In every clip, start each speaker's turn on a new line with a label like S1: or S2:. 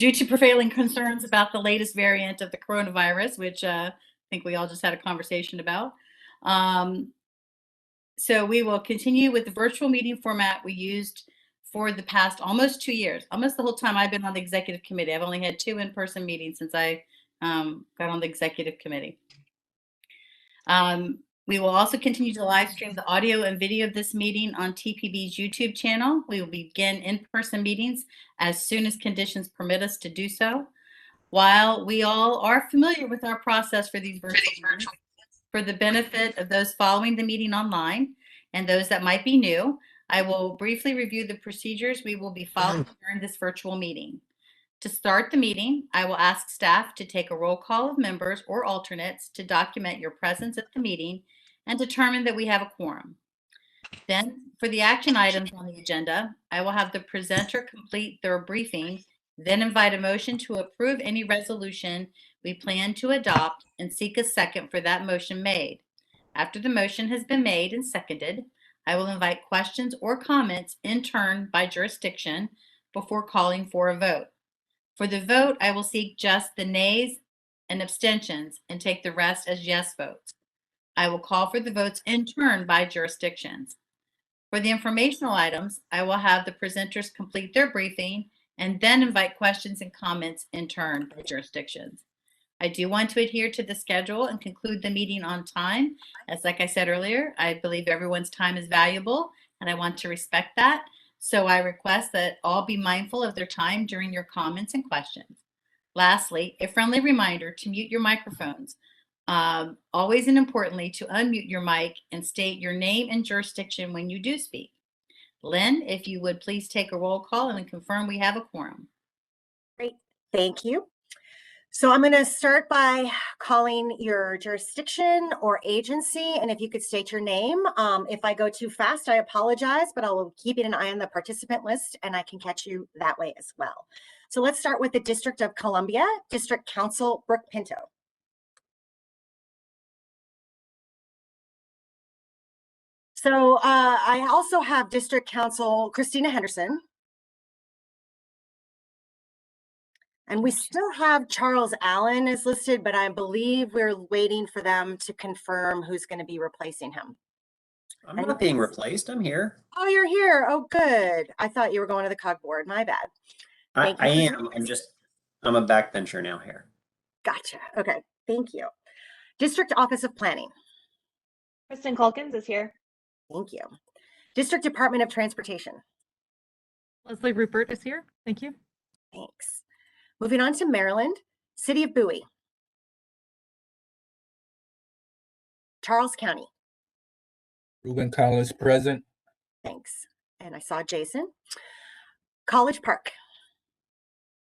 S1: due to prevailing concerns about the latest variant of the coronavirus, which I think we all just had a conversation about. So we will continue with the virtual meeting format we used for the past almost 2 years, almost the whole time I've been on the executive committee. I've only had 2 in-person meetings since I got on the executive committee. We will also continue to live stream the audio and video of this meeting on TPB's YouTube channel. We will begin in-person meetings as soon as conditions permit us to do so. While we all are familiar with our process for these virtual meetings, for the benefit of those following the meeting online and those that might be new, I will briefly review the procedures we will be following during this virtual meeting. To start the meeting, I will ask staff to take a roll call of members or alternates to document your presence at the meeting and determine that we have a quorum. Then, for the action items on the agenda, I will have the presenter complete their briefing, then invite a motion to approve any resolution we plan to adopt and seek a second for that motion made. After the motion has been made and seconded, I will invite questions or comments in turn by jurisdiction before calling for a vote. For the vote, I will seek just the nays and abstentions and take the rest as yes votes. I will call for the votes in turn by jurisdictions. For the informational items, I will have the presenters complete their briefing and then invite questions and comments in turn by jurisdictions. I do want to adhere to the schedule and conclude the meeting on time. As like I said earlier, I believe everyone's time is valuable and I want to respect that. So I request that all be mindful of their time during your comments and questions. Lastly, a friendly reminder to mute your microphones. Always and importantly to unmute your mic and state your name and jurisdiction when you do speak. Lynn, if you would please take a roll call and confirm we have a quorum.
S2: Great, thank you. So I'm going to start by calling your jurisdiction or agency, and if you could state your name. If I go too fast, I apologize, but I will keep an eye on the participant list and I can catch you that way as well. So let's start with the District of Columbia, District Council Brooke Pinto. So I also have District Council Christina Henderson. And we still have Charles Allen is listed, but I believe we're waiting for them to confirm who's going to be replacing him.
S3: I'm not being replaced. I'm here.
S2: Oh, you're here. Oh, good. I thought you were going to the COG board. My bad.
S3: I am. I'm a backbencher now here.
S2: Gotcha. Okay. Thank you. District Office of Planning.
S4: Kristen Culkins is here.
S2: Thank you. District Department of Transportation.
S5: Leslie Rupert is here. Thank you.
S2: Thanks. Moving on to Maryland, City of Bowie. Charles County.
S6: Ruben Collins present.
S2: Thanks. And I saw Jason. College Park.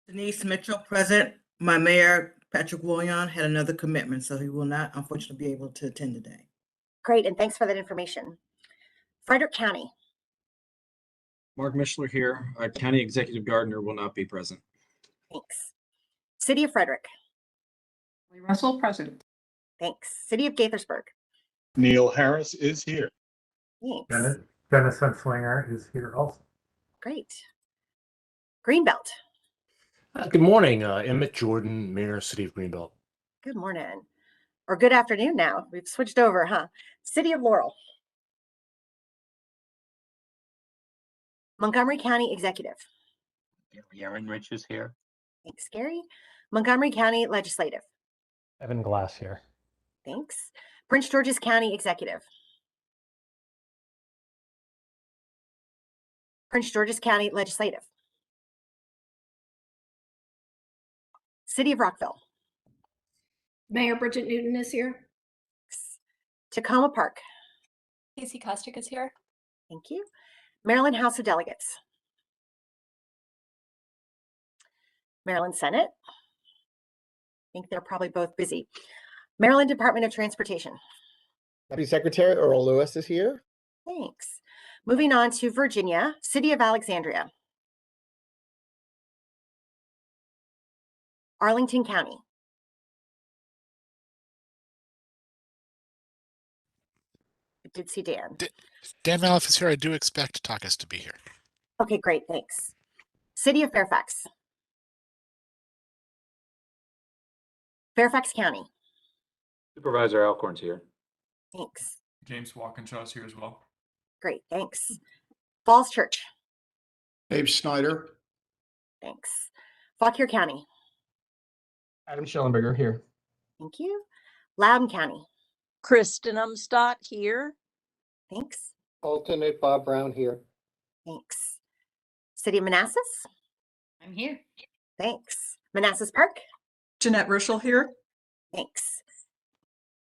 S7: Denise Mitchell present. My mayor, Patrick Willian, had another commitment, so he will not unfortunately be able to attend today.
S2: Great, and thanks for that information. Frederick County.
S8: Mark Mishler here. Our County Executive Gardener will not be present.
S2: Thanks. City of Frederick.
S5: Russell, present.
S2: Thanks. City of Gaithersburg.
S9: Neil Harris is here.
S2: Thanks.
S10: Dennis Slinger is here also.
S2: Great. Greenbelt.
S11: Good morning, Emmett Jordan, Mayor, City of Greenbelt.
S2: Good morning. Or good afternoon now. We've switched over, huh? City of Laurel. Montgomery County Executive.
S12: Gary Aaron Rich is here.
S2: Thanks, Gary. Montgomery County Legislative.
S13: Evan Glass here.
S2: Thanks. Prince George's County Executive. Prince George's County Legislative. City of Rockville.
S14: Mayor Bridget Newton is here.
S2: Thanks. Tacoma Park.
S14: Casey Kostick is here.
S2: Thank you. Maryland House of Delegates. Maryland Senate. I think they're probably both busy. Maryland Department of Transportation.
S15: Deputy Secretary Earl Lewis is here.
S2: Thanks. Moving on to Virginia, City of Alexandria. Arlington County. I did see Dan.
S16: Dan Maliff is here. I do expect Takas to be here.
S2: Okay, great, thanks. City of Fairfax. Fairfax County.
S8: Supervisor Alcorn's here.
S2: Thanks.
S9: James Walkinshaw is here as well.
S2: Great, thanks. Falls Church.
S9: Abe Snyder.
S2: Thanks. Fauquier County.
S13: Adam Schellenberger here.
S2: Thank you. Loudoun County.
S17: Kristen Umstadt here.
S2: Thanks.
S15: Alternate Bob Brown here.
S2: Thanks. City of Manassas.
S1: I'm here.
S2: Thanks. Manassas Park.
S5: Jeanette Ruschel here.
S2: Thanks.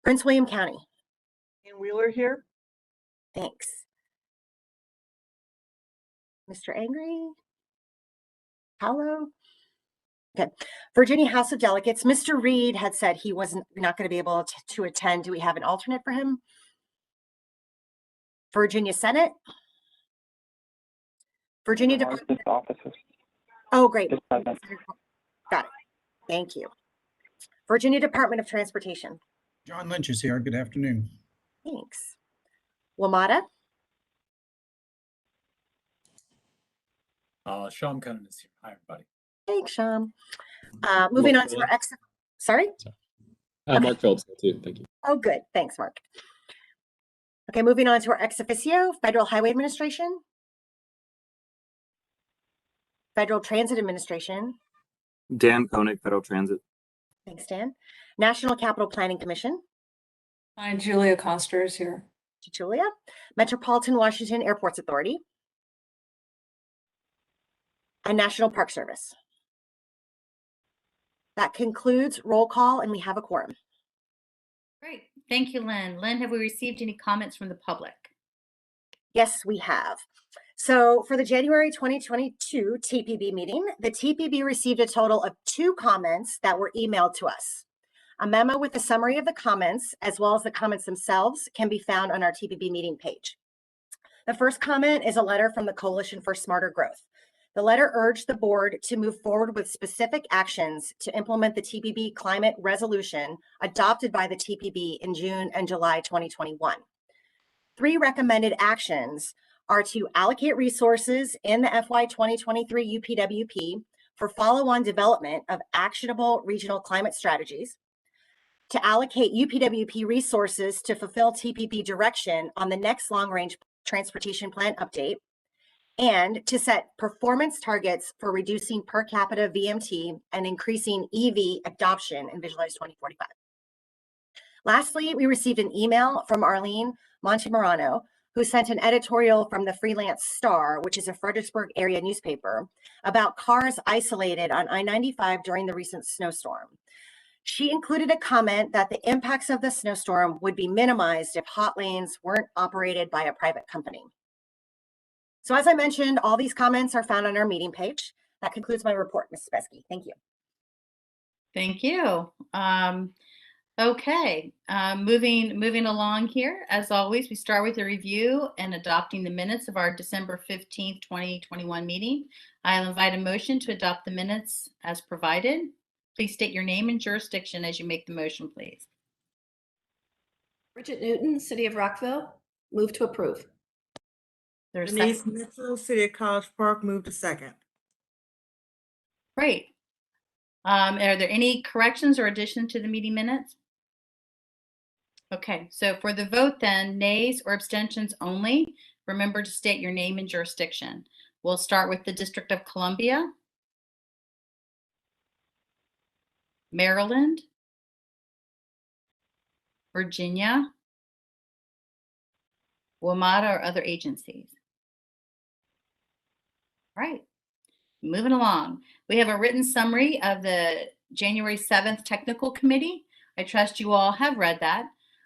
S2: Prince William County.
S17: And Wheeler here.
S2: Thanks. Mr. Angry. Paolo. Okay. Virginia House of Delegates. Mr. Reed had said he wasn't not going to be able to attend. Do we have an alternate for him? Virginia Senate. Virginia Department
S12: Offices.
S2: Oh, great.
S12: Just present.
S2: Got it. Thank you. Virginia Department of Transportation.
S9: John Lynch is here. Good afternoon.
S2: Thanks. WMATA.
S8: Sean Cunningham is here. Hi, everybody.
S2: Thanks, Sean. Moving on to our sorry?
S8: Mark Phillips too. Thank you.
S2: Oh, good. Thanks, Mark. Okay, moving on to our ex officio, Federal Highway Administration. Federal Transit Administration.
S8: Dan Koenig, Federal Transit.
S2: Thanks, Dan. National Capital Planning Commission.
S5: Hi, Julia Coster is here.
S2: To Julia. Metropolitan Washington Airports Authority. And National Park Service. That concludes roll call, and we have a quorum.
S1: Great. Thank you, Lynn. Lynn, have we received any comments from the public?
S2: Yes, we have. So for the January 2022 TPB meeting, the TPB received a total of 2 comments that were emailed to us. A memo with a summary of the comments, as well as the comments themselves, can be found on our TPB meeting page. The first comment is a letter from the Coalition for Smarter Growth. The letter urged the board to move forward with specific actions to implement the TPB climate resolution adopted by the TPB in June and July 2021. 3 recommended actions are to allocate resources in the FY 2023 UPWP for follow-on development of actionable regional climate strategies, to allocate UPWP resources to fulfill TPB direction on the next long-range transportation plan update, and to set performance targets for reducing per capita VMT and increasing EV adoption in Visualize 2045. Lastly, we received an email from Arlene Montemorano, who sent an editorial from the Freelance Star, which is a Fredericksburg area newspaper, about cars isolated on I-95 during the recent snowstorm. She included a comment that the impacts of the snowstorm would be minimized if hot lanes weren't operated by a private company. So as I mentioned, all these comments are found on our meeting page. That concludes my report, Ms. Spesky. Thank you.
S1: Thank you. Okay, moving along here. As always, we start with a review and adopting the minutes of our December 15th, 2021 meeting. I'll invite a motion to adopt the minutes as provided. Please state your name and jurisdiction as you make the motion, please.
S14: Bridget Newton, City of Rockville. Move to approve.
S1: There's
S7: Denise Mitchell, City of College Park, move to second.
S1: Great. Are there any corrections or additions to the meeting minutes? Okay, so for the vote then, nays or abstentions only, remember to state your name and jurisdiction. We'll start with the District of Columbia, Maryland, Virginia, WMATA, or other agencies. All right, moving along. We have a written summary of the January 7th Technical Committee. I trust you all have read that.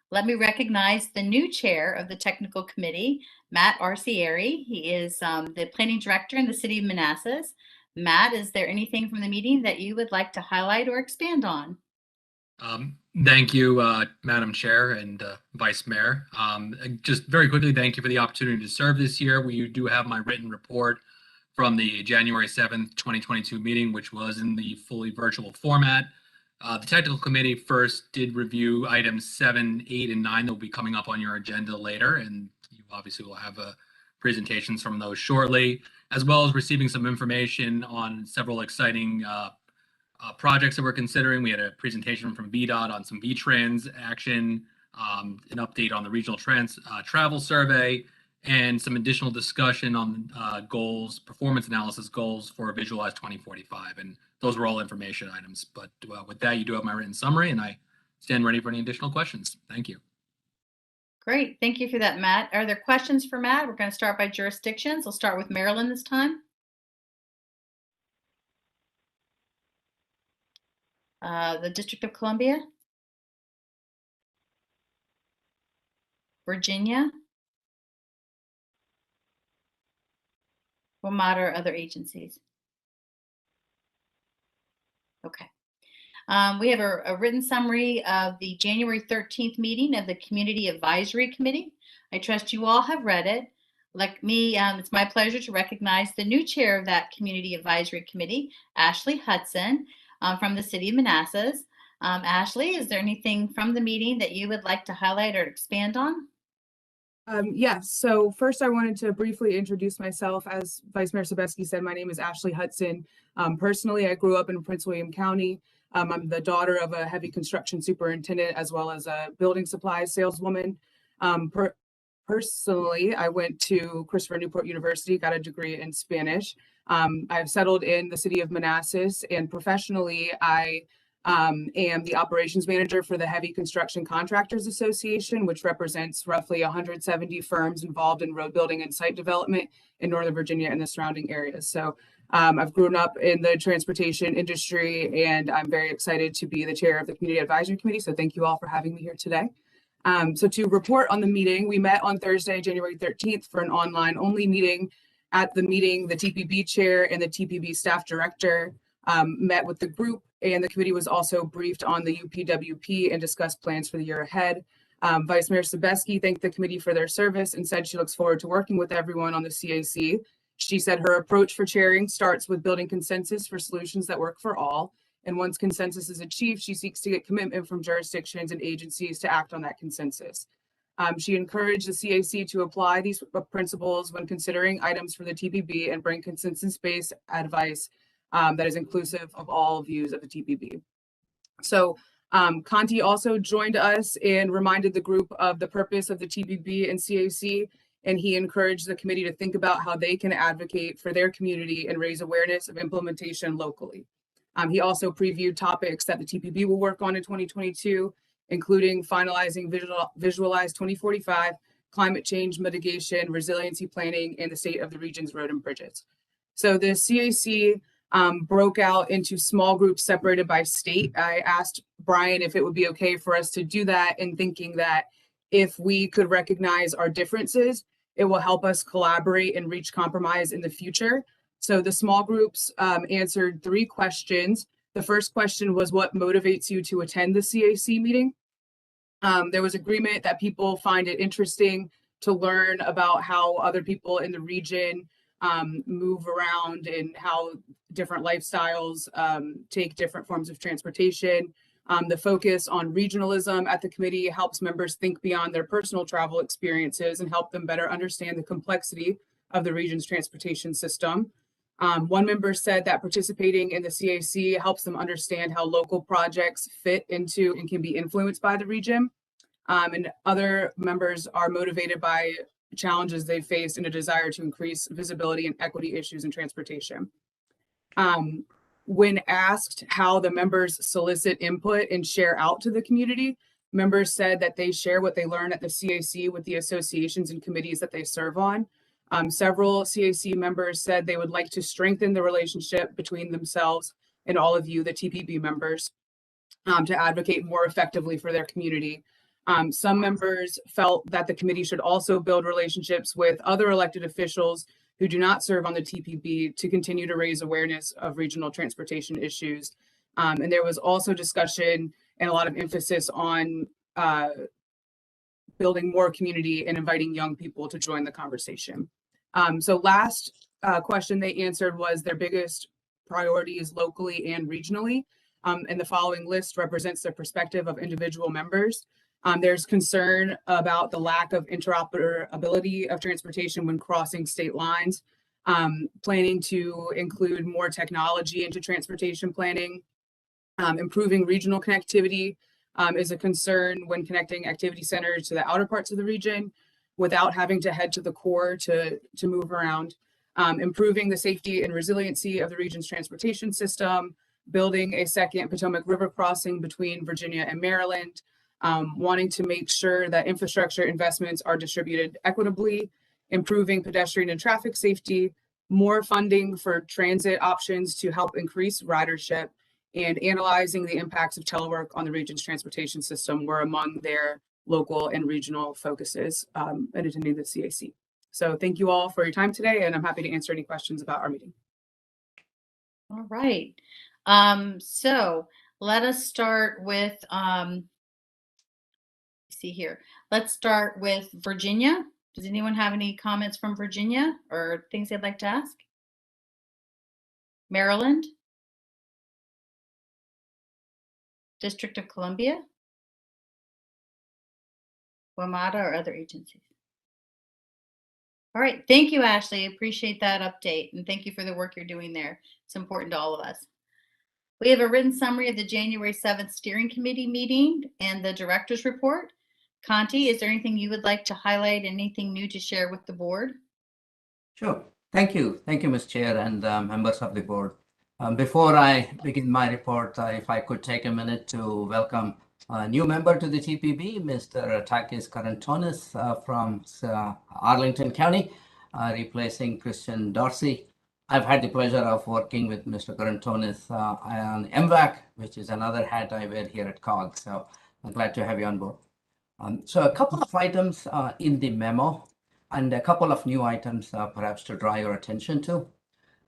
S1: Let me recognize the new chair of the Technical Committee, Matt Arcieri. He is the Planning Director in the City of Manassas. Matt, is there anything from the meeting that you would like to highlight or expand on?
S18: Thank you, Madam Chair and Vice Mayor. Just very quickly, thank you for the opportunity to serve this year. We do have my written report from the January 7th, 2022 meeting, which was in the fully virtual format. The Technical Committee first did review items 7, 8, and 9 that will be coming up on your agenda later, and you obviously will have presentations from those shortly, as well as receiving some information on several exciting projects that we're considering. We had a presentation from VDOT on some VTrans action, an update on the regional travel survey, and some additional discussion on goals, performance analysis goals for Visualize 2045. And those were all information items. But with that, you do have my written summary, and I stand ready for any additional questions. Thank you.
S1: Great. Thank you for that, Matt. Are there questions for Matt? We're going to start by jurisdictions. We'll start with Maryland this time. The District of Columbia, Virginia, WMATA or other agencies. Okay. We have a written summary of the January 13th meeting of the Community Advisory Committee. I trust you all have read it. Like me, it's my pleasure to recognize the new chair of that Community Advisory Committee, Ashley Hudson, from the City of Manassas. Ashley, is there anything from the meeting that you would like to highlight or expand on?
S19: Yes, so first I wanted to briefly introduce myself. As Vice Mayor Sebesky said, my name is Ashley Hudson. Personally, I grew up in Prince William County. I'm the daughter of a heavy construction superintendent as well as a building supplies saleswoman. Personally, I went to Christopher Newport University, got a degree in Spanish. I've settled in the City of Manassas, and professionally, I am the operations manager for the Heavy Construction Contractors Association, which represents roughly 170 firms involved in road building and site development in Northern Virginia and the surrounding areas. So I've grown up in the transportation industry, and I'm very excited to be the chair of the Community Advisory Committee. So thank you all for having me here today. So to report on the meeting, we met on Thursday, January 13th for an online only meeting. At the meeting, the TPB chair and the TPB staff director met with the group, and the committee was also briefed on the UPWP and discussed plans for the year ahead. Vice Mayor Sebesky thanked the committee for their service and said she looks forward to working with everyone on the CAC. She said her approach for chairing starts with building consensus for solutions that work for all. And once consensus is achieved, she seeks to get commitment from jurisdictions and agencies to act on that consensus. She encouraged the CAC to apply these principles when considering items for the TPB and bring consensus-based advice that is inclusive of all views of the TPB. So Conti also joined us and reminded the group of the purpose of the TPB and CAC, and he encouraged the committee to think about how they can advocate for their community and raise awareness of implementation locally. He also previewed topics that the TPB will work on in 2022, including finalizing Visualize 2045, climate change mitigation, resiliency planning, and the state of the region's road and bridges. So the CAC broke out into small groups separated by state. I asked Brian if it would be okay for us to do that, and thinking that if we could recognize our differences, it will help us collaborate and reach compromise in the future. So the small groups answered 3 questions. The first question was, what motivates you to attend the CAC meeting? There was agreement that people find it interesting to learn about how other people in the region move around and how different lifestyles take different forms of transportation. The focus on regionalism at the committee helps members think beyond their personal travel experiences and help them better understand the complexity of the region's transportation system. One member said that participating in the CAC helps them understand how local projects fit into and can be influenced by the region. And other members are motivated by challenges they faced and a desire to increase visibility and equity issues in transportation. When asked how the members solicit input and share out to the community, members said that they share what they learn at the CAC with the associations and committees that they serve on. Several CAC members said they would like to strengthen the relationship between themselves and all of you, the TPB members, to advocate more effectively for their community. Some members felt that the committee should also build relationships with other elected officials who do not serve on the TPB to continue to raise awareness of regional transportation issues. And there was also discussion and a lot of emphasis on building more community and inviting young people to join the conversation. So last question they answered was their biggest priorities locally and regionally. And the following list represents the perspective of individual members. There's concern about the lack of interoperability of transportation when crossing state lines, planning to include more technology into transportation planning, Improving regional connectivity is a concern when connecting activity centers to the outer parts of the region without having to head to the core to move around. Improving the safety and resiliency of the region's transportation system, building a second Potomac River crossing between Virginia and Maryland, wanting to make sure that infrastructure investments are distributed equitably, improving pedestrian and traffic safety, more funding for transit options to help increase ridership, and analyzing the impacts of telework on the region's transportation system were among their local and regional focuses in attending the CAC. So thank you all for your time today, and I'm happy to answer any questions about our meeting.
S1: All right. So let us start with, see here. Let's start with Virginia. Does anyone have any comments from Virginia or things they'd like to ask? Maryland? District of Columbia? WMATA or other agencies? All right. Thank you, Ashley. Appreciate that update. And thank you for the work you're doing there. It's important to all of us. We have a written summary of the January 7th Steering Committee meeting and the director's report. Conti, is there anything you would like to highlight, anything new to share with the board?
S20: Sure. Thank you. Thank you, Ms. Chair and members of the board. Before I begin my report, if I could take a minute to welcome a new member to the TPB, Mr. Takis Karantonis from Arlington County, replacing Christian Dorsey. I've had the pleasure of working with Mr. Karantonis on MVAC, which is another hat I wear here at COG. So I'm glad to have you on board. So a couple of items in the memo and a couple of new items perhaps to draw your attention to.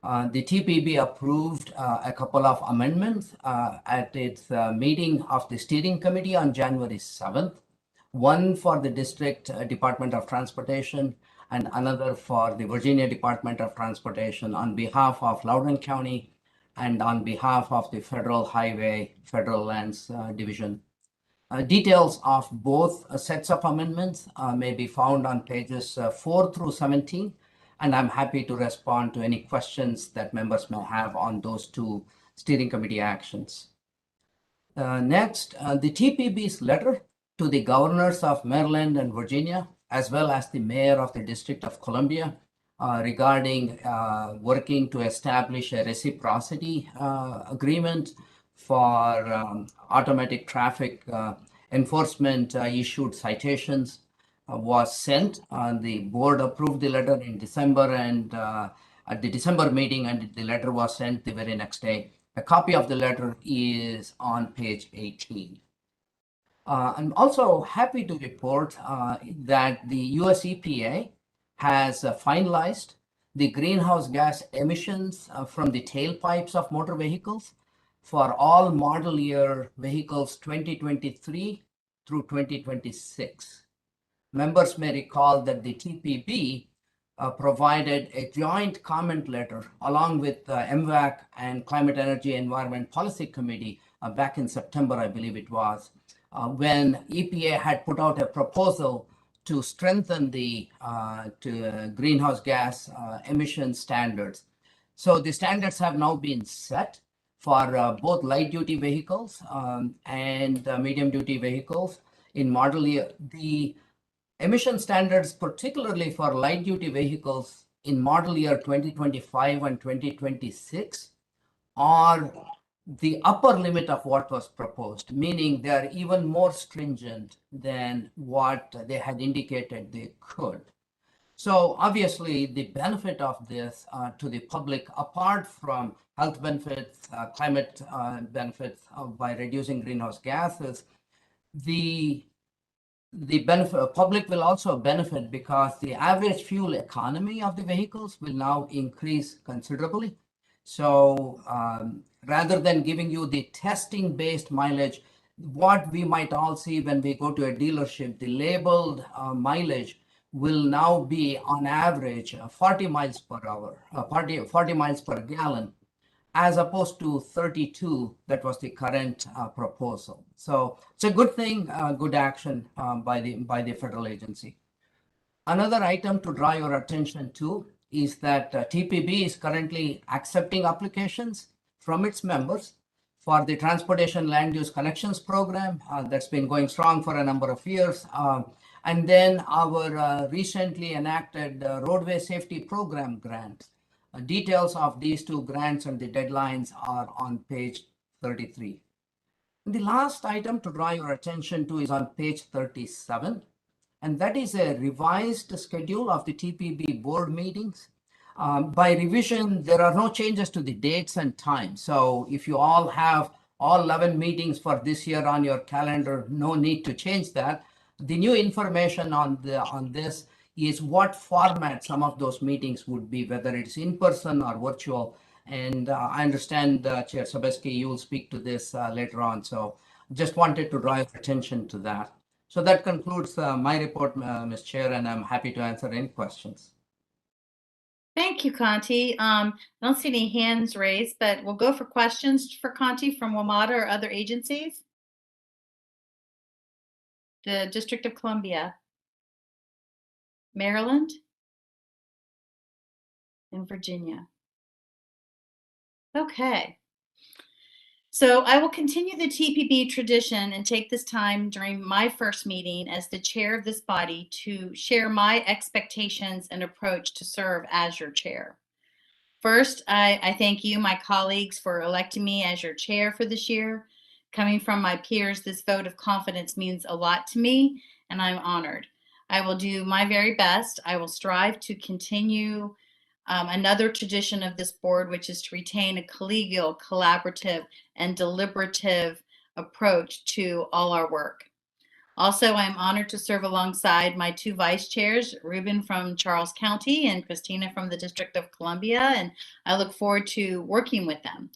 S20: The TPB approved a couple of amendments at its meeting of the steering committee on January 7th, one for the district Department of Transportation and another for the Virginia Department of Transportation on behalf of Loudoun County and on behalf of the Federal Highway Federal Lands Division. Details of both sets of amendments may be found on pages 4 through 17, and I'm happy to respond to any questions that members may have on those two steering committee actions. Next, the TPB's letter to the governors of Maryland and Virginia, as well as the mayor of the District of Columbia, regarding working to establish a reciprocity agreement for automatic traffic enforcement issued citations was sent. The board approved the letter in December and at the December meeting, and the letter was sent the very next day. A copy of the letter is on page 18. I'm also happy to report that the US EPA has finalized the greenhouse gas emissions from the tailpipes of motor vehicles for all model year vehicles 2023 through 2026. Members may recall that the TPB provided a joint comment letter along with MVAC and Climate, Energy, Environment Policy Committee back in September, I believe it was, when EPA had put out a proposal to strengthen the greenhouse gas emission standards. So the standards have now been set for both light-duty vehicles and medium-duty vehicles in model year. The emission standards, particularly for light-duty vehicles in model year 2025 and 2026, are the upper limit of what was proposed, meaning they are even more stringent than what they had indicated they could. So obviously the benefit of this to the public, apart from health benefits, climate benefits by reducing greenhouse gases, the public will also benefit because the average fuel economy of the vehicles will now increase considerably. So rather than giving you the testing based mileage, what we might all see when we go to a dealership, the labeled mileage will now be on average 40 miles per hour, 40 miles per gallon, as opposed to 32 that was the current proposal. So it's a good thing, good action by the federal agency. Another item to draw your attention to is that TPB is currently accepting applications from its members for the Transportation Land Use Collections Program that's been going strong for a number of years. And then our recently enacted Roadway Safety Program grant. Details of these two grants and the deadlines are on page 33. The last item to draw your attention to is on page 37, and that is a revised schedule of the TPB board meetings. By revision, there are no changes to the dates and times. So if you all have all 11 meetings for this year on your calendar, no need to change that. The new information on this is what format some of those meetings would be, whether it's in person or virtual. And I understand, Chair Sobeski, you will speak to this later on. So just wanted to draw your attention to that. So that concludes my report, Ms. Chair, and I'm happy to answer any questions.
S1: Thank you, Conti. I don't see any hands raised, but we'll go for questions for Conti from WMATA or other agencies. The District of Columbia, Maryland, and Virginia. Okay. So I will continue the TPB tradition and take this time during my first meeting as the chair of this body to share my expectations and approach to serve as your chair. First, I thank you, my colleagues, for electing me as your chair for this year. Coming from my peers, this vote of confidence means a lot to me, and I'm honored. I will do my very best. I will strive to continue another tradition of this board, which is to retain a collegial, collaborative, and deliberative approach to all our work. Also, I'm honored to serve alongside my two vice chairs, Ruben from Charles County and Christina from the District of Columbia, and I look forward to working with them.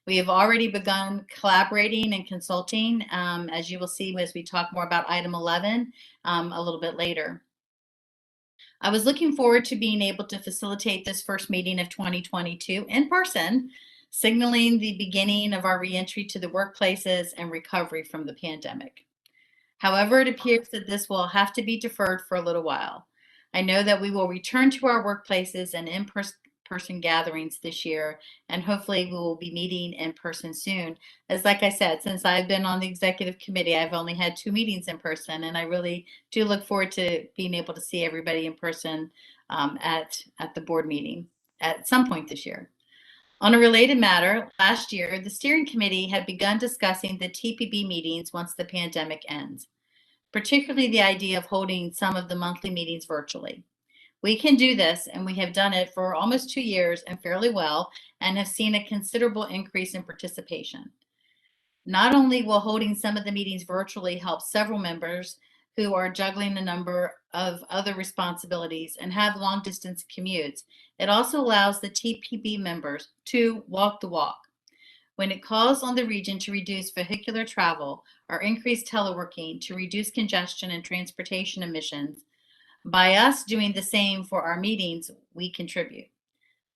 S1: We have already begun collaborating and consulting, as you will see as we talk more about item 11 a little bit later. I was looking forward to being able to facilitate this first meeting of 2022 in person, signaling the beginning of our reentry to the workplaces and recovery from the pandemic. However, it appears that this will have to be deferred for a little while. I know that we will return to our workplaces and in-person gatherings this year, and hopefully we will be meeting in person soon. As like I said, since I've been on the executive committee, I've only had 2 meetings in person, and I really do look forward to being able to see everybody in person at the board meeting at some point this year. On a related matter, last year, the steering committee had begun discussing the TPB meetings once the pandemic ends, particularly the idea of holding some of the monthly meetings virtually. We can do this, and we have done it for almost 2 years and fairly well, and have seen a considerable increase in participation. Not only will holding some of the meetings virtually help several members who are juggling a number of other responsibilities and have long distance commutes, it also allows the TPB members to walk the walk. When it calls on the region to reduce vehicular travel or increase teleworking to reduce congestion and transportation emissions, by us doing the same for our meetings, we contribute.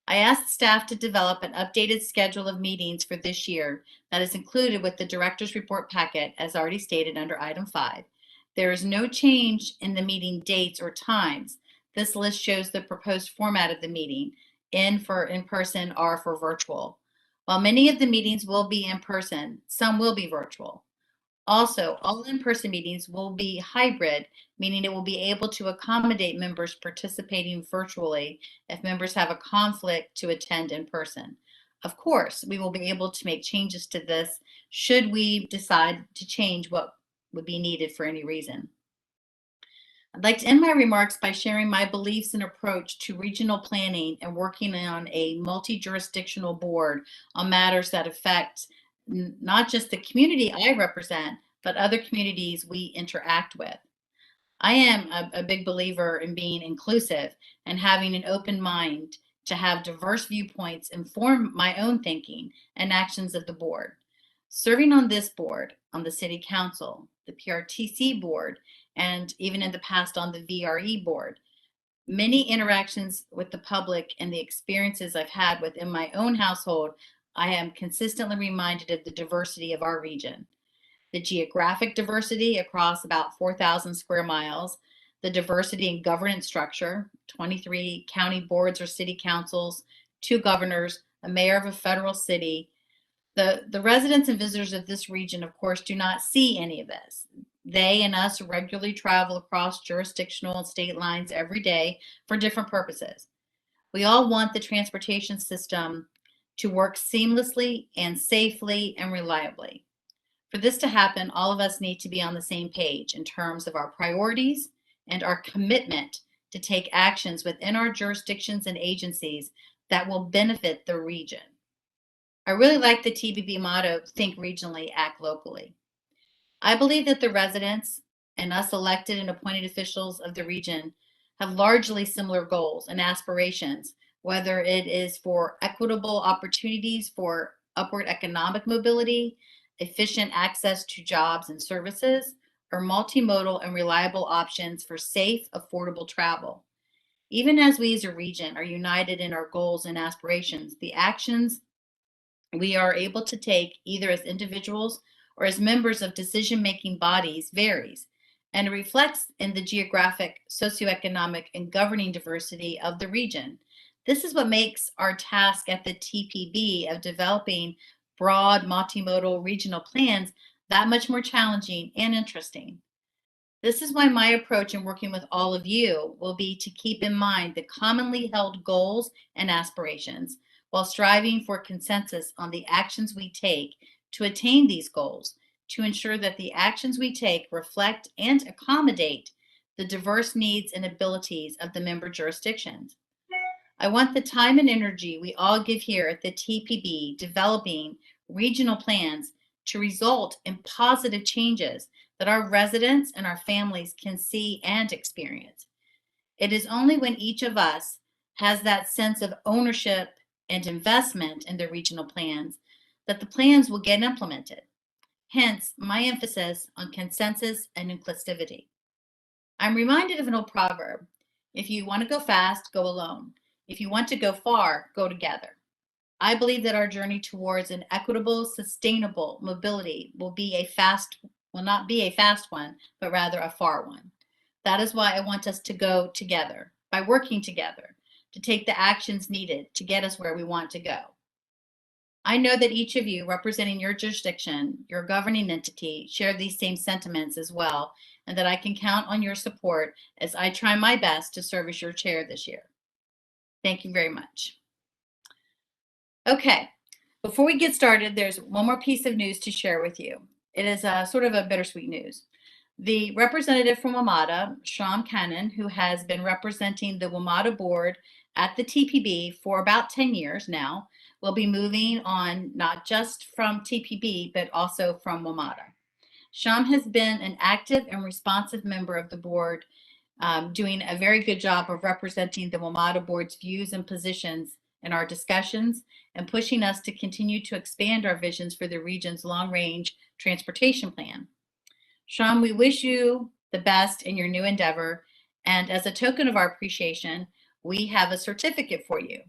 S1: I asked staff to develop an updated schedule of meetings for this year that is included with the director's report packet, as already stated under item 5. There is no change in the meeting dates or times. This list shows the proposed format of the meeting, for in-person or for virtual. While many of the meetings will be in person, some will be virtual. Also, all in-person meetings will be hybrid, meaning it will be able to accommodate members participating virtually if members have a conflict to attend in person. Of course, we will be able to make changes to this should we decide to change what would be needed for any reason. I'd like to end my remarks by sharing my beliefs and approach to regional planning and working on a multi-jurisdictional board on matters that affect not just the community I represent, but other communities we interact with. I am a big believer in being inclusive and having an open mind to have diverse viewpoints inform my own thinking and actions of the board. Serving on this board, on the City Council, the PRTC board, and even in the past on the VRE board, many interactions with the public and the experiences I've had within my own household, I am consistently reminded of the diversity of our region. The geographic diversity across about 4,000 square miles, the diversity in governance structure, 23 county boards or city councils, 2 governors, a mayor of a federal city, The residents and visitors of this region, of course, do not see any of this. They and us regularly travel across jurisdictional and state lines every day for different purposes. We all want the transportation system to work seamlessly and safely and reliably. For this to happen, all of us need to be on the same page in terms of our priorities and our commitment to take actions within our jurisdictions and agencies that will benefit the region. I really like the TPB motto, think regionally, act locally. I believe that the residents and us elected and appointed officials of the region have largely similar goals and aspirations, whether it is for equitable opportunities for upward economic mobility, efficient access to jobs and services, or multimodal and reliable options for safe, affordable travel. Even as we as a region are united in our goals and aspirations, the actions we are able to take either as individuals or as members of decision-making bodies varies, and it reflects in the geographic, socioeconomic, and governing diversity of the region. This is what makes our task at the TPB of developing broad multimodal regional plans that much more challenging and interesting. This is why my approach in working with all of you will be to keep in mind the commonly held goals and aspirations while striving for consensus on the actions we take to attain these goals, to ensure that the actions we take reflect and accommodate the diverse needs and abilities of the member jurisdictions. I want the time and energy we all give here at the TPB developing regional plans to result in positive changes that our residents and our families can see and experience. It is only when each of us has that sense of ownership and investment in the regional plans that the plans will get implemented. Hence, my emphasis on consensus and inclusivity. I'm reminded of an old proverb: if you want to go fast, go alone. If you want to go far, go together. I believe that our journey towards an equitable, sustainable mobility will not be a fast one, but rather a far one. That is why I want us to go together, by working together, to take the actions needed to get us where we want to go. I know that each of you representing your jurisdiction, your governing entity, share these same sentiments as well, and that I can count on your support as I try my best to serve as your chair this year. Thank you very much. Okay, before we get started, there's one more piece of news to share with you. It is sort of a bittersweet news. The representative from WMATA, Sean Cannon, who has been representing the WMATA board at the TPB for about 10 years now, will be moving on not just from TPB, but also from WMATA. Sean has been an active and responsive member of the board, doing a very good job of representing the WMATA board's views and positions in our discussions and pushing us to continue to expand our visions for the region's long-range transportation plan. Sean, we wish you the best in your new endeavor, and as a token of our appreciation, we have a certificate for you.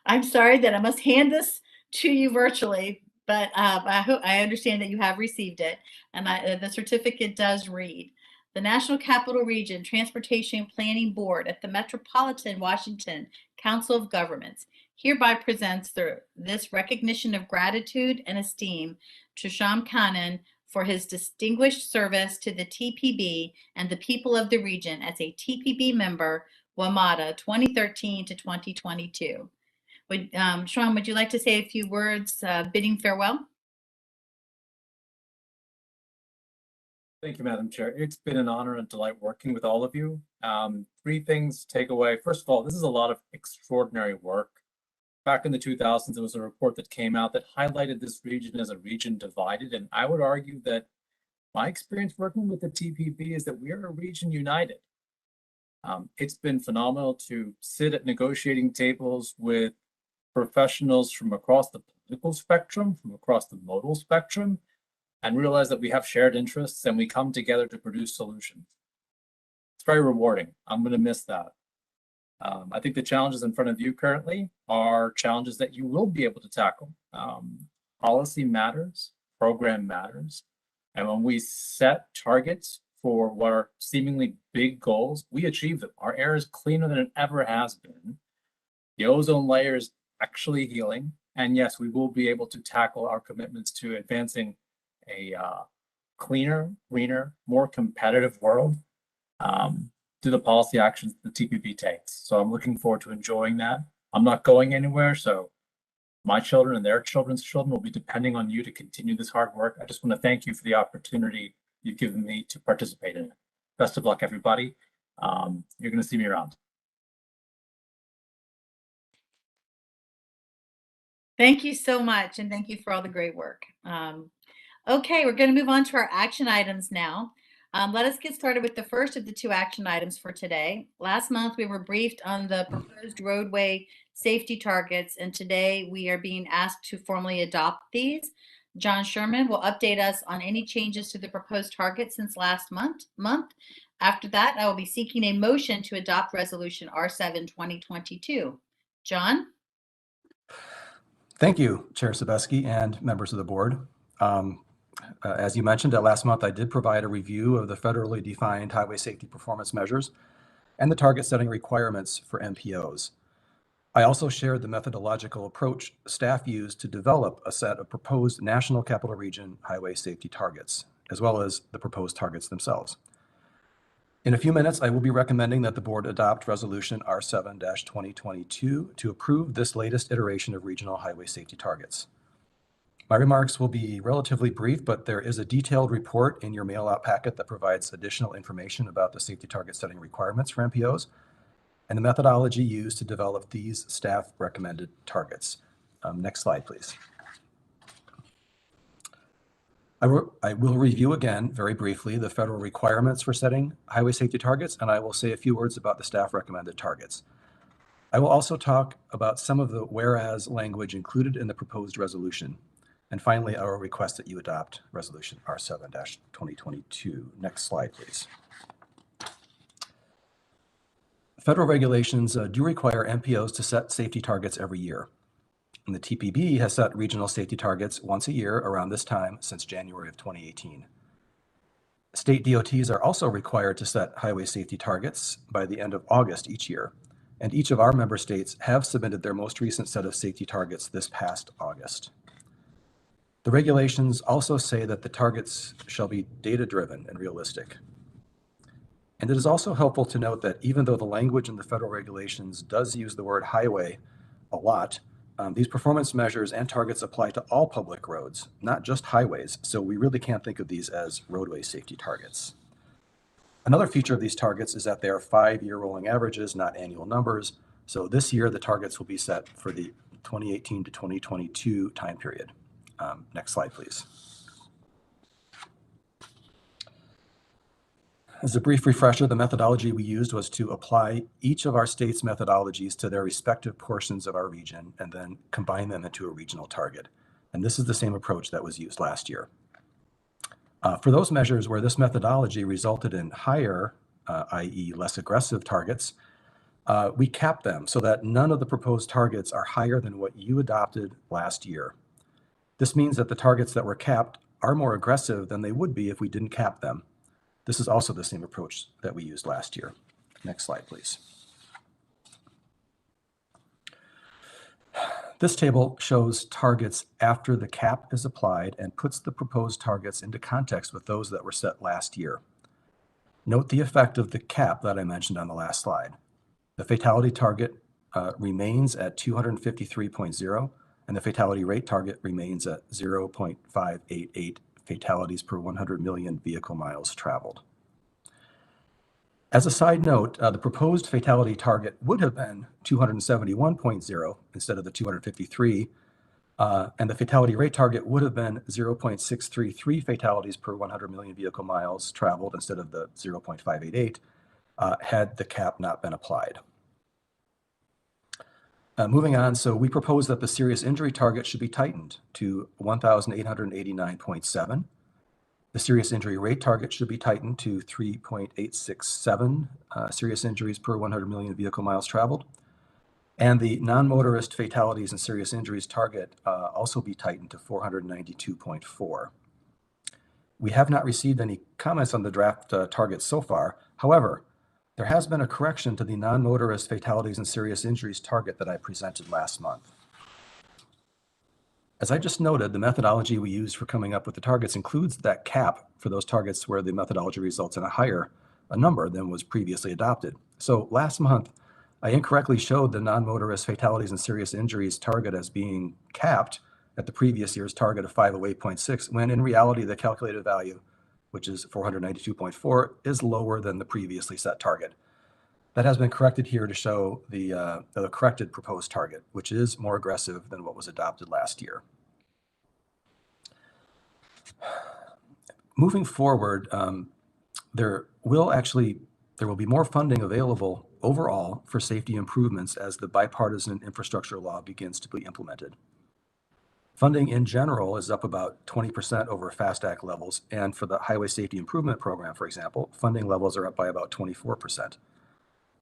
S1: I'm sorry that I must hand this to you virtually, but I understand that you have received it, and the certificate does read: the National Capital Region Transportation Planning Board at the Metropolitan Washington Council of Governments hereby presents this recognition of gratitude and esteem to Sean Cannon for his distinguished service to the TPB and the people of the region as a TPB member, WMATA 2013 to 2022. Sean, would you like to say a few words bidding farewell?
S8: Thank you, Madam Chair. It's been an honor and delight working with all of you. 3 things to take away. First of all, this is a lot of extraordinary work. Back in the 2000s, there was a report that came out that highlighted this region as a region divided. And I would argue that my experience working with the TPB is that we are a region united. It's been phenomenal to sit at negotiating tables with professionals from across the political spectrum, from across the modal spectrum, and realize that we have shared interests and we come together to produce solutions. It's very rewarding. I'm going to miss that. I think the challenges in front of you currently are challenges that you will be able to tackle. Policy matters, program matters, and when we set targets for what are seemingly big goals, we achieve them. Our air is cleaner than it ever has been. The ozone layer is actually healing, And yes, we will be able to tackle our commitments to advancing a cleaner, greener, more competitive world through the policy actions the TPB takes. So I'm looking forward to enjoying that. I'm not going anywhere, so my children and their children's children will be depending on you to continue this hard work. I just want to thank you for the opportunity you've given me to participate in it. Best of luck, everybody. You're going to see me around.
S1: Thank you so much, and thank you for all the great work. Okay, we're going to move on to our action items now. Let us get started with the first of the two action items for today. Last month, we were briefed on the proposed roadway safety targets, and today we are being asked to formally adopt these. John Sherman will update us on any changes to the proposed targets since last month. After that, I will be seeking a motion to adopt Resolution R7 2022. John?
S21: Thank you, Chair Sebeski and members of the board. As you mentioned, last month I did provide a review of the federally defined highway safety performance measures and the target setting requirements for MPOs. I also shared the methodological approach staff used to develop a set of proposed National Capital Region highway safety targets, as well as the proposed targets themselves. In a few minutes, I will be recommending that the board adopt Resolution R7-2022 to approve this latest iteration of regional highway safety targets. My remarks will be relatively brief, but there is a detailed report in your mail-out packet that provides additional information about the safety target setting requirements for MPOs and the methodology used to develop these staff recommended targets. Next slide, please. I will review again very briefly the federal requirements for setting highway safety targets, and I will say a few words about the staff recommended targets. I will also talk about some of the whereas language included in the proposed resolution. And finally, I will request that you adopt Resolution R7-2022. Next slide, please. Federal regulations do require MPOs to set safety targets every year. And the TPB has set regional safety targets once a year around this time since January of 2018. State DOTs are also required to set highway safety targets by the end of August each year. And each of our member states have submitted their most recent set of safety targets this past August. The regulations also say that the targets shall be data-driven and realistic. And it is also helpful to note that even though the language in the federal regulations does use the word highway a lot, these performance measures and targets apply to all public roads, not just highways, so we really can't think of these as roadway safety targets. Another feature of these targets is that they are 5-year rolling averages, not annual numbers. So this year, the targets will be set for the 2018 to 2022 time period. Next slide, please. As a brief refresher, the methodology we used was to apply each of our state's methodologies to their respective portions of our region and then combine them into a regional target. And this is the same approach that was used last year. For those measures where this methodology resulted in higher, i.e. less aggressive targets, we capped them so that none of the proposed targets are higher than what you adopted last year. This means that the targets that were capped are more aggressive than they would be if we didn't cap them. This is also the same approach that we used last year. Next slide, please. This table shows targets after the cap is applied and puts the proposed targets into context with those that were set last year. Note the effect of the cap that I mentioned on the last slide. The fatality target remains at 253.0, and the fatality rate target remains at 0.588 fatalities per 100 million vehicle miles traveled. As a side note, the proposed fatality target would have been 271.0 instead of the 253, and the fatality rate target would have been 0.633 fatalities per 100 million vehicle miles traveled instead of the 0.588 had the cap not been applied. Moving on, so we propose that the serious injury target should be tightened to 1,889.7. The serious injury rate target should be tightened to 3.867 serious injuries per 100 million vehicle miles traveled. And the non-motorist fatalities and serious injuries target also be tightened to 492.4. We have not received any comments on the draft targets so far. However, there has been a correction to the non-motorist fatalities and serious injuries target that I presented last month. As I just noted, the methodology we use for coming up with the targets includes that cap for those targets where the methodology results in a number than was previously adopted. So last month, I incorrectly showed the non-motorist fatalities and serious injuries target as being capped at the previous year's target of 508.6, when in reality, the calculated value, which is 492.4, is lower than the previously set target. That has been corrected here to show the corrected proposed target, which is more aggressive than what was adopted last year. Moving forward, there will be more funding available overall for safety improvements as the bipartisan infrastructure law begins to be implemented. Funding in general is up about 20% over FAST Act levels, and for the Highway Safety Improvement Program, for example, funding levels are up by about 24%.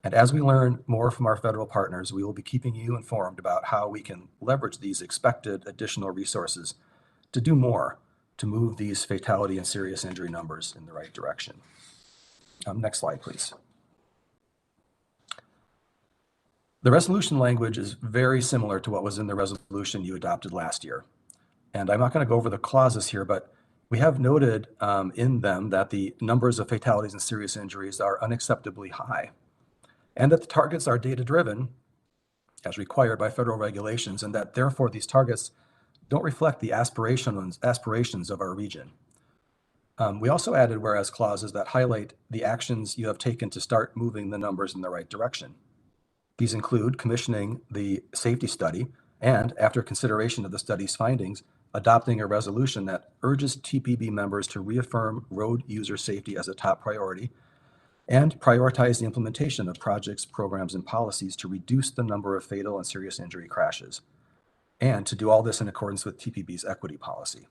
S21: And as we learn more from our federal partners, we will be keeping you informed about how we can leverage these expected additional resources to do more to move these fatality and serious injury numbers in the right direction. Next slide, please. The resolution language is very similar to what was in the resolution you adopted last year. And I'm not going to go over the clauses here, but we have noted in them that the numbers of fatalities and serious injuries are unacceptably high, and that the targets are data-driven as required by federal regulations, and that therefore these targets don't reflect the aspirations of our region. We also added whereas clauses that highlight the actions you have taken to start moving the numbers in the right direction. These include commissioning the safety study and, after consideration of the study's findings, adopting a resolution that urges TPB members to reaffirm road user safety as a top priority and prioritize the implementation of projects, programs, and policies to reduce the number of fatal and serious injury crashes, and to do all this in accordance with TPB's equity policy.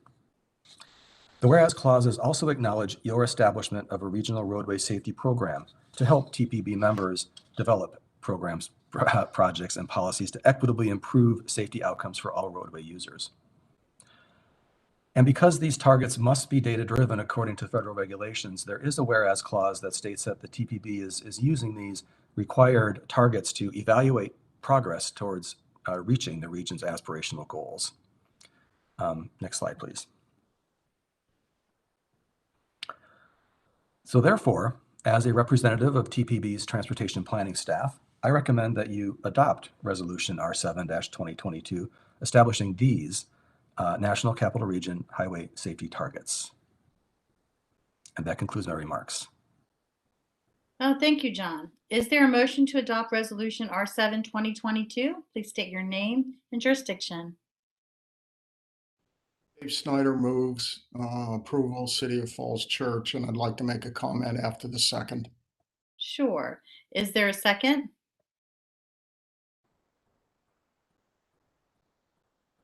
S21: The whereas clauses also acknowledge your establishment of a regional roadway safety program to help TPB members develop programs, projects, and policies to equitably improve safety outcomes for all roadway users. And because these targets must be data-driven according to federal regulations, there is a whereas clause that states that the TPB is using these required targets to evaluate progress towards reaching the region's aspirational goals. Next slide, please. So therefore, as a representative of TPB's transportation planning staff, I recommend that you adopt Resolution R7-2022, establishing these National Capital Region highway safety targets. And that concludes my remarks.
S1: Oh, thank you, John. Is there a motion to adopt Resolution R7-2022? Please state your name and jurisdiction.
S9: Dave Snyder moves approval, City of Falls Church, and I'd like to make a comment after the second.
S1: Sure. Is there a second?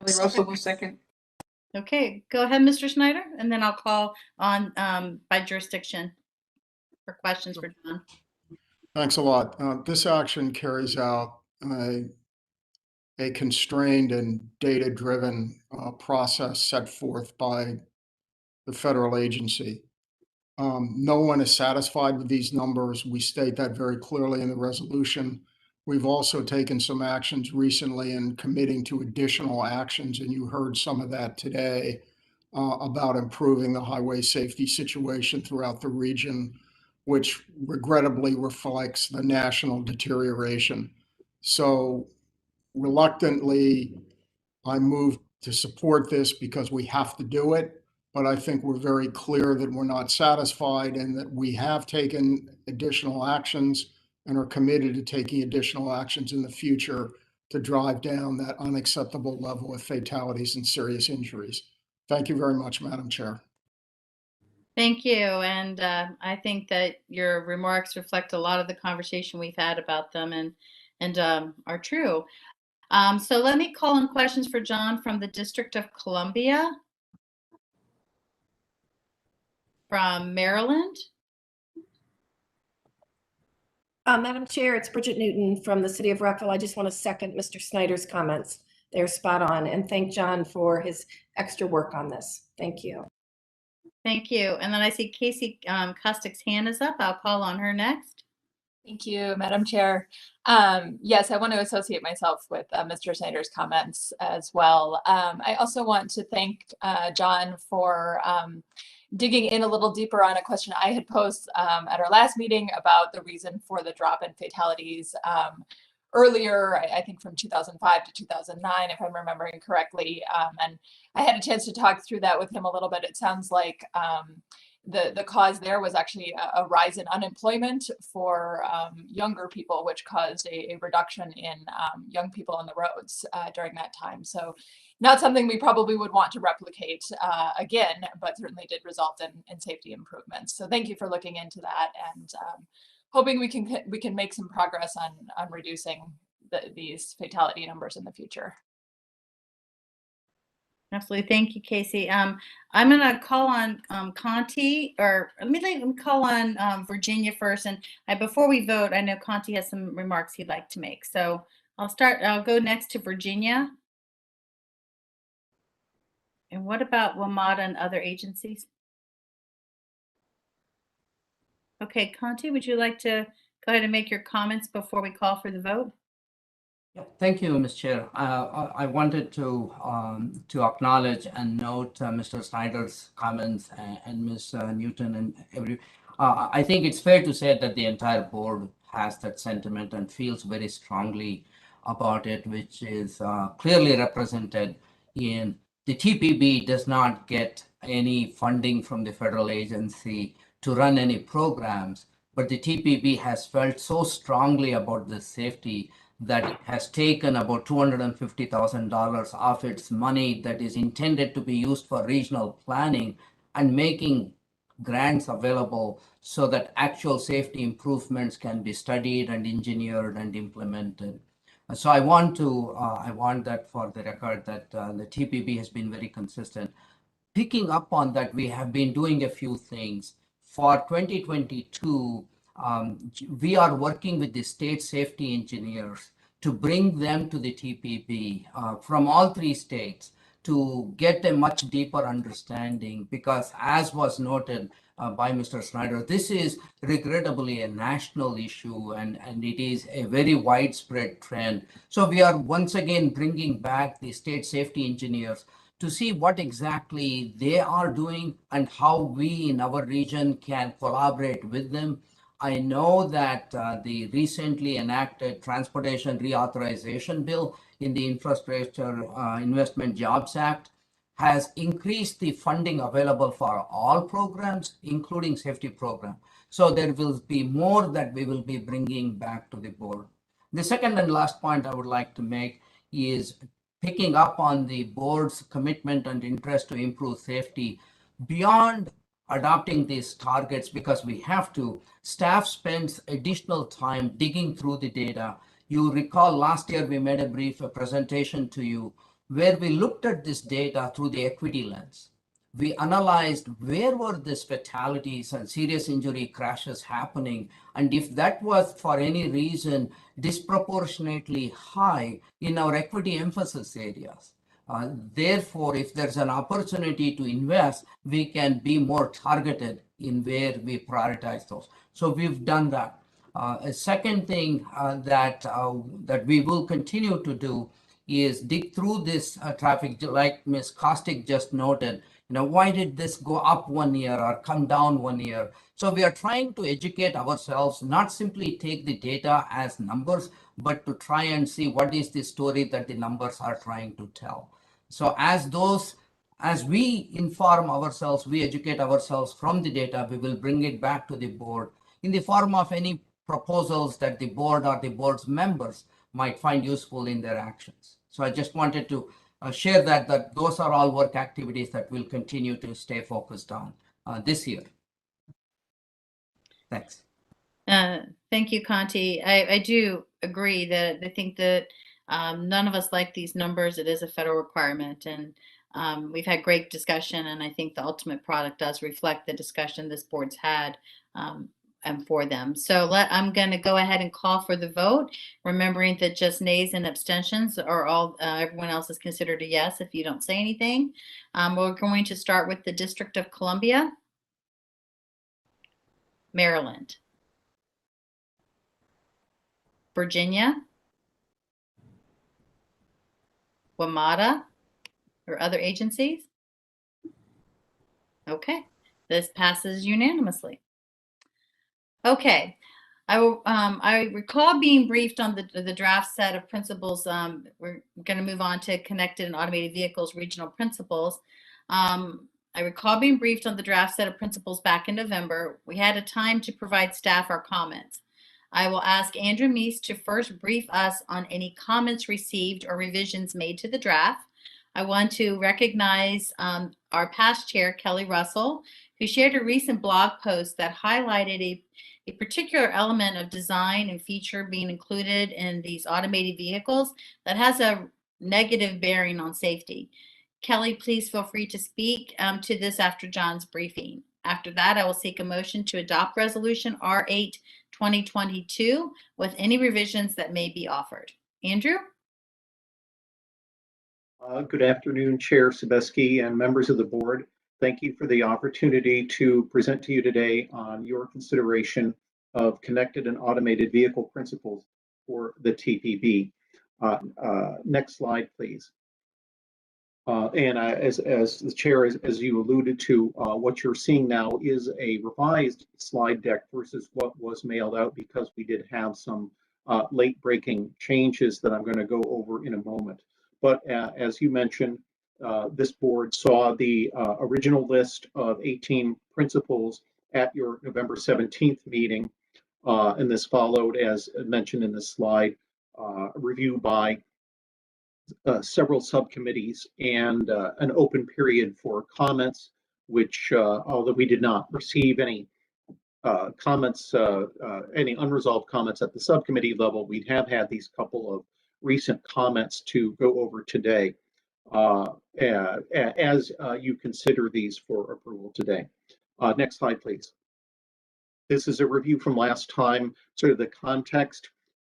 S5: Russell will second.
S1: Okay, go ahead, Mr. Snyder, and then I'll call on by jurisdiction for questions for John.
S9: Thanks a lot. This action carries out a constrained and data-driven process set forth by the federal agency. No one is satisfied with these numbers. We state that very clearly in the resolution. We've also taken some actions recently in committing to additional actions, and you heard some of that today about improving the highway safety situation throughout the region, which regrettably reflects the national deterioration. So reluctantly, I moved to support this because we have to do it, but I think we're very clear that we're not satisfied and that we have taken additional actions and are committed to taking additional actions in the future to drive down that unacceptable level of fatalities and serious injuries. Thank you very much, Madam Chair.
S1: Thank you. And I think that your remarks reflect a lot of the conversation we've had about them and are true. So let me call in questions for John from the District of Columbia, from Maryland.
S14: Madam Chair, it's Bridget Newton from the City of Rockville. I just want to second Mr. Snyder's comments. They're spot on, and thank John for his extra work on this. Thank you.
S1: Thank you. And then I see Casey Kostick's hand is up. I'll call on her next.
S3: Thank you, Madam Chair. Yes, I want to associate myself with Mr. Snyder's comments as well. I also want to thank John for digging in a little deeper on a question I had posed at our last meeting about the reason for the drop in fatalities earlier, I think from 2005 to 2009, if I'm remembering correctly. And I had a chance to talk through that with him a little bit. It sounds like the cause there was actually a rise in unemployment for younger people, which caused a reduction in young people on the roads during that time. So not something we probably would want to replicate again, but certainly did result in safety improvements. So thank you for looking into that, and hoping we can make some progress on reducing these fatality numbers in the future.
S1: Absolutely. Thank you, Casey. I'm going to call on Conti, or let me call on Virginia first. And before we vote, I know Conti has some remarks he'd like to make. So I'll go next to Virginia. And what about WMATA and other agencies? Okay, Conti, would you like to go ahead and make your comments before we call for the vote?
S20: Yeah, thank you, Ms. Chair. I wanted to acknowledge and note Mr. Snyder's comments and Ms. Newton and every. I think it's fair to say that the entire board has that sentiment and feels very strongly about it, which is clearly represented in the TPB does not get any funding from the federal agency to run any programs, but the TPB has felt so strongly about the safety that it has taken about $250,000 of its money that is intended to be used for regional planning and making grants available so that actual safety improvements can be studied and engineered and implemented. So I want that for the record that the TPB has been very consistent. Picking up on that, we have been doing a few things. For 2022, we are working with the state safety engineers to bring them to the TPB from all three states to get a much deeper understanding, because as was noted by Mr. Snyder, this is regrettably a national issue and it is a very widespread trend. So we are once again bringing back the state safety engineers to see what exactly they are doing and how we in our region can collaborate with them. I know that the recently enacted Transportation Reauthorization Bill in the Infrastructure Investment Jobs Act has increased the funding available for all programs, including safety program. So there will be more that we will be bringing back to the board. The second and last point I would like to make is picking up on the board's commitment and interest to improve safety beyond adopting these targets, because we have to. Staff spends additional time digging through the data. You recall last year we made a brief presentation to you where we looked at this data through the equity lens. We analyzed where were these fatalities and serious injury crashes happening, and if that was for any reason disproportionately high in our equity emphasis areas. Therefore, if there's an opportunity to invest, we can be more targeted in where we prioritize those. So we've done that. A second thing that we will continue to do is dig through this traffic, like Ms. Kostick just noted. Why did this go up 1 year or come down 1 year? So we are trying to educate ourselves, not simply take the data as numbers, but to try and see what is the story that the numbers are trying to tell. So as we inform ourselves, we educate ourselves from the data, we will bring it back to the board in the form of any proposals that the board or the board's members might find useful in their actions. So I just wanted to share that those are all work activities that we'll continue to stay focused on this year. Thanks.
S1: Thank you, Conti. I do agree that I think that none of us like these numbers. It is a federal requirement, and we've had great discussion, and I think the ultimate product does reflect the discussion this board's had and for them. So I'm going to go ahead and call for the vote, remembering that just nays and abstentions are all, everyone else is considered a yes if you don't say anything. We're going to start with the District of Columbia, Maryland, Virginia, WMATA, or other agencies? Okay, this passes unanimously. Okay, I recall being briefed on the draft set of principles. We're going to move on to connected and automated vehicles regional principles. I recall being briefed on the draft set of principles back in November. We had a time to provide staff our comments. I will ask Andrew Meese to first brief us on any comments received or revisions made to the draft. I want to recognize our past chair, Kelly Russell, who shared a recent blog post that highlighted a particular element of design and feature being included in these automated vehicles that has a negative bearing on safety. Kelly, please feel free to speak to this after John's briefing. After that, I will seek a motion to adopt Resolution R8 2022 with any revisions that may be offered. Andrew?
S4: Good afternoon, Chair Sebeski and members of the board. Thank you for the opportunity to present to you today on your consideration of connected and automated vehicle principles for the TPB. Next slide, please. As the chair, as you alluded to, what you're seeing now is a revised slide deck versus what was mailed out because we did have some late breaking changes that I'm going to go over in a moment. But as you mentioned, this board saw the original list of 18 principles at your November 17th meeting, and this followed, as mentioned in the slide, review by several subcommittees and an open period for comments, which, although we did not receive any comments, any unresolved comments at the subcommittee level, we have had these couple of recent comments to go over today as you consider these for approval today. Next slide, please. This is a review from last time, sort of the context.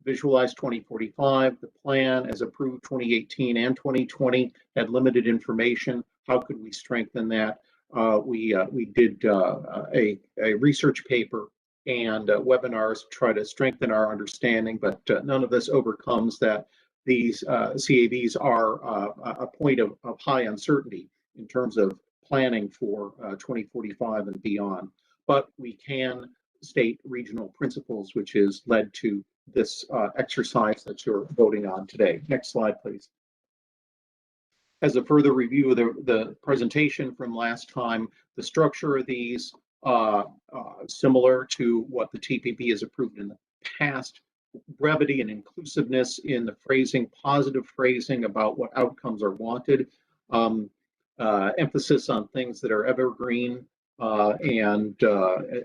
S4: Visualize 2045, the plan as approved 2018 and 2020 had limited information. How could we strengthen that? We did a research paper and webinars to try to strengthen our understanding, but none of this overcomes that these CAVs are a point of high uncertainty in terms of planning for 2045 and beyond. But we can state regional principles, which has led to this exercise that you're voting on today. Next slide, please. As a further review of the presentation from last time, the structure of these similar to what the TPB has approved in the past. Brevity and inclusiveness in the phrasing, positive phrasing about what outcomes are wanted, emphasis on things that are evergreen, and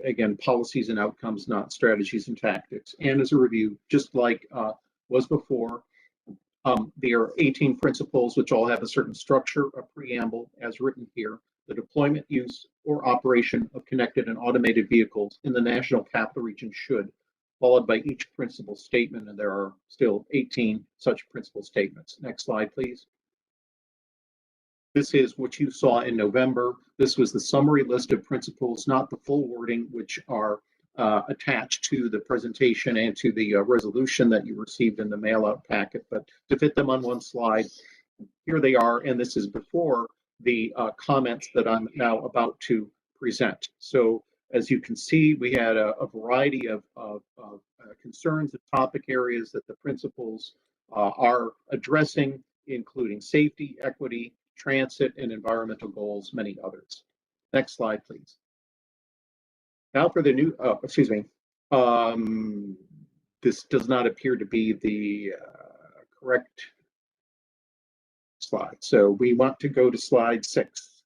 S4: again, policies and outcomes, not strategies and tactics. And as a review, just like was before, there are 18 principles which all have a certain structure, a preamble as written here. The deployment, use, or operation of connected and automated vehicles in the National Capital Region should, followed by each principle statement, and there are still 18 such principle statements. Next slide, please. This is what you saw in November. This was the summary list of principles, not the full wording, which are attached to the presentation and to the resolution that you received in the mail-out packet. But to fit them on one slide, here they are, and this is before the comments that I'm now about to present. So as you can see, we had a variety of concerns and topic areas that the principles are addressing, including safety, equity, transit, and environmental goals, many others. Next slide, please. Now for the new, excuse me, this does not appear to be the correct slide. So we want to go to slide 6.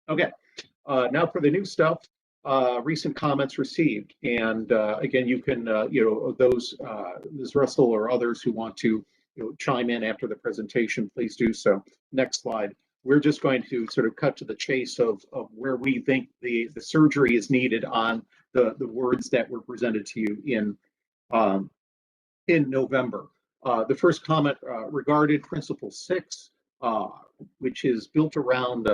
S4: Okay, now for the new stuff, recent comments received. And again, you can, those, Ms. Russell or others who want to chime in after the presentation, please do so. Next slide. We're just going to sort of cut to the chase of where we think the surgery is needed on the words that were presented to you in November. The first comment regarded Principle 6, which is built around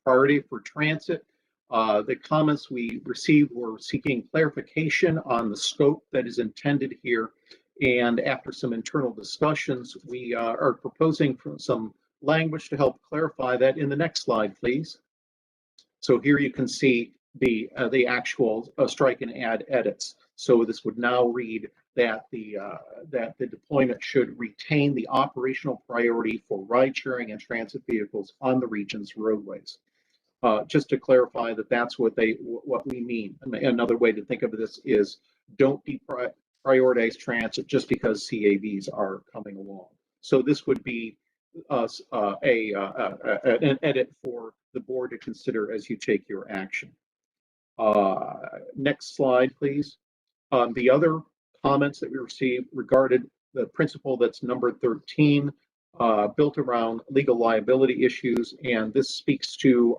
S4: priority for transit. The comments we received were seeking clarification on the scope that is intended here And after some internal discussions, we are proposing some language to help clarify that in the next slide, please. So here you can see the actual strike and add edits. So this would now read that the deployment should retain the operational priority for ride sharing and transit vehicles on the region's roadways. Just to clarify that that's what we mean. Another way to think of this is don't prioritize transit just because CAVs are coming along. So this would be an edit for the board to consider as you take your action. Next slide, please. The other comments that we received regarded the principle that's number 13, built around legal liability issues, and this speaks to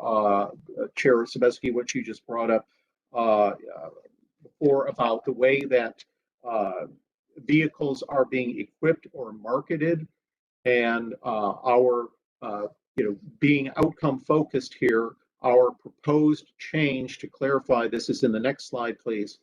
S4: Chair Sebeski, what you just brought up before about the way that vehicles are being equipped or marketed, and our being outcome focused here. Our proposed change to clarify this is in the next slide, please,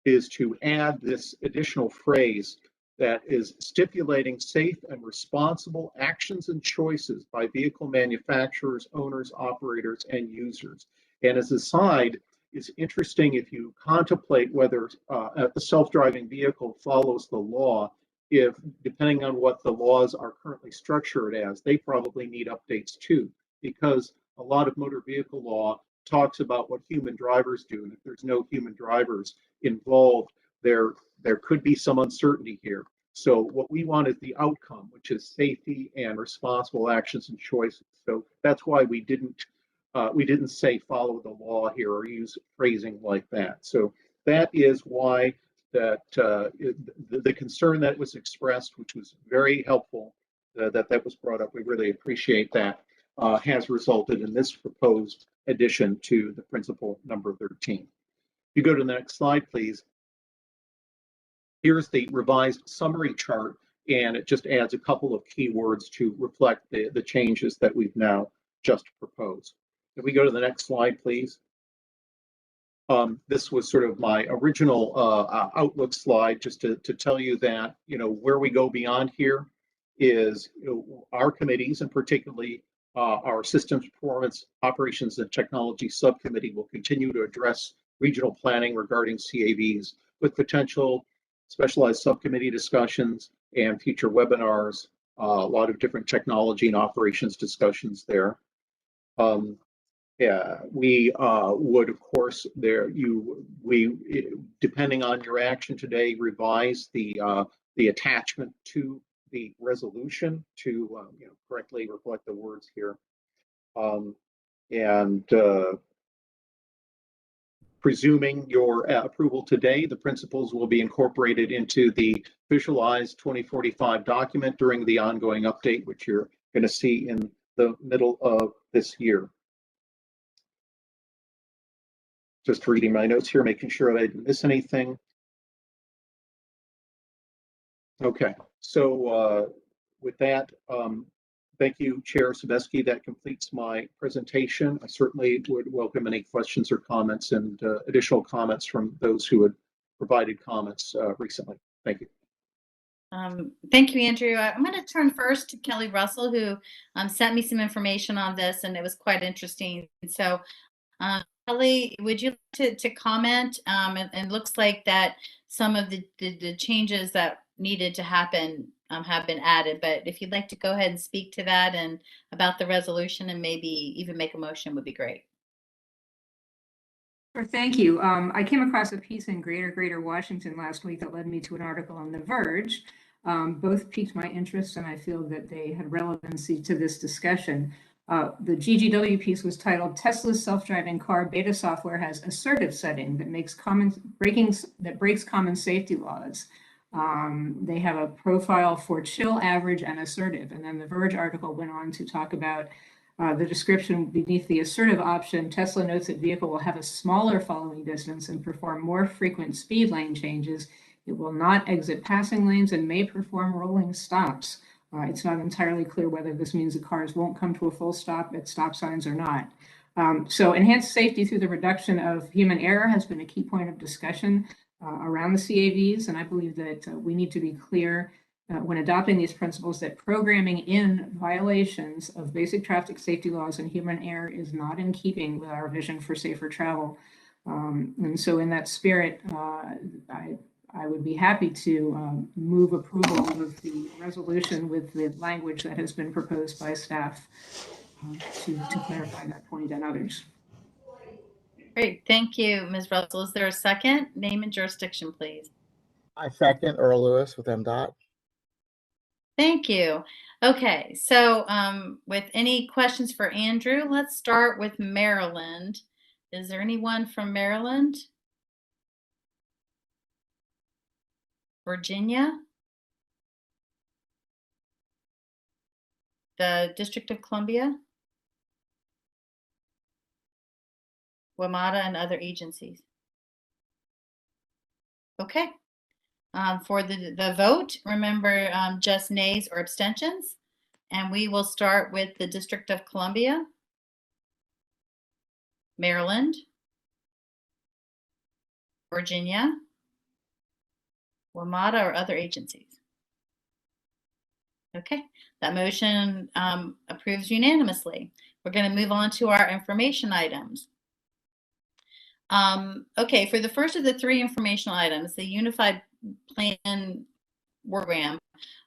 S4: is to add this additional phrase that is stipulating safe and responsible actions and choices by vehicle manufacturers, owners, operators, and users. And as a side, it's interesting if you contemplate whether a self-driving vehicle follows the law, if depending on what the laws are currently structured as, they probably need updates too, because a lot of motor vehicle law talks about what human drivers do, and if there's no human drivers involved, there could be some uncertainty here. So what we want is the outcome, which is safety and responsible actions and choices. So that's why we didn't say follow the law here or use phrasing like that. So that is why that the concern that was expressed, which was very helpful, that was brought up. We really appreciate that. Has resulted in this proposed addition to the principle number 13. If you go to the next slide, please. Here's the revised summary chart, and it just adds a couple of keywords to reflect the changes that we've now just proposed. If we go to the next slide, please. This was sort of my original outlook slide, just to tell you that where we go beyond here is our committees, and particularly our Systems Performance Operations and Technology Subcommittee, will continue to address regional planning regarding CAVs with potential specialized subcommittee discussions and future webinars, a lot of different technology and operations discussions there. Yeah, we would, of course, depending on your action today, revise the attachment to the resolution to correctly reflect the words here, and presuming your approval today, the principles will be incorporated into the Visualized 2045 document during the ongoing update, which you're going to see in the middle of this year. Just reading my notes here, making sure I didn't miss anything. Okay, so with that, thank you, Chair Sebeski. That completes my presentation. I certainly would welcome any questions or comments and additional comments from those who had provided comments recently. Thank you.
S1: Thank you, Andrew. I'm going to turn first to Kelly Russell, who sent me some information on this, and it was quite interesting. So, Kelly, would you like to comment? And looks like that some of the changes that needed to happen have been added, but if you'd like to go ahead and speak to that and about the resolution and maybe even make a motion would be great.
S6: Sure, thank you. I came across a piece in Greater Washington last week that led me to an article on The Verge. Both piqued my interest, and I feel that they had relevancy to this discussion. The GGW piece was titled "Tesla's Self-Driving Car Beta Software Has Assertive Setting That Breaks Common Safety Laws." They have a profile for chill, average, and assertive. And then the Verge article went on to talk about the description beneath the assertive option. Tesla notes that vehicle will have a smaller following distance and perform more frequent speed lane changes. It will not exit passing lanes and may perform rolling stops. It's not entirely clear whether this means the cars won't come to a full stop at stop signs or not. So enhanced safety through the reduction of human error has been a key point of discussion. around the CAVs, and I believe that we need to be clear when adopting these principles that programming in violations of basic traffic safety laws and human error is not in keeping with our vision for safer travel. And so in that spirit, I would be happy to move approval of the resolution with the language that has been proposed by staff to clarify that point and others.
S1: Great, thank you, Ms. Russell. Is there a second? Name and jurisdiction, please.
S13: I second Earl Lewis with MDOT.
S1: Thank you. Okay, so with any questions for Andrew, let's start with Maryland. Is there anyone from Maryland? Virginia? The District of Columbia? WMATA and other agencies? Okay. For the vote, remember just nays or abstentions. And we will start with the District of Columbia, Maryland, Virginia, WMATA or other agencies. Okay, that motion approves unanimously. We're going to move on to our information items. Okay, for the first of the three informational items, the Unified Plan Program,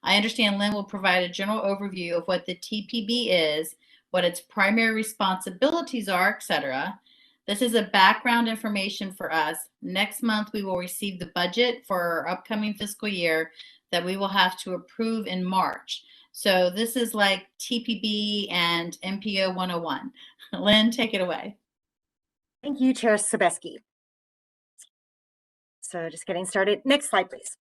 S1: I understand Lynn will provide a general overview of what the TPB is, what its primary responsibilities are, etc. This is a background information for us. Next month, we will receive the budget for our upcoming fiscal year that we will have to approve in March. So this is like TPB and Mpo 101. Lynn, take it away.
S2: Thank you, Chair Sobeski. So just getting started. Next slide, please.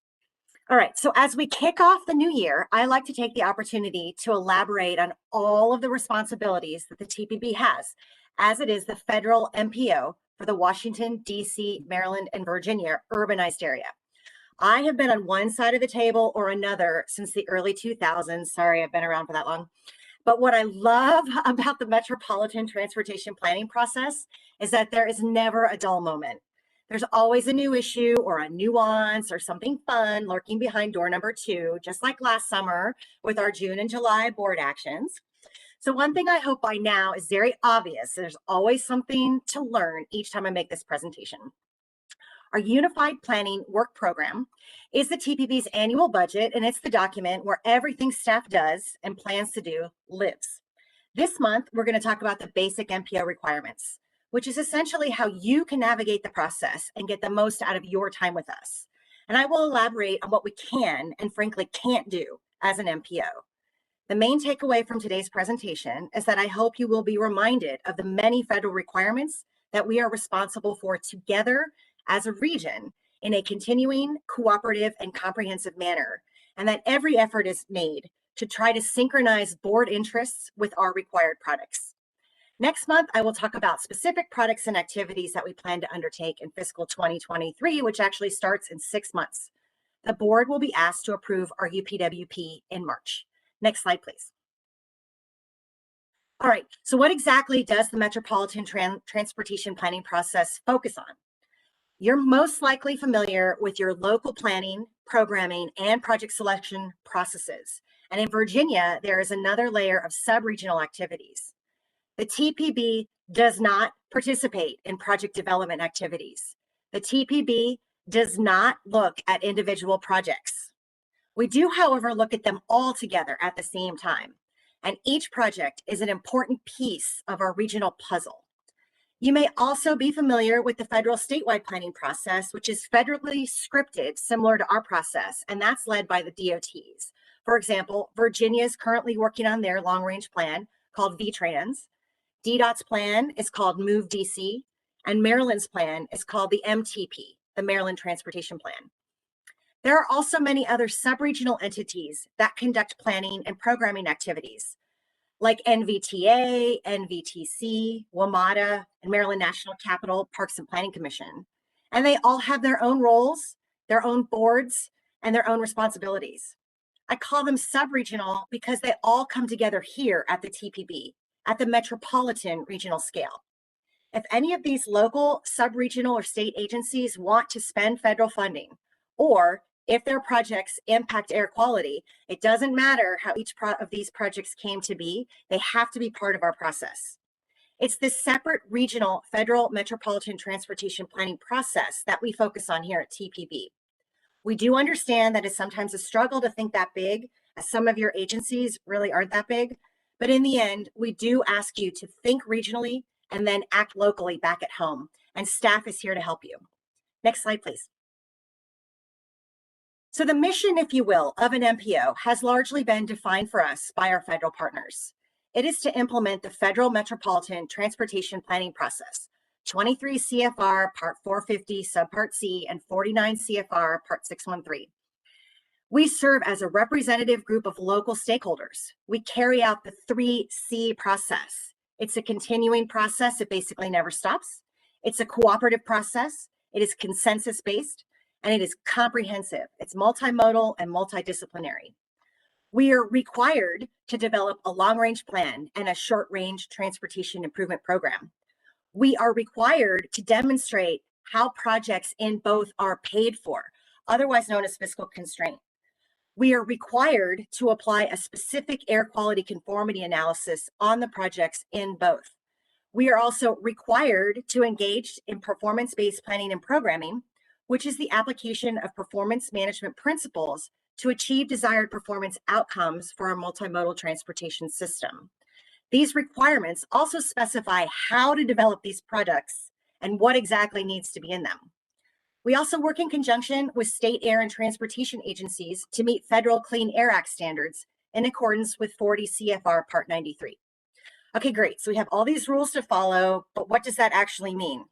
S2: All right, so as we kick off the new year, I like to take the opportunity to elaborate on all of the responsibilities that the TPB has, as it is the federal MPO for the Washington, D.C., Maryland, and Virginia urbanized area. I have been on one side of the table or another since the early 2000s. Sorry, I've been around for that long. But what I love about the Metropolitan Transportation Planning process is that there is never a dull moment. There's always a new issue or a nuance or something fun lurking behind door number 2, just like last summer with our June and July board actions. So one thing I hope by now is very obvious. There's always something to learn each time I make this presentation. Our Unified Planning Work Program is the TPB's annual budget, and it's the document where everything staff does and plans to do lives. This month, we're going to talk about the basic MPO requirements, which is essentially how you can navigate the process and get the most out of your time with us. And I will elaborate on what we can and frankly can't do as an MPO. The main takeaway from today's presentation is that I hope you will be reminded of the many federal requirements that we are responsible for together as a region in a continuing, cooperative, and comprehensive manner, and that every effort is made to try to synchronize board interests with our required products. Next month, I will talk about specific products and activities that we plan to undertake in fiscal 2023, which actually starts in 6 months. The board will be asked to approve our UPWP in March. Next slide, please. All right, so what exactly does the Metropolitan Transportation Planning process focus on? You're most likely familiar with your local planning, programming, and project selection processes. And in Virginia, there is another layer of sub-regional activities. The TPB does not participate in project development activities. The TPB does not look at individual projects. We do, however, look at them all together at the same time. And each project is an important piece of our regional puzzle. You may also be familiar with the federal statewide planning process, which is federally scripted, similar to our process, and that's led by the DOTs. For example, Virginia is currently working on their long-range plan called VTrans. DDOT's plan is called Move DC, and Maryland's plan is called the MTP, the Maryland Transportation Plan. There are also many other sub-regional entities that conduct planning and programming activities, like NVTA, NVTC, WMATA, and Maryland National Capital Parks and Planning Commission. And they all have their own roles, their own boards, and their own responsibilities. I call them sub-regional because they all come together here at the TPB, at the metropolitan regional scale. If any of these local, sub-regional, or state agencies want to spend federal funding, or if their projects impact air quality, it doesn't matter how each of these projects came to be, they have to be part of our process. It's this separate regional, federal, metropolitan transportation planning process that we focus on here at TPB. We do understand that it's sometimes a struggle to think that big, as some of your agencies really aren't that big, but in the end, we do ask you to think regionally and then act locally back at home, and staff is here to help you. Next slide, please. So the mission, if you will, of an MPO has largely been defined for us by our federal partners. It is to implement the Federal Metropolitan Transportation Planning Process, 23 CFR Part 450 Subpart C and 49 CFR Part 613. We serve as a representative group of local stakeholders. We carry out the 3C process. It's a continuing process. It basically never stops. It's a cooperative process. It is consensus-based, and it is comprehensive. It's multimodal and multidisciplinary. We are required to develop a long-range plan and a short-range transportation improvement program. We are required to demonstrate how projects in both are paid for, otherwise known as fiscal constraint. We are required to apply a specific air quality conformity analysis on the projects in both. We are also required to engage in performance-based planning and programming, which is the application of performance management principles to achieve desired performance outcomes for our multimodal transportation system. These requirements also specify how to develop these products and what exactly needs to be in them. We also work in conjunction with state air and transportation agencies to meet federal Clean Air Act standards in accordance with 40 CFR Part 93. Okay, great. So we have all these rules to follow, but what does that actually mean?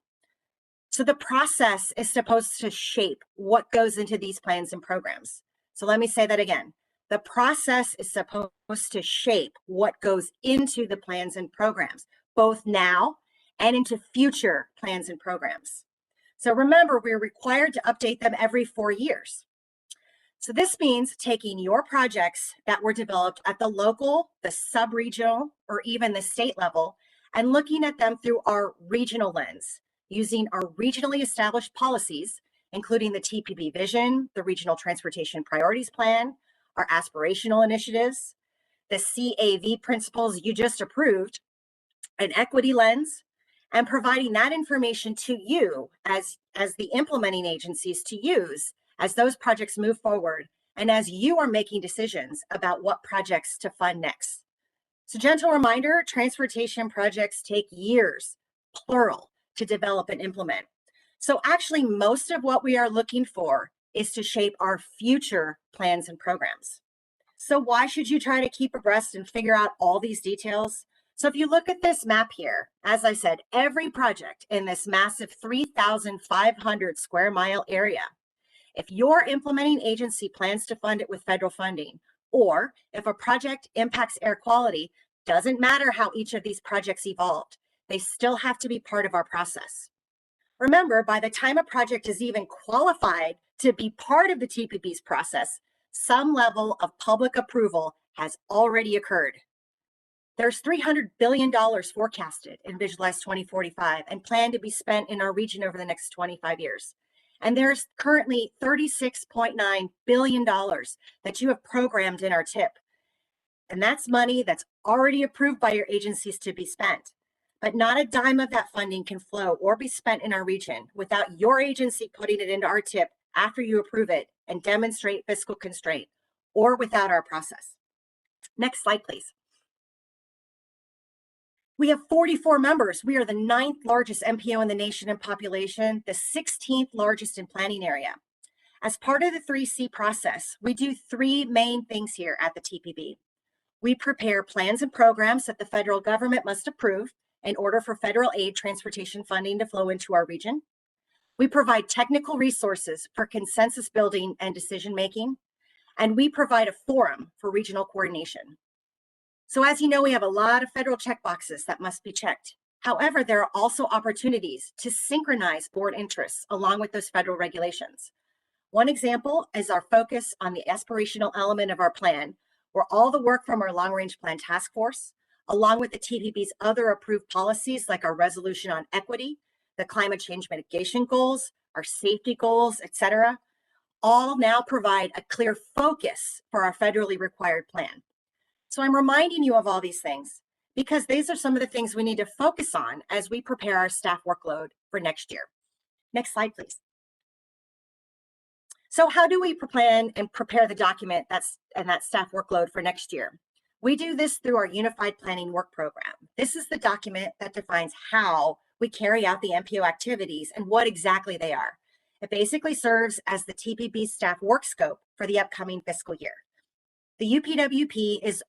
S2: So the process is supposed to shape what goes into these plans and programs. So let me say that again. The process is supposed to shape what goes into the plans and programs, both now and into future plans and programs. So remember, we're required to update them every 4 years. So this means taking your projects that were developed at the local, the sub-regional, or even the state level, and looking at them through our regional lens, using our regionally established policies, including the TPB vision, the Regional Transportation Priorities Plan, our aspirational initiatives, the CAV principles you just approved, an equity lens, and providing that information to you as the implementing agencies to use as those projects move forward and as you are making decisions about what projects to fund next. So gentle reminder, transportation projects take years, plural, to develop and implement. So actually most of what we are looking for is to shape our future plans and programs. So why should you try to keep abreast and figure out all these details? So if you look at this map here, as I said, every project in this massive 3,500 square mile area, if your implementing agency plans to fund it with federal funding, or if a project impacts air quality, doesn't matter how each of these projects evolved, they still have to be part of our process. Remember, by the time a project is even qualified to be part of the TPB's process, some level of public approval has already occurred. There's $300 billion forecasted in Visualize 2045 and planned to be spent in our region over the next 25 years. And there's currently $36.9 billion that you have programmed in our TIP. And that's money that's already approved by your agencies to be spent. But not a dime of that funding can flow or be spent in our region without your agency putting it into our TIP after you approve it and demonstrate fiscal constraint, or without our process. Next slide, please. We have 44 members. We are the 9th largest MPO in the nation in population, the 16th largest in planning area. As part of the 3C process, we do 3 main things here at the TPB. We prepare plans and programs that the federal government must approve in order for federal aid transportation funding to flow into our region. We provide technical resources for consensus building and decision making, and we provide a forum for regional coordination. So as you know, we have a lot of federal checkboxes that must be checked. However, there are also opportunities to synchronize board interests along with those federal regulations. One example is our focus on the aspirational element of our plan, where all the work from our long-range plan task force, along with the TPB's other approved policies like our resolution on equity, the climate change mitigation goals, our safety goals, etc., all now provide a clear focus for our federally required plan. So I'm reminding you of all these things because these are some of the things we need to focus on as we prepare our staff workload for next year. Next slide, please. So how do we plan and prepare the document and that staff workload for next year? We do this through our Unified Planning Work Program. This is the document that defines how we carry out the MPO activities and what exactly they are. It basically serves as the TPB staff work scope for the upcoming fiscal year. The UPWP is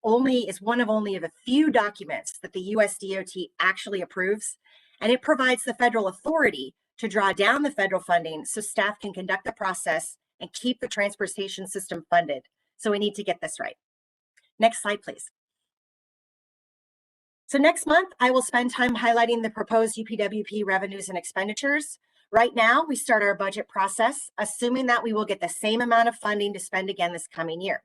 S2: one of only a few documents that the US DOT actually approves, and it provides the federal authority to draw down the federal funding so staff can conduct the process and keep the transportation system funded. So we need to get this right. Next slide, please. So next month, I will spend time highlighting the proposed UPWP revenues and expenditures. Right now, we start our budget process, assuming that we will get the same amount of funding to spend again this coming year.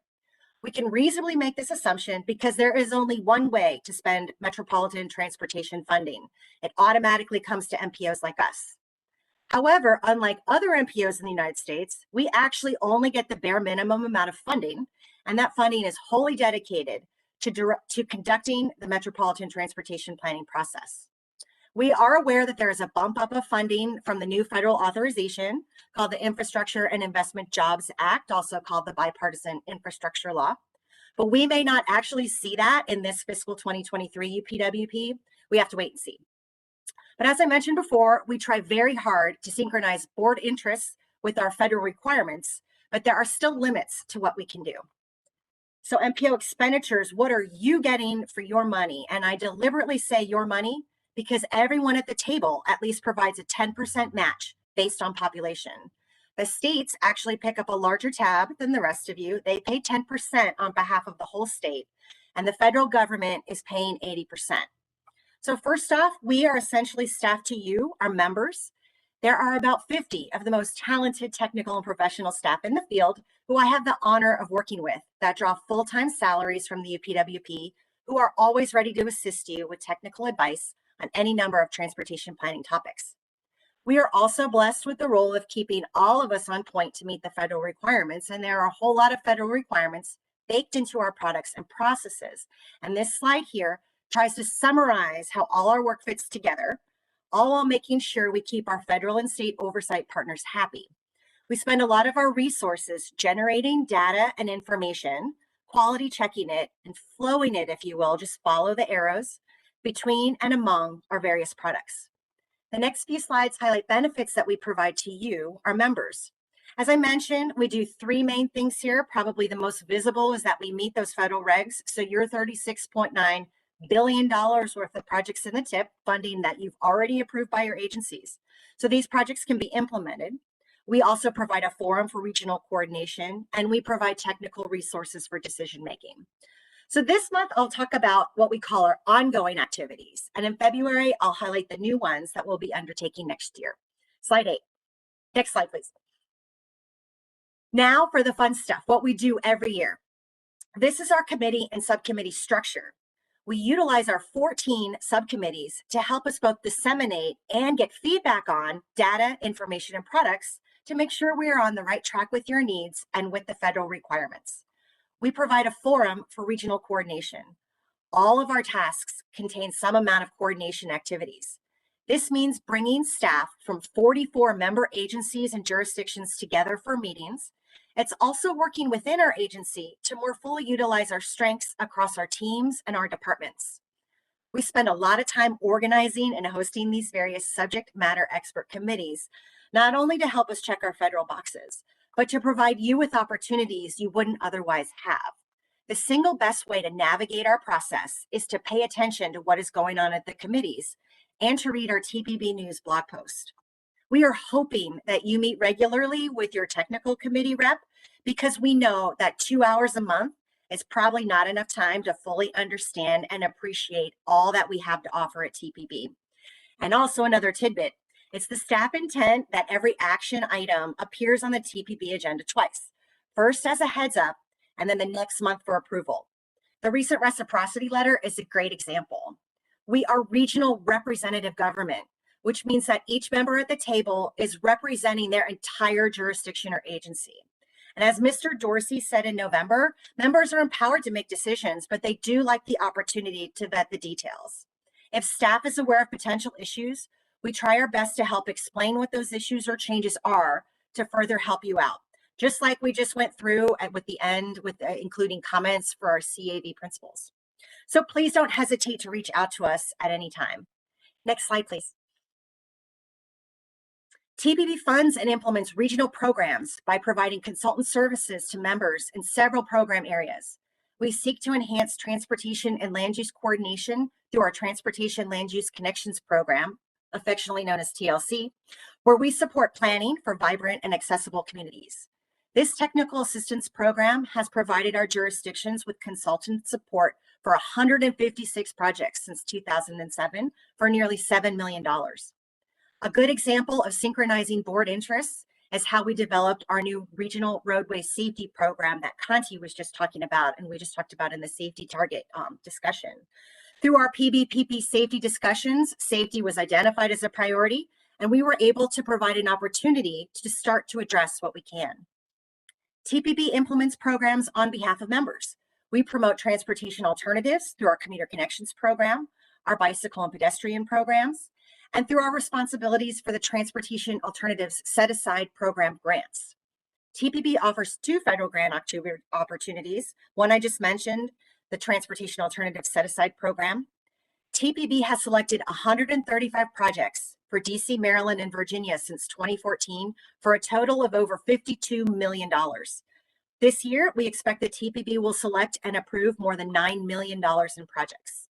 S2: We can reasonably make this assumption because there is only one way to spend metropolitan transportation funding. It automatically comes to MPOs like us. However, unlike other MPOs in the United States, we actually only get the bare minimum amount of funding, and that funding is wholly dedicated to conducting the metropolitan transportation planning process. We are aware that there is a bump up of funding from the new federal authorization called the Infrastructure and Investment Jobs Act, also called the Bipartisan Infrastructure Law. But we may not actually see that in this fiscal 2023 UPWP. We have to wait and see. But as I mentioned before, we try very hard to synchronize board interests with our federal requirements, but there are still limits to what we can do. So Mpo Expenditures, what are you getting for your money? And I deliberately say your money because everyone at the table at least provides a 10% match based on population. The states actually pick up a larger tab than the rest of you. They pay 10% on behalf of the whole state, and the federal government is paying 80%. So first off, we are essentially staff to you, our members. There are about 50 of the most talented technical and professional staff in the field who I have the honor of working with that draw full-time salaries from the UPWP, who are always ready to assist you with technical advice on any number of transportation planning topics. We are also blessed with the role of keeping all of us on point to meet the federal requirements, and there are a whole lot of federal requirements baked into our products and processes. And this slide here tries to summarize how all our work fits together, all while making sure we keep our federal and state oversight partners happy. We spend a lot of our resources generating data and information, quality checking it, and flowing it, if you will, just follow the arrows, between and among our various products. The next few slides highlight benefits that we provide to you, our members. As I mentioned, we do three main things here. Probably the most visible is that we meet those federal regs. So your $36.9 billion worth of projects in the TIP funding that you've already approved by your agencies. So these projects can be implemented. We also provide a forum for regional coordination, and we provide technical resources for decision making. So this month, I'll talk about what we call our ongoing activities. And in February, I'll highlight the new ones that we'll be undertaking next year. Slide 8. Next slide, please. Now for the fun stuff, what we do every year. This is our committee and subcommittee structure. We utilize our 14 subcommittees to help us both disseminate and get feedback on data, information, and products to make sure we are on the right track with your needs and with the federal requirements. We provide a forum for regional coordination. All of our tasks contain some amount of coordination activities. This means bringing staff from 44 member agencies and jurisdictions together for meetings. It's also working within our agency to more fully utilize our strengths across our teams and our departments. We spend a lot of time organizing and hosting these various subject matter expert committees, not only to help us check our federal boxes, but to provide you with opportunities you wouldn't otherwise have. The single best way to navigate our process is to pay attention to what is going on at the committees and to read our TPB News blog post. We are hoping that you meet regularly with your technical committee rep because we know that 2 hours a month is probably not enough time to fully understand and appreciate all that we have to offer at TPB. And also another tidbit, it's the staff intent that every action item appears on the TPB agenda twice. First as a heads up, and then the next month for approval. The recent reciprocity letter is a great example. We are regional representative government, which means that each member at the table is representing their entire jurisdiction or agency. And as Mr. Dorsey said in November, members are empowered to make decisions, but they do like the opportunity to vet the details. If staff is aware of potential issues, we try our best to help explain what those issues or changes are to further help you out. Just like we just went through with the end with including comments for our CAV principles. So please don't hesitate to reach out to us at any time. Next slide, please. TPB funds and implements regional programs by providing consultant services to members in several program areas. We seek to enhance transportation and land use coordination through our Transportation Land Use Connections Program, affectionately known as TLC, where we support planning for vibrant and accessible communities. This technical assistance program has provided our jurisdictions with consultant support for 156 projects since 2007 for nearly $7 million. A good example of synchronizing board interests is how we developed our new regional roadway safety program that Conti was just talking about, and we just talked about in the safety target discussion. Through our PBPP safety discussions, safety was identified as a priority, and we were able to provide an opportunity to start to address what we can. TPB implements programs on behalf of members. We promote transportation alternatives through our Commuter Connections program, our bicycle and pedestrian programs, and through our responsibilities for the Transportation Alternatives Set-Aside Program grants. TPB offers 2 federal grant opportunities. One I just mentioned, the Transportation Alternatives Set-Aside Program. TPB has selected 135 projects for DC, Maryland, and Virginia since 2014 for a total of over $52 million. This year, we expect that TPB will select and approve more than $9 million in projects.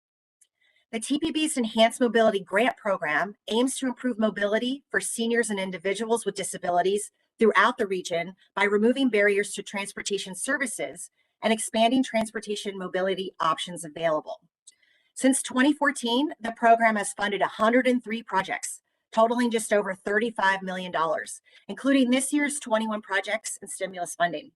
S2: The TPB's Enhanced Mobility Grant Program aims to improve mobility for seniors and individuals with disabilities throughout the region by removing barriers to transportation services and expanding transportation mobility options available. Since 2014, the program has funded 103 projects, totaling just over $35 million, including this year's 21 projects and stimulus funding.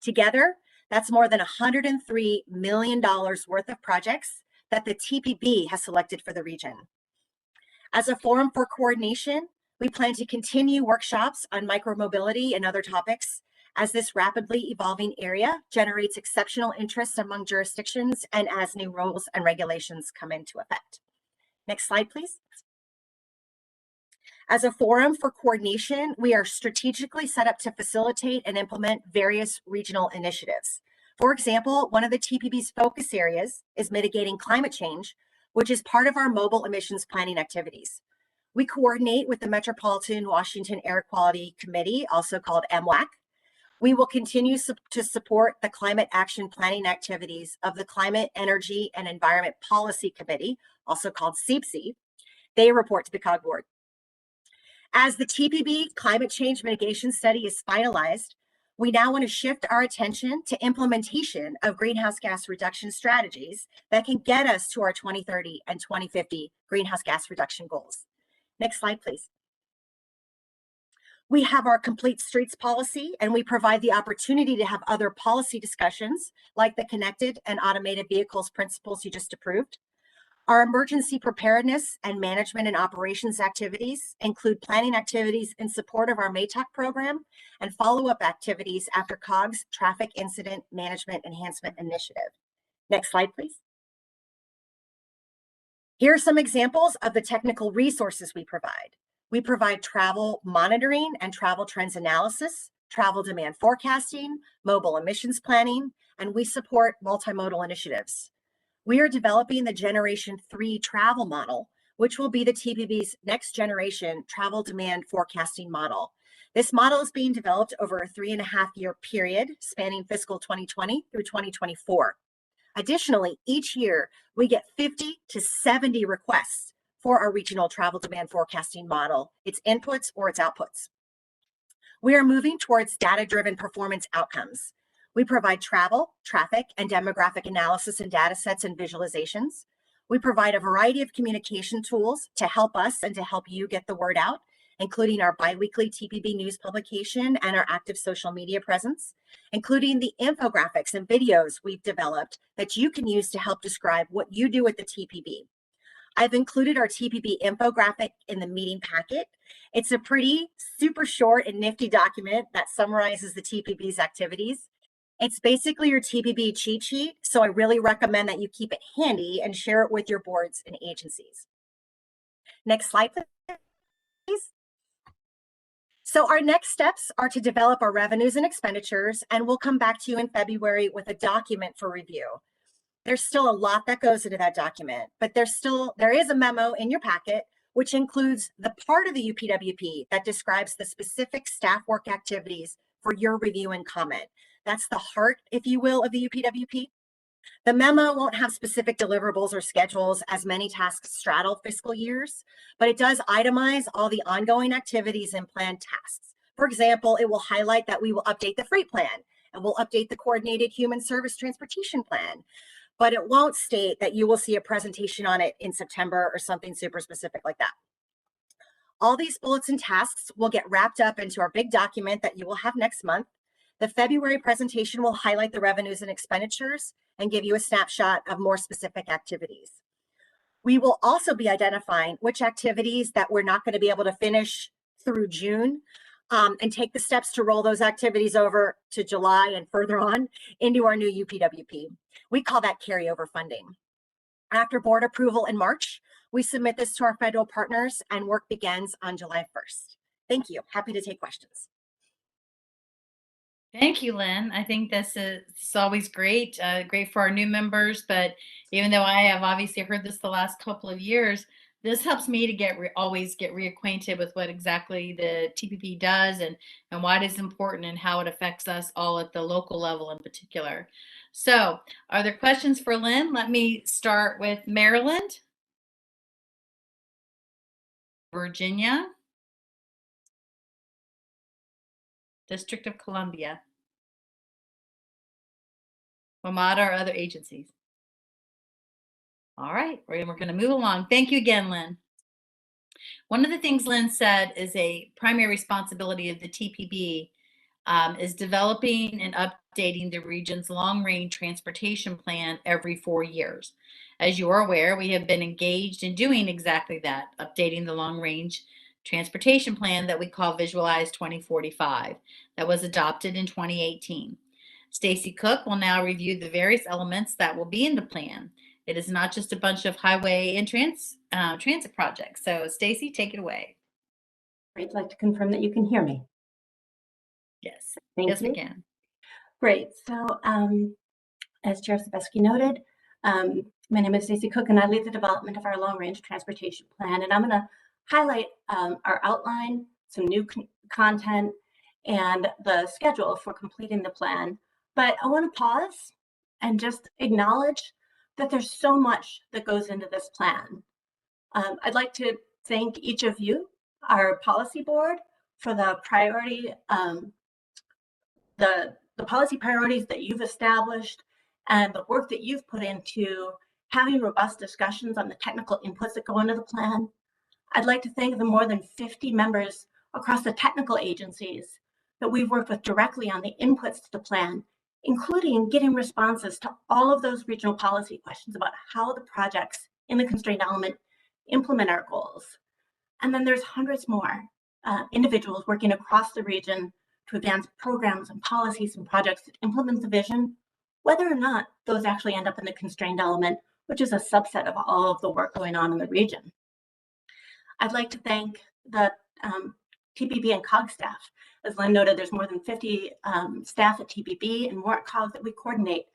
S2: Together, that's more than $103 million worth of projects that the TPB has selected for the region. As a forum for coordination, we plan to continue workshops on micromobility and other topics as this rapidly evolving area generates exceptional interest among jurisdictions and as new rules and regulations come into effect. Next slide, please. As a forum for coordination, we are strategically set up to facilitate and implement various regional initiatives. For example, one of the TPB's focus areas is mitigating climate change, which is part of our mobile emissions planning activities. We coordinate with the Metropolitan Washington Air Quality Committee, also called MWAC. We will continue to support the climate action planning activities of the Climate, Energy, and Environment Policy Committee, also called CEPC. They report to the COG board. As the TPB climate change mitigation study is finalized, we now want to shift our attention to implementation of greenhouse gas reduction strategies that can get us to our 2030 and 2050 greenhouse gas reduction goals. Next slide, please. We have our complete streets policy, and we provide the opportunity to have other policy discussions like the connected and automated vehicles principles you just approved. Our emergency preparedness and management and operations activities include planning activities in support of our MATOC program and follow-up activities after COG's Traffic Incident Management Enhancement Initiative. Next slide, please. Here are some examples of the technical resources we provide. We provide travel monitoring and travel trends analysis, travel demand forecasting, mobile emissions planning, and we support multimodal initiatives. We are developing the Generation 3 travel model, which will be the TPB's next generation travel demand forecasting model. This model is being developed over a 3.5-year period spanning fiscal 2020 through 2024. Additionally, each year we get 50 to 70 requests for our regional travel demand forecasting model, its inputs or its outputs. We are moving towards data-driven performance outcomes. We provide travel, traffic, and demographic analysis and data sets and visualizations. We provide a variety of communication tools to help us and to help you get the word out. including our biweekly TPB news publication and our active social media presence, including the infographics and videos we've developed that you can use to help describe what you do at the TPB. I've included our TPB infographic in the meeting packet. It's a pretty super short and nifty document that summarizes the TPB's activities. It's basically your TPB cheat sheet, so I really recommend that you keep it handy and share it with your boards and agencies. Next slide, please. So our next steps are to develop our revenues and expenditures, and we'll come back to you in February with a document for review. There's still a lot that goes into that document, but there is a memo in your packet, which includes the part of the UPWP that describes the specific staff work activities for your review and comment. That's the heart, if you will, of the UPWP. The memo won't have specific deliverables or schedules as many tasks straddle fiscal years, but it does itemize all the ongoing activities and planned tasks. For example, it will highlight that we will update the freight plan and we'll update the coordinated human service transportation plan, but it won't state that you will see a presentation on it in September or something super specific like that. All these bullets and tasks will get wrapped up into our big document that you will have next month. The February presentation will highlight the revenues and expenditures and give you a snapshot of more specific activities. We will also be identifying which activities that we're not going to be able to finish through June and take the steps to roll those activities over to July and further on into our new UPWP. We call that carryover funding. After board approval in March, we submit this to our federal partners and work begins on July 1st. Thank you. Happy to take questions.
S1: Thank you, Lynn. I think this is always great, great for our new members. But even though I have obviously heard this the last couple of years, this helps me to always get reacquainted with what exactly the TPP does and why it is important and how it affects us all at the local level in particular. So are there questions for Lynn? Let me start with Maryland, Virginia, District of Columbia, WMATA, or other agencies. All right, we're going to move along. Thank you again, Lynn. One of the things Lynn said is a primary responsibility of the TPB is developing and updating the region's long-range transportation plan every 4 years. As you are aware, we have been engaged in doing exactly that, updating the long-range transportation plan that we call Visualized 2045 that was adopted in 2018. Stacy Cook will now review the various elements that will be in the plan. It is not just a bunch of highway and transit projects. So Stacy, take it away.
S10: I'd like to confirm that you can hear me.
S1: Yes.
S10: Thank
S1: yes,
S10: you.
S1: we can.
S10: Great. So as Chair Sebesky noted, my name is Stacy Cook and I lead the development of our long-range transportation plan. And I'm going to highlight our outline, some new content, and the schedule for completing the plan. But I want to pause and just acknowledge that there's so much that goes into this plan. I'd like to thank each of you, our policy board, for the priority, the policy priorities that you've established and the work that you've put into having robust discussions on the technical inputs that go into the plan. I'd like to thank the more than 50 members across the technical agencies that we've worked with directly on the inputs to the plan, including getting responses to all of those regional policy questions about how the projects in the constrained element implement our goals. And then there's hundreds more individuals working across the region to advance programs and policies and projects that implement the vision, whether or not those actually end up in the constrained element, which is a subset of all of the work going on in the region. I'd like to thank the TPB and COG staff. As Lynn noted, there's more than 50 staff at TPB and more at COG that we coordinate.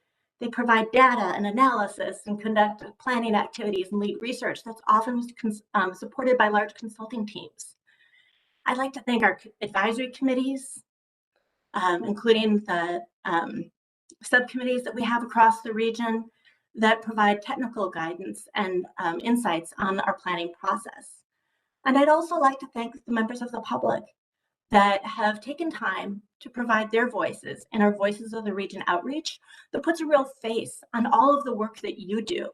S10: They provide data and analysis and conduct planning activities and lead research that's often supported by large consulting teams. I'd like to thank our advisory committees, including the subcommittees that we have across the region that provide technical guidance and insights on our planning process. And I'd also like to thank the members of the public that have taken time to provide their voices in our Voices of the Region outreach that puts a real face on all of the work that you do,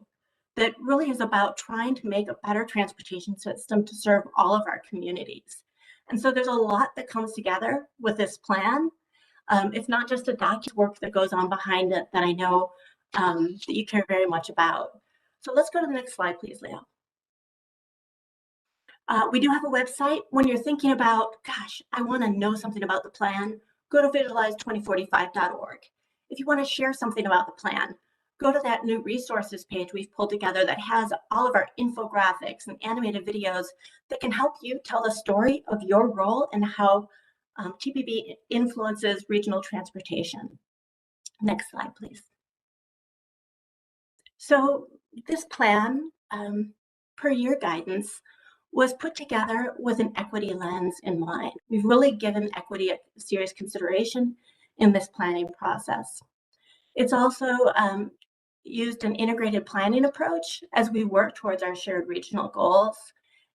S10: that really is about trying to make a better transportation system to serve all of our communities. And so there's a lot that comes together with this plan. It's not just a document work that goes on behind it that I know that you care very much about. So let's go to the next slide, please, Leo. We do have a website. When you're thinking about, gosh, I want to know something about the plan, go to visualize2045.org. If you want to share something about the plan, go to that new resources page we've pulled together that has all of our infographics and animated videos that can help you tell the story of your role and how TPB influences regional transportation. Next slide, please. So this plan, per your guidance, was put together with an equity lens in mind. We've really given equity a serious consideration in this planning process. It's also used an integrated planning approach as we work towards our shared regional goals.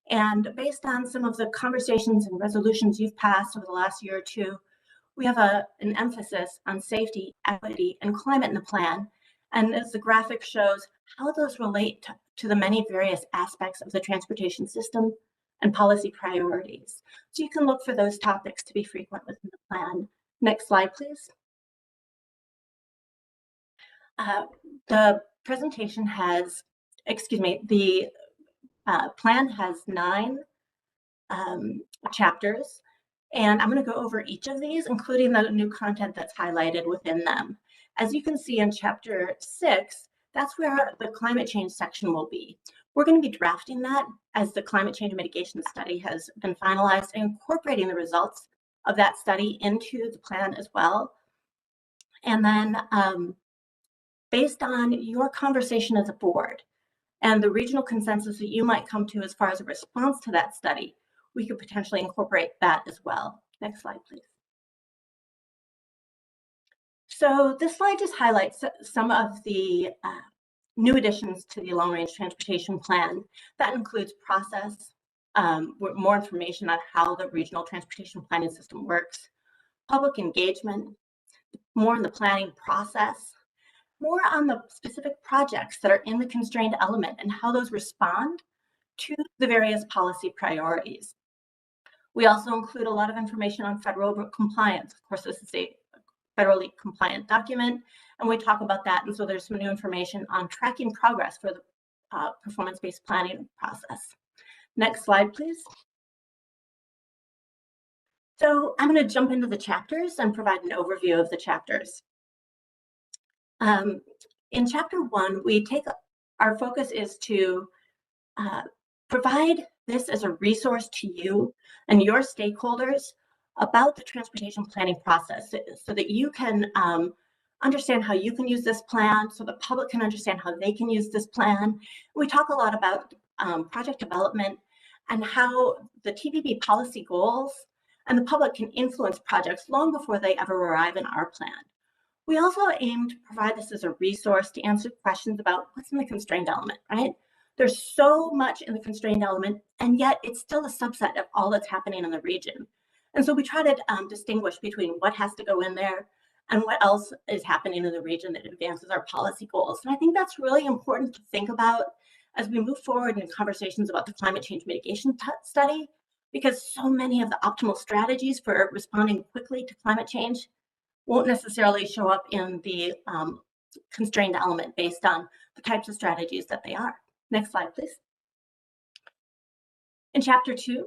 S10: And based on some of the conversations and resolutions you've passed over the last year or two, we have an emphasis on safety, equity, and climate in the plan. And as the graphic shows, how those relate to the many various aspects of the transportation system and policy priorities. So you can look for those topics to be frequent within the plan. Next slide, please. The presentation has, the plan has 9 chapters, and I'm going to go over each of these, including the new content that's highlighted within them. As you can see in chapter 6, that's where the climate change section will be. We're going to be drafting that as the climate change mitigation study has been finalized and incorporating the results of that study into the plan as well. And then based on your conversation as a board and the regional consensus that you might come to as far as a response to that study, we could potentially incorporate that as well. Next slide, please. So this slide just highlights some of the new additions to the long-range transportation plan. That includes process, more information on how the regional transportation planning system works, public engagement, more in the planning process, more on the specific projects that are in the constrained element and how those respond to the various policy priorities. We also include a lot of information on federal compliance. Of course, this is a federally compliant document, and we talk about that. And so there's some new information on tracking progress for the performance-based planning process. Next slide, please. So I'm going to jump into the chapters and provide an overview of the chapters. In chapter 1, our focus is to provide this as a resource to you and your stakeholders about the transportation planning process so that you can understand how you can use this plan, so the public can understand how they can use this plan. We talk a lot about project development and how the TPB policy goals and the public can influence projects long before they ever arrive in our plan. We also aim to provide this as a resource to answer questions about what's in the constrained element, right? There's so much in the constrained element, and yet it's still a subset of all that's happening in the region. And so we try to distinguish between what has to go in there and what else is happening in the region that advances our policy goals. And I think that's really important to think about as we move forward in conversations about the climate change mitigation study, because so many of the optimal strategies for responding quickly to climate change won't necessarily show up in the constrained element based on the types of strategies that they are. Next slide, please. In chapter 2,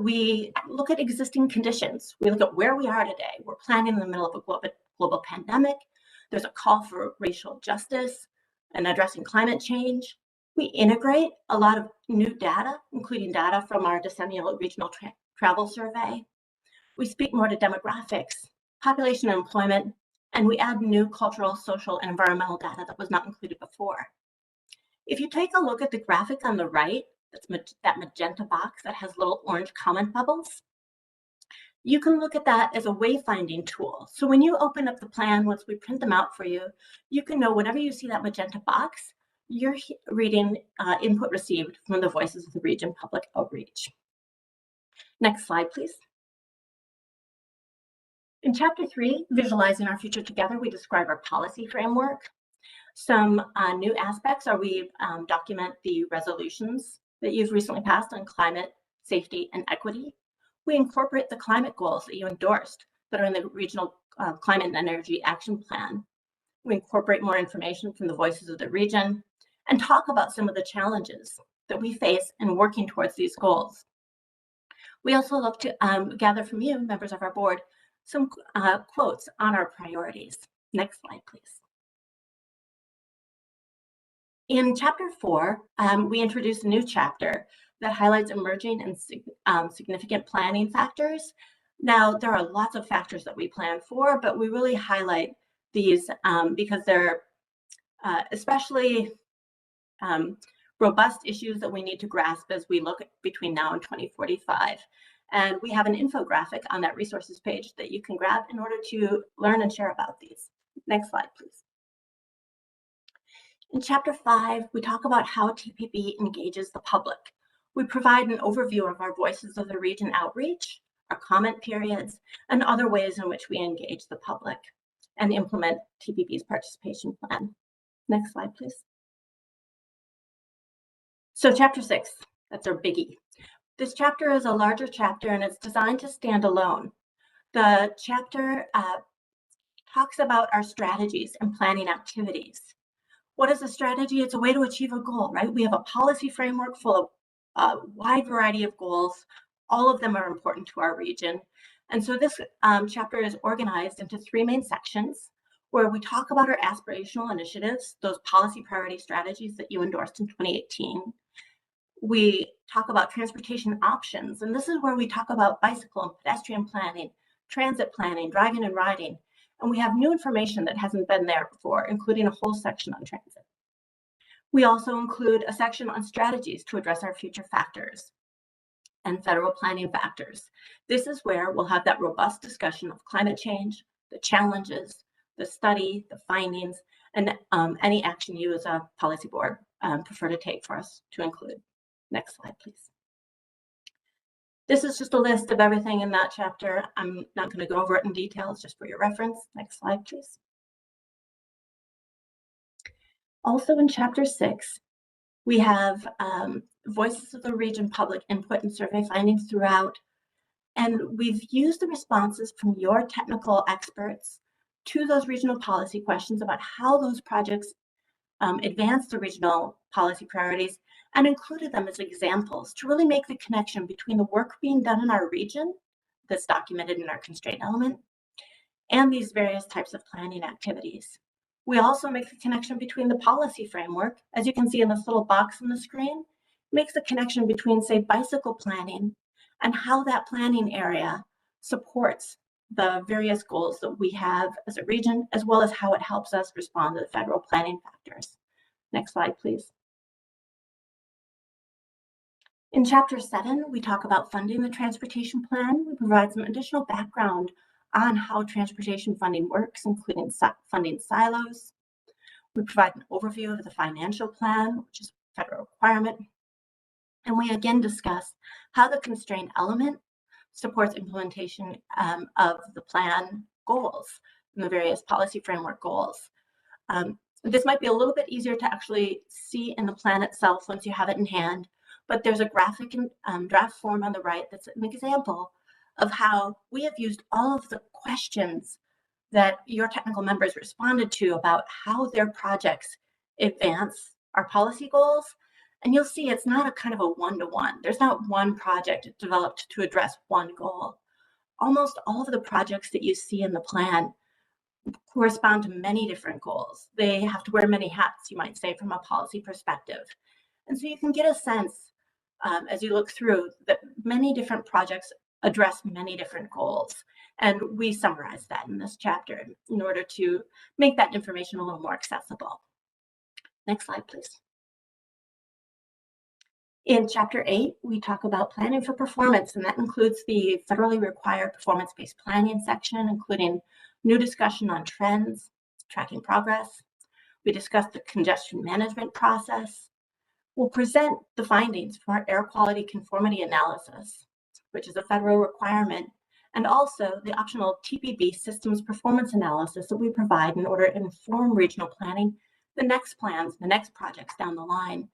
S10: we look at existing conditions. We look at where we are today. We're planning in the middle of a global pandemic. There's a call for racial justice and addressing climate change. We integrate a lot of new data, including data from our decennial regional travel survey. We speak more to demographics, population and employment, and we add new cultural, social, and environmental data that was not included before. If you take a look at the graphic on the right, that's that magenta box that has little orange comment bubbles, you can look at that as a wayfinding tool. So when you open up the plan, once we print them out for you, you can know whenever you see that magenta box, you're reading input received from the Voices of the Region public outreach. Next slide, please. In chapter 3, Visualizing Our Future Together, we describe our policy framework. Some new aspects are we document the resolutions that you've recently passed on climate, safety, and equity. We incorporate the climate goals that you endorsed that are in the Regional Climate and Energy Action Plan. We incorporate more information from the voices of the region and talk about some of the challenges that we face in working towards these goals. We also look to gather from you, members of our board, some quotes on our priorities. Next slide, please. In chapter 4, we introduced a new chapter that highlights emerging and significant planning factors. Now, there are lots of factors that we plan for, but we really highlight these because they're especially robust issues that we need to grasp as we look between now and 2045. And we have an infographic on that resources page that you can grab in order to learn and share about these. Next slide, please. In chapter 5, we talk about how TPB engages the public. We provide an overview of our Voices of the Region outreach, our comment periods, and other ways in which we engage the public and implement TPB's participation plan. Next slide, please. So chapter 6, that's our biggie. This chapter is a larger chapter and it's designed to stand alone. The chapter talks about our strategies and planning activities. What is a strategy? It's a way to achieve a goal, right? We have a policy framework full of a wide variety of goals. All of them are important to our region. And so this chapter is organized into 3 main sections where we talk about our aspirational initiatives, those policy priority strategies that you endorsed in 2018. We talk about transportation options, and this is where we talk about bicycle and pedestrian planning, transit planning, driving and riding. And we have new information that hasn't been there before, including a whole section on transit. We also include a section on strategies to address our future factors and federal planning factors. This is where we'll have that robust discussion of climate change, the challenges, the study, the findings, and any action you as a policy board prefer to take for us to include. Next slide, please. This is just a list of everything in that chapter. I'm not going to go over it in detail, it's just for your reference. Next slide, please. Also in chapter 6, we have Voices of the Region public input and survey findings throughout. And we've used the responses from your technical experts to those regional policy questions about how those projects advance the regional policy priorities and included them as examples to really make the connection between the work being done in our region that's documented in our constraint element and these various types of planning activities. We also make the connection between the policy framework, as you can see in this little box on the screen, makes the connection between, say, bicycle planning and how that planning area supports the various goals that we have as a region, as well as how it helps us respond to the federal planning factors. Next slide, please. In chapter 7, we talk about funding the transportation plan. We provide some additional background on how transportation funding works, including funding silos. We provide an overview of the financial plan, which is a federal requirement. And we again discuss how the constraint element supports implementation of the plan goals and the various policy framework goals. This might be a little bit easier to actually see in the plan itself once you have it in hand, but there's a graphic in draft form on the right that's an example of how we have used all of the questions that your technical members responded to about how their projects advance our policy goals. And you'll see it's not a kind of a one-to-one. There's not one project developed to address one goal. Almost all of the projects that you see in the plan correspond to many different goals. They have to wear many hats, you might say, from a policy perspective. And so you can get a sense as you look through that many different projects address many different goals. And we summarize that in this chapter in order to make that information a little more accessible. Next slide, please. In chapter 8, we talk about planning for performance, and that includes the federally required performance-based planning section, including new discussion on trends, tracking progress. We discuss the congestion management process. We'll present the findings from our air quality conformity analysis, which is a federal requirement, and also the optional TPB systems performance analysis that we provide in order to inform regional planning, the next plans, the next projects down the line.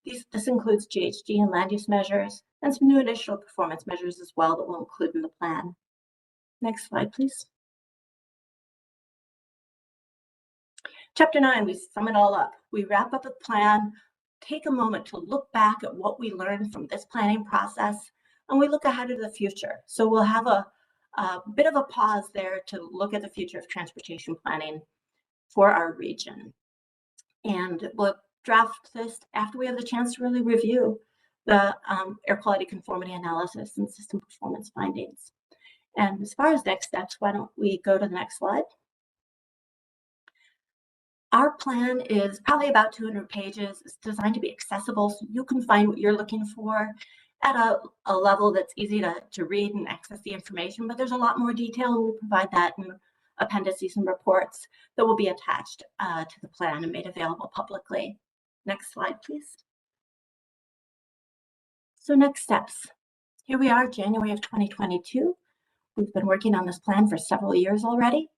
S10: This includes GHG and land use measures and some new initial performance measures as well that we'll include in the plan. Next slide, please. Chapter 9, we sum it all up. We wrap up the plan, take a moment to look back at what we learned from this planning process, and we look ahead to the future. So we'll have a bit of a pause there to look at the future of transportation planning for our region. And we'll draft this after we have the chance to really review the air quality conformity analysis and system performance findings. And as far as next steps, why don't we go to the next slide? Our plan is probably about 200 pages. It's designed to be accessible so you can find what you're looking for at a level that's easy to read and access the information, but there's a lot more detail, and we provide that in appendices and reports that will be attached to the plan and made available publicly. Next slide, please. So next steps. Here we are, January of 2022. We've been working on this plan for several years already,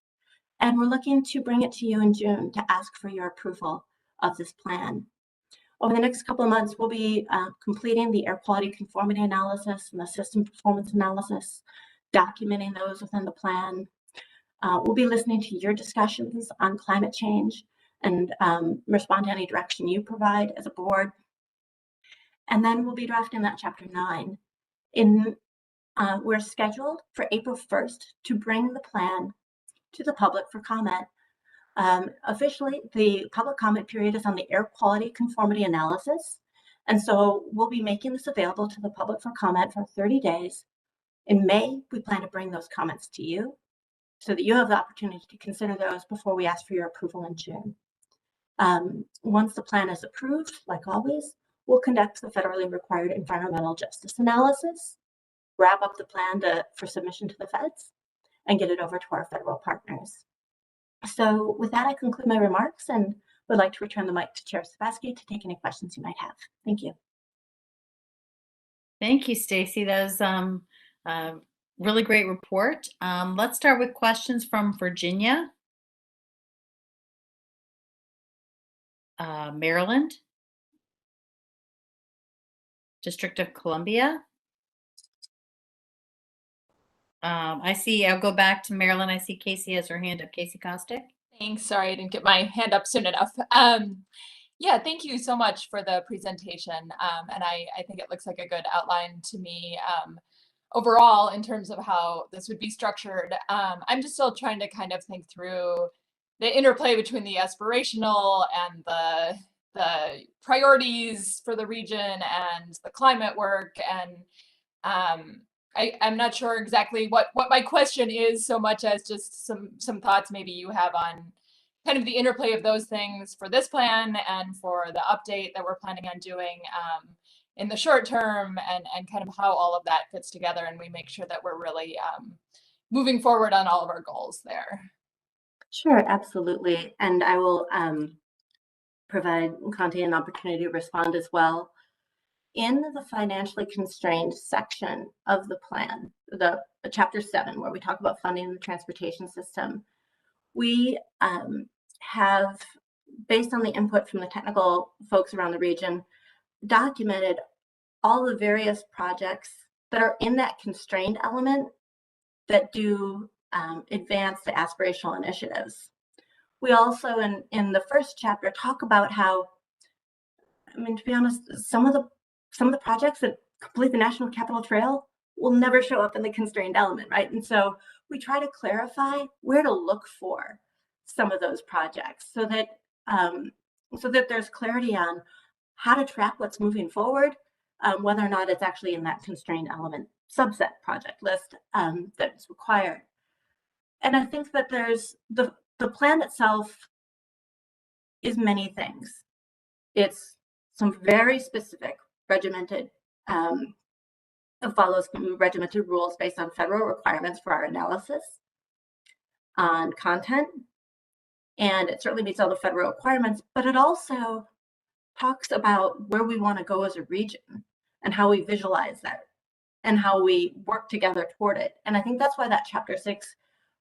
S10: and we're looking to bring it to you in June to ask for your approval of this plan. Over the next couple of months, we'll be completing the air quality conformity analysis and the system performance analysis, documenting those within the plan. We'll be listening to your discussions on climate change and respond to any direction you provide as a board. And then we'll be drafting that chapter 9. We're scheduled for April 1st to bring the plan to the public for comment. Officially, the public comment period is on the air quality conformity analysis. And so we'll be making this available to the public for comment for 30 days. In May, we plan to bring those comments to you so that you have the opportunity to consider those before we ask for your approval in June. Once the plan is approved, like always, we'll conduct the federally required environmental justice analysis, wrap up the plan for submission to the feds, and get it over to our federal partners. So with that, I conclude my remarks and would like to return the mic to Chair Savasky to take any questions you might have. Thank you.
S1: Thank you, Stacy. That was a really great report. Let's start with questions from Virginia, Maryland, District of Columbia. I'll go back to Maryland. I see Casey has her hand up. Casey Kostick.
S3: Thanks. Sorry, I didn't get my hand up soon enough. Yeah, thank you so much for the presentation. And I think it looks like a good outline to me overall in terms of how this would be structured. I'm just still trying to kind of think through the interplay between the aspirational and the priorities for the region and the climate work. And I'm not sure exactly what my question is so much as just some thoughts maybe you have on kind of the interplay of those things for this plan and for the update that we're planning on doing in the short term, and kind of how all of that fits together and we make sure that we're really moving forward on all of our goals there.
S10: Sure, absolutely. And I will provide Conti an opportunity to respond as well. In the financially constrained section of the plan, the chapter 7, where we talk about funding the transportation system, we have, based on the input from the technical folks around the region, documented all the various projects that are in that constrained element that do advance the aspirational initiatives. We also, in the first chapter, talk about how, I mean, to be honest, some of the projects that complete the National Capital Trail will never show up in the constrained element, right? And so we try to clarify where to look for some of those projects so that there's clarity on how to track what's moving forward, whether or not it's actually in that constrained element subset project list that is required. And I think that there's the plan itself is many things. It's some very specific regimented, follows regimented rules based on federal requirements for our analysis on content. And it certainly meets all the federal requirements, but it also talks about where we want to go as a region and how we visualize that and how we work together toward it. And I think that's why that chapter 6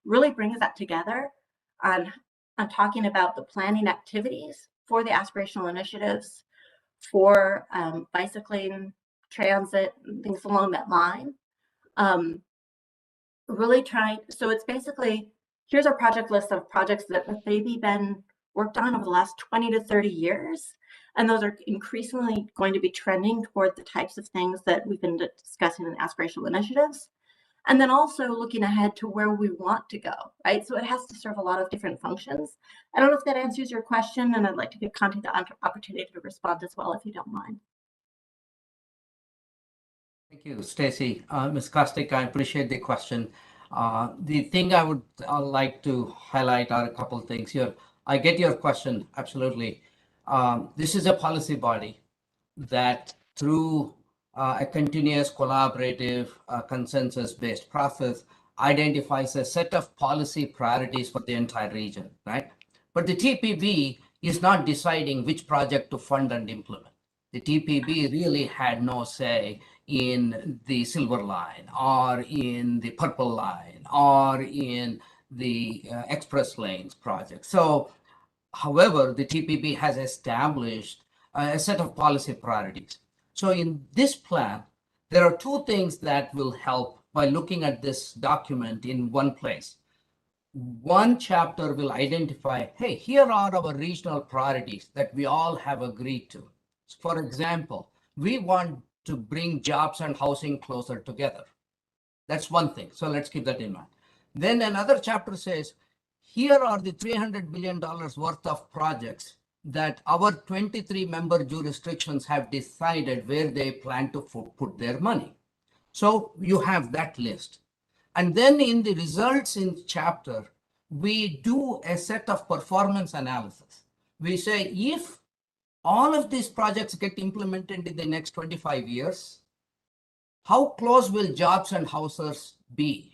S10: really brings that together on talking about the planning activities for the aspirational initiatives, for bicycling, transit, things along that line. Really trying, so it's basically, here's our project list of projects that have maybe been worked on over the last 20 to 30 years. And those are increasingly going to be trending toward the types of things that we've been discussing in aspirational initiatives. And then also looking ahead to where we want to go, right? So it has to serve a lot of different functions. I don't know if that answers your question, and I'd like to give Conti the opportunity to respond as well, if you don't mind.
S20: Thank you, Stacy. Ms. Kostic, I appreciate the question. The thing I would like to highlight are a couple of things here. I get your question, absolutely. This is a policy body that through a continuous collaborative consensus-based process identifies a set of policy priorities for the entire region, right? But the TPB is not deciding which project to fund and implement. The TPB really had no say in the Silver Line or in the Purple Line or in the Express Lanes project. So, however, the TPB has established a set of policy priorities. So in this plan, there are two things that will help by looking at this document in one place. One chapter will identify, hey, here are our regional priorities that we all have agreed to. For example, we want to bring jobs and housing closer together. That's one thing. So let's keep that in mind. Then another chapter says, here are the $300 billion worth of projects that our 23 member jurisdictions have decided where they plan to put their money. So you have that list. And then in the results in chapter, we do a set of performance analysis. We say, if all of these projects get implemented in the next 25 years, how close will jobs and houses be?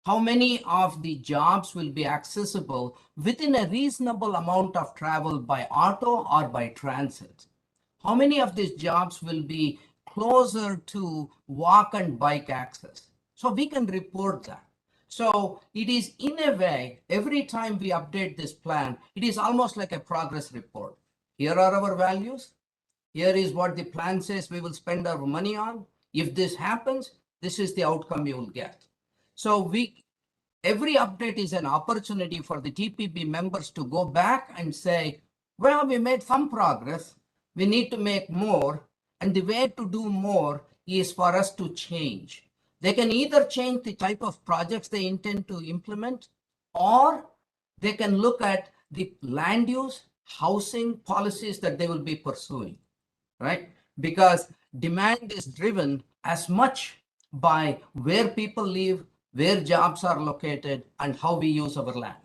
S20: How many of the jobs will be accessible within a reasonable amount of travel by auto or by transit? How many of these jobs will be closer to walk and bike access? So we can report that. So it is, in a way, every time we update this plan, it is almost like a progress report. Here are our values. Here is what the plan says we will spend our money on. If this happens, this is the outcome you will get. So every update is an opportunity for the TPB members to go back and say, well, we made some progress. We need to make more. And the way to do more is for us to change. They can either change the type of projects they intend to implement, or they can look at the land use, housing policies that they will be pursuing, right? Because demand is driven as much by where people live, where jobs are located, and how we use our land,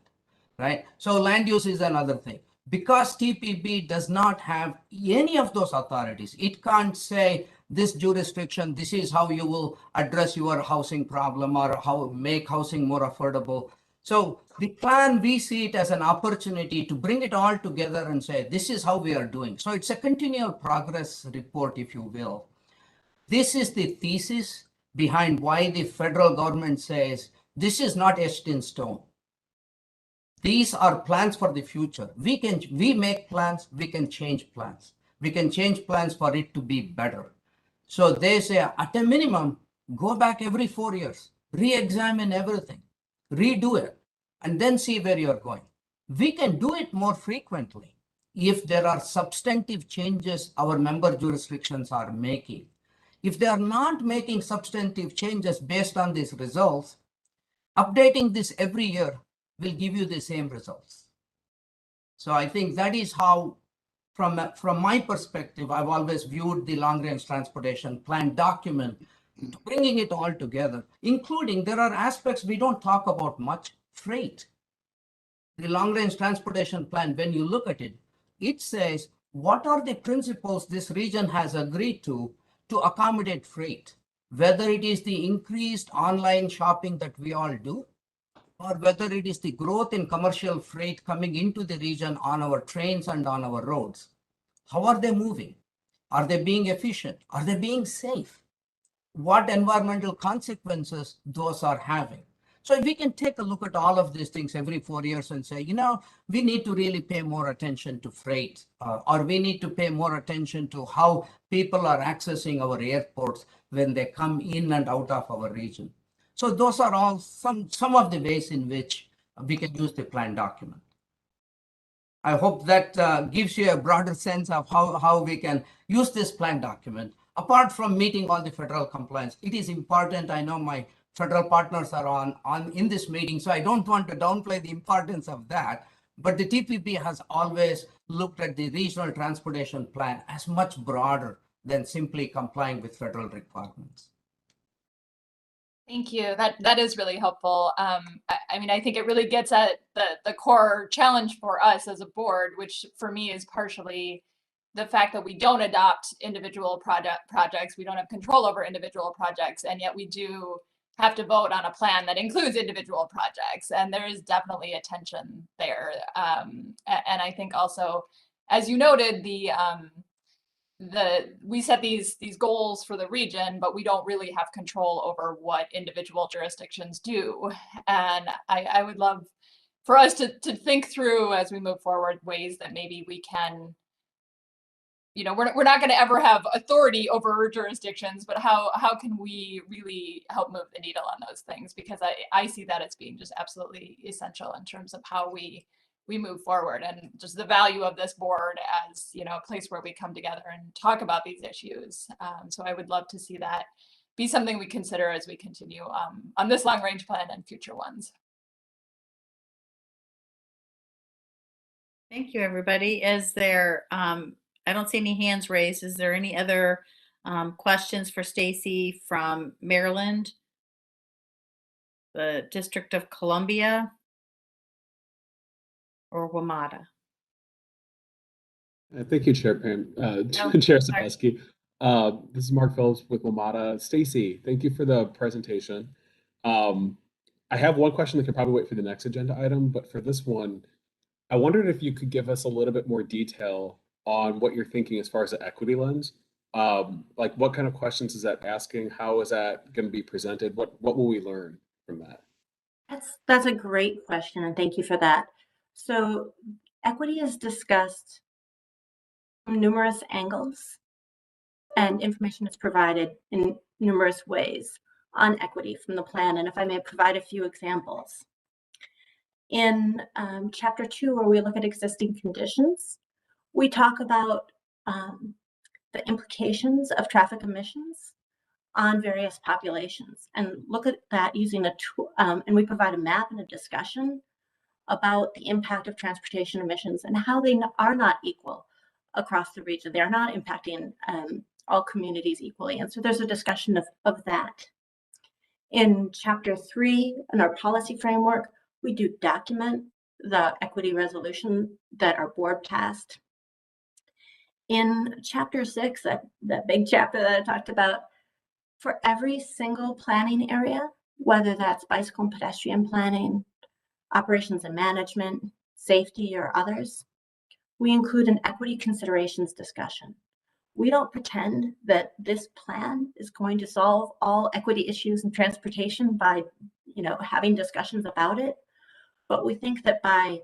S20: right? So land use is another thing. Because TPB does not have any of those authorities, it can't say this jurisdiction, this is how you will address your housing problem or how make housing more affordable. So the plan, we see it as an opportunity to bring it all together and say, this is how we are doing. So it's a continual progress report, if you will. This is the thesis behind why the federal government says, this is not etched in stone. These are plans for the future. We make plans, we can change plans. We can change plans for it to be better. So they say, at a minimum, go back every 4 years, re-examine everything, redo it, and then see where you're going. We can do it more frequently if there are substantive changes our member jurisdictions are making. If they are not making substantive changes based on these results, updating this every year will give you the same results. So I think that is how, from my perspective, I've always viewed the long-range transportation plan document, bringing it all together, including there are aspects we don't talk about much, freight. The long-range transportation plan, when you look at it, it says, what are the principles this region has agreed to accommodate freight, whether it is the increased online shopping that we all do, or whether it is the growth in commercial freight coming into the region on our trains and on our roads. How are they moving? Are they being efficient? Are they being safe? What environmental consequences those are having? So if we can take a look at all of these things every 4 years and say, we need to really pay more attention to freight, or we need to pay more attention to how people are accessing our airports when they come in and out of our region. So those are all some of the ways in which we can use the plan document. I hope that gives you a broader sense of how we can use this plan document. Apart from meeting all the federal compliance, it is important. I know my federal partners are on in this meeting, so I don't want to downplay the importance of that. But the TPP has always looked at the regional transportation plan as much broader than simply complying with federal requirements.
S3: Thank you. That is really helpful. I mean, I think it really gets at the core challenge for us as a board, which for me is partially the fact that we don't adopt individual projects. We don't have control over individual projects, and yet we do have to vote on a plan that includes individual projects. And there is definitely a tension there. And I think also, as you noted, we set these goals for the region, but we don't really have control over what individual jurisdictions do. And I would love for us to think through as we move forward ways that maybe we can, we're not going to ever have authority over jurisdictions, but how can we really help move the needle on those things? Because I see that as being just absolutely essential in terms of how we move forward, and just the value of this board as a place where we come together and talk about these issues. So I would love to see that be something we consider as we continue on this long range plan and future ones.
S1: Thank you, everybody. Is there, I don't see any hands raised. Is there any other questions for Stacy from Maryland, the District of Columbia, or WMATA?
S11: Thank you, Chair Pam, Chair Sabesky. This is Mark Phillips with WMATA. Stacy, thank you for the presentation. I have one question that can probably wait for the next agenda item, but for this one, I wondered if you could give us a little bit more detail on what you're thinking as far as the equity lens. Like what kind of questions is that asking? How is that going to be presented? What will we learn from that?
S10: That's a great question, and thank you for that. So equity is discussed from numerous angles, and information is provided in numerous ways on equity from the plan. And if I may provide a few examples. In Chapter 2, where we look at existing conditions, we talk about the implications of traffic emissions on various populations, and look at that using a tool, and we provide a map and a discussion about the impact of transportation emissions and how they are not equal across the region. They are not impacting all communities equally. And so there's a discussion of that. In Chapter 3, in our policy framework, we do document the equity resolution that our board passed. In Chapter 6, that big chapter that I talked about, for every single planning area, whether that's bicycle and pedestrian planning, operations and management, safety, or others, we include an equity considerations discussion. We don't pretend that this plan is going to solve all equity issues in transportation by, having discussions about it. But we think that by,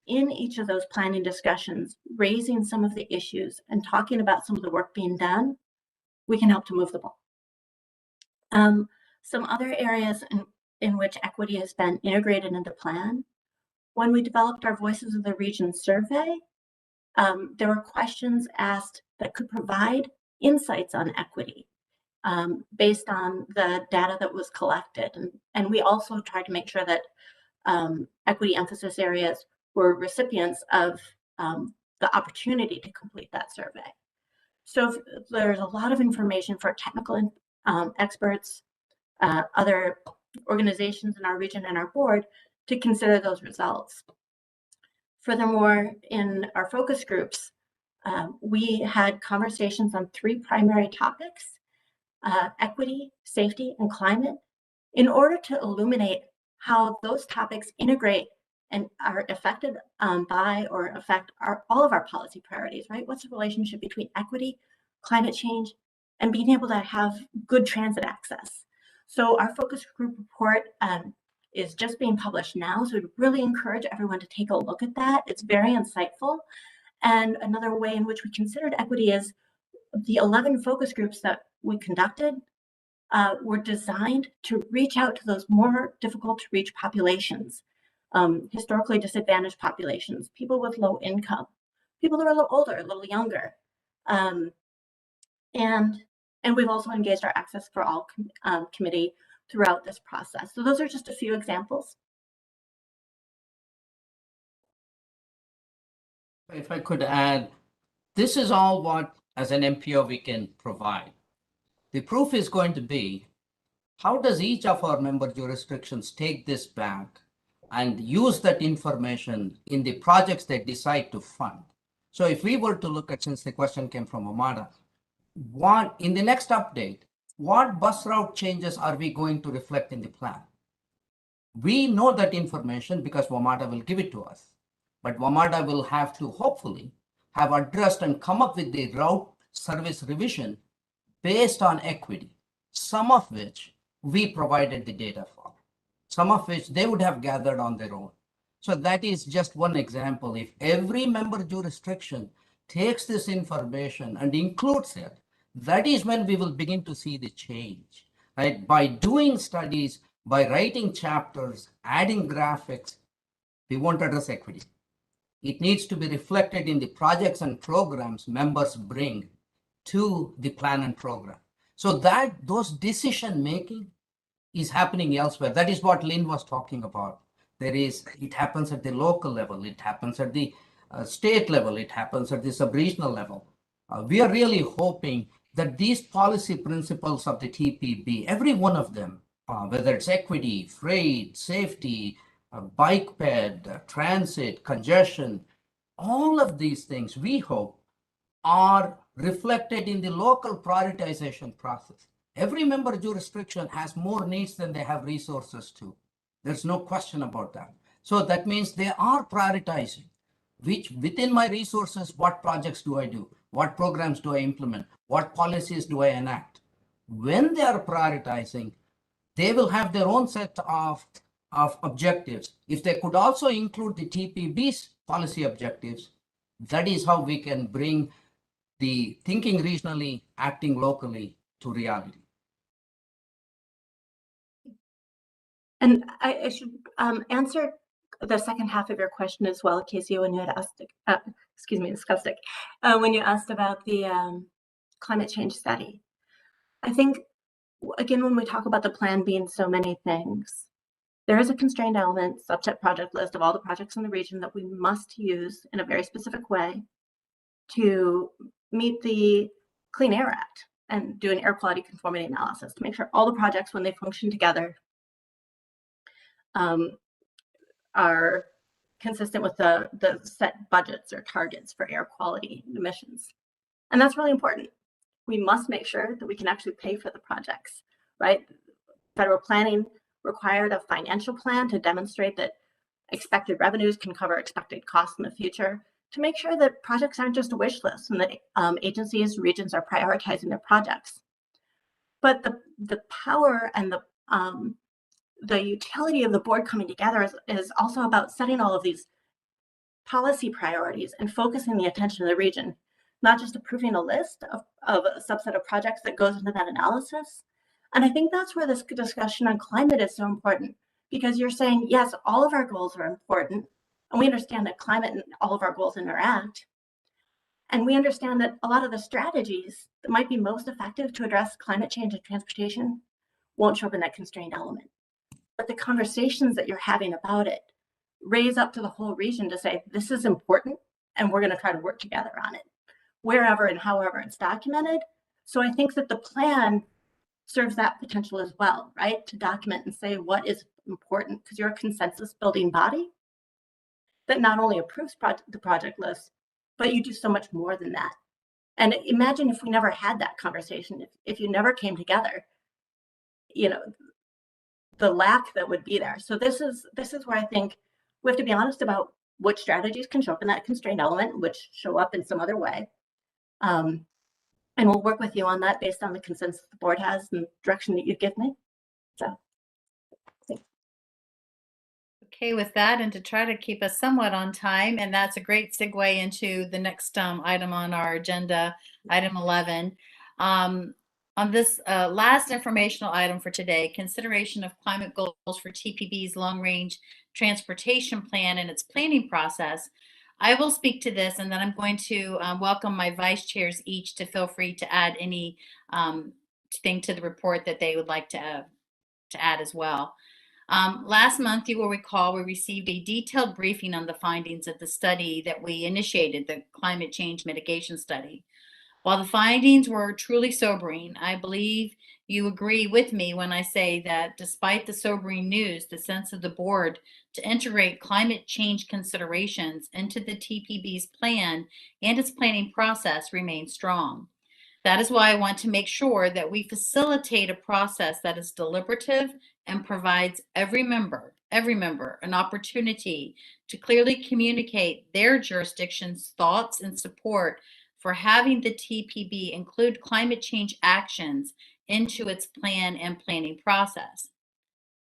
S10: in each of those planning discussions, raising some of the issues and talking about some of the work being done, we can help to move the ball. Some other areas in which equity has been integrated into the plan. When we developed our Voices of the Region survey, there were questions asked that could provide insights on equity based on the data that was collected. And we also tried to make sure that equity emphasis areas were recipients of the opportunity to complete that survey. So there's a lot of information for technical experts, other organizations in our region and our board to consider those results. Furthermore, in our focus groups, we had conversations on 3 primary topics, equity, safety, and climate, in order to illuminate how those topics integrate and are affected by or affect all of our policy priorities, right? What's the relationship between equity, climate change, and being able to have good transit access? So our focus group report is just being published now. So I'd really encourage everyone to take a look at that. It's very insightful. And another way in which we considered equity is the 11 focus groups that we conducted were designed to reach out to those more difficult to reach populations, historically disadvantaged populations, people with low income, people that are a little older, a little younger. And we've also engaged our Access for All committee throughout this process. So those are just a few examples.
S20: If I could add, this is all what, as an MPO, we can provide. The proof is going to be, how does each of our member jurisdictions take this back and use that information in the projects they decide to fund? So if we were to look at, since the question came from Amada, what in the next update, what bus route changes are we going to reflect in the plan? We know that information because WMATA will give it to us, but WMATA will have to hopefully have addressed and come up with the route service revision based on equity, some of which we provided the data for, some of which they would have gathered on their own. So that is just one example. If every member jurisdiction takes this information and includes it, that is when we will begin to see the change, right? By doing studies, by writing chapters, adding graphics, we won't address equity. It needs to be reflected in the projects and programs members bring to the plan and program. So that those decision making is happening elsewhere. That is what Lynn was talking about. It happens at the local level, it happens at the state level, it happens at the sub-regional level. We are really hoping that these policy principles of the TPB, every one of them, whether it's equity, freight, safety, bike ped, transit, congestion, all of these things we hope are reflected in the local prioritization process. Every member jurisdiction has more needs than they have resources to. There's no question about that. So that means they are prioritizing, which within my resources, what projects do I do? What programs do I implement? What policies do I enact? When they are prioritizing, they will have their own set of objectives. If they could also include the TPB's policy objectives, that is how we can bring the thinking regionally, acting locally to reality.
S10: And I should answer the second half of your question as well, Casey, when you had asked, discussed it, when you asked about the climate change study. I think, again, when we talk about the plan being so many things, there is a constrained element, subset project list of all the projects in the region that we must use in a very specific way to meet the Clean Air Act and do an air quality conformity analysis to make sure all the projects, when they function together, are consistent with the set budgets or targets for air quality emissions. And that's really important. We must make sure that we can actually pay for the projects, right? Federal planning required a financial plan to demonstrate that expected revenues can cover expected costs in the future, to make sure that projects aren't just a wish list and that agencies, regions are prioritizing their projects. But the power and the utility of the board coming together is also about setting all of these policy priorities and focusing the attention of the region, not just approving a list of a subset of projects that goes into that analysis. And I think that's where this discussion on climate is so important, because you're saying, yes, all of our goals are important, and we understand that climate and all of our goals interact. And we understand that a lot of the strategies that might be most effective to address climate change and transportation won't show up in that constrained element. But the conversations that you're having about it raise up to the whole region to say, this is important, and we're going to try to work together on it, wherever and however it's documented. So I think that the plan serves that potential as well, right? To document and say what is important, because you're a consensus building body that not only approves the project list, but you do so much more than that. And imagine if we never had that conversation, if you never came together, you know, the lack that would be there. So this is where I think we have to be honest about which strategies can show up in that constrained element, which show up in some other way. And we'll work with you on that based on the consensus the board has and direction that you give me. So
S1: Okay, with that, and to try to keep us somewhat on time, and that's a great segue into the next item on our agenda, item 11. On this last informational item for today, consideration of climate goals for TPB's long-range transportation plan and its planning process. I will speak to this, and then I'm going to welcome my vice chairs each to feel free to add any thing to the report that they would like to add as well. Last month, you will recall, we received a detailed briefing on the findings of the study that we initiated, the climate change mitigation study. While the findings were truly sobering, I believe you agree with me when I say that despite the sobering news, the sense of the board to integrate climate change considerations into the TPB's plan and its planning process remains strong. That is why I want to make sure that we facilitate a process that is deliberative and provides every member an opportunity to clearly communicate their jurisdiction's thoughts and support for having the TPB include climate change actions into its plan and planning process.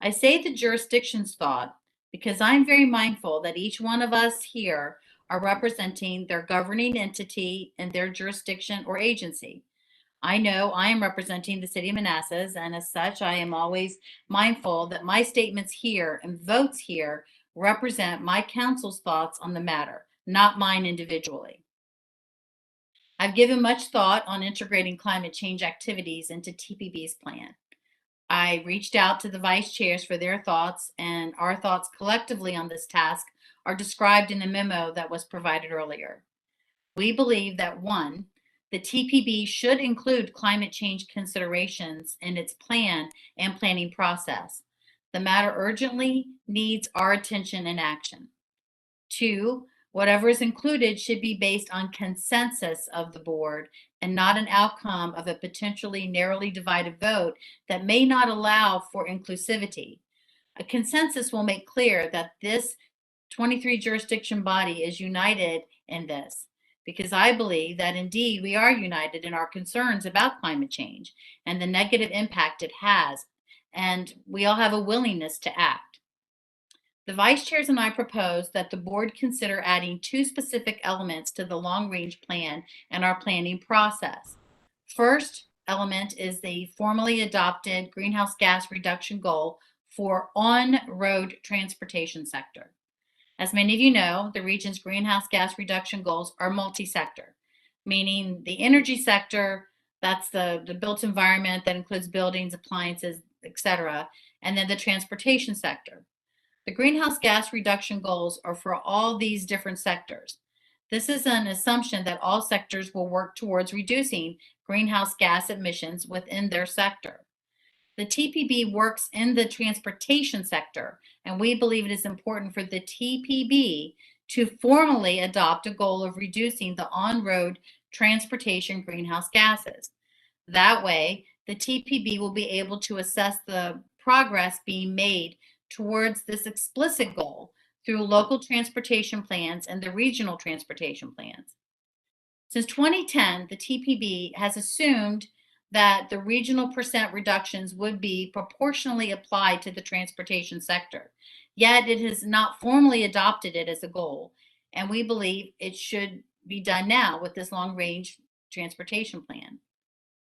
S1: I say the jurisdiction's thought because I'm very mindful that each one of us here are representing their governing entity and their jurisdiction or agency. I know I am representing the city of Manassas, and as such, I am always mindful that my statements here and votes here represent my council's thoughts on the matter, not mine individually. I've given much thought on integrating climate change activities into TPB's plan. I reached out to the vice chairs for their thoughts, and our thoughts collectively on this task are described in the memo that was provided earlier. We believe that 1, the TPB should include climate change considerations in its plan and planning process. The matter urgently needs our attention and action. 2, whatever is included should be based on consensus of the board and not an outcome of a potentially narrowly divided vote that may not allow for inclusivity. A consensus will make clear that this 23 jurisdiction body is united in this, because I believe that indeed we are united in our concerns about climate change and the negative impact it has, and we all have a willingness to act. The vice chairs and I propose that the board consider adding 2 specific elements to the long-range plan and our planning process. First element is the formally adopted greenhouse gas reduction goal for on-road transportation sector. As many of you know, the region's greenhouse gas reduction goals are multi-sector, meaning the energy sector, that's the built environment that includes buildings, appliances, etc., and then the transportation sector. The greenhouse gas reduction goals are for all these different sectors. This is an assumption that all sectors will work towards reducing greenhouse gas emissions within their sector. The TPB works in the transportation sector, and we believe it is important for the TPB to formally adopt a goal of reducing the on-road transportation greenhouse gases. That way, the TPB will be able to assess the progress being made towards this explicit goal through local transportation plans and the regional transportation plans. Since 2010, the TPB has assumed that the regional percent reductions would be proportionally applied to the transportation sector. Yet it has not formally adopted it as a goal, and we believe it should be done now with this long-range transportation plan.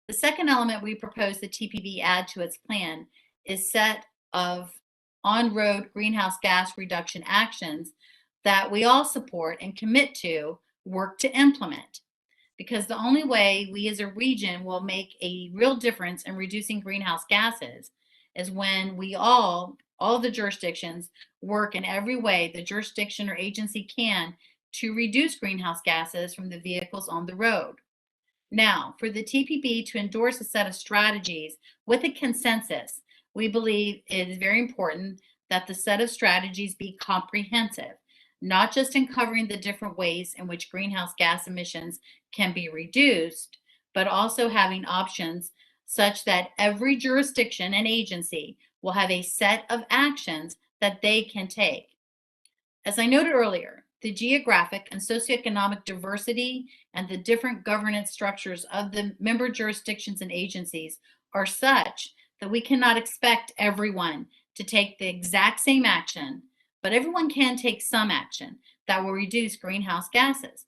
S1: The second element we propose the TPB add to its plan is set of on-road greenhouse gas reduction actions that we all support and commit to work to implement. Because the only way we as a region will make a real difference in reducing greenhouse gases is when we all the jurisdictions work in every way the jurisdiction or agency can to reduce greenhouse gases from the vehicles on the road. Now, for the TPB to endorse a set of strategies with a consensus, we believe it is very important that the set of strategies be comprehensive, not just in covering the different ways in which greenhouse gas emissions can be reduced, but also having options such that every jurisdiction and agency will have a set of actions that they can take. As I noted earlier, the geographic and socioeconomic diversity and the different governance structures of the member jurisdictions and agencies are such that we cannot expect everyone to take the exact same action but everyone can take some action that will reduce greenhouse gases.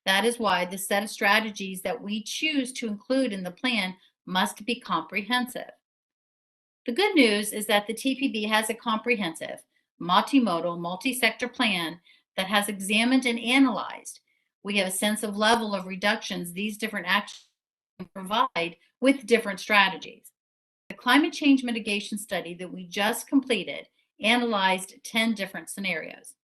S1: That is why the set of strategies that we choose to include in the plan must be comprehensive. The good news is that the TPB has a comprehensive, multimodal, multi-sector plan that has examined and analyzed. We have a sense of level of reductions these different actions provide with different strategies. The climate change mitigation study that we just completed analyzed 10 different scenarios,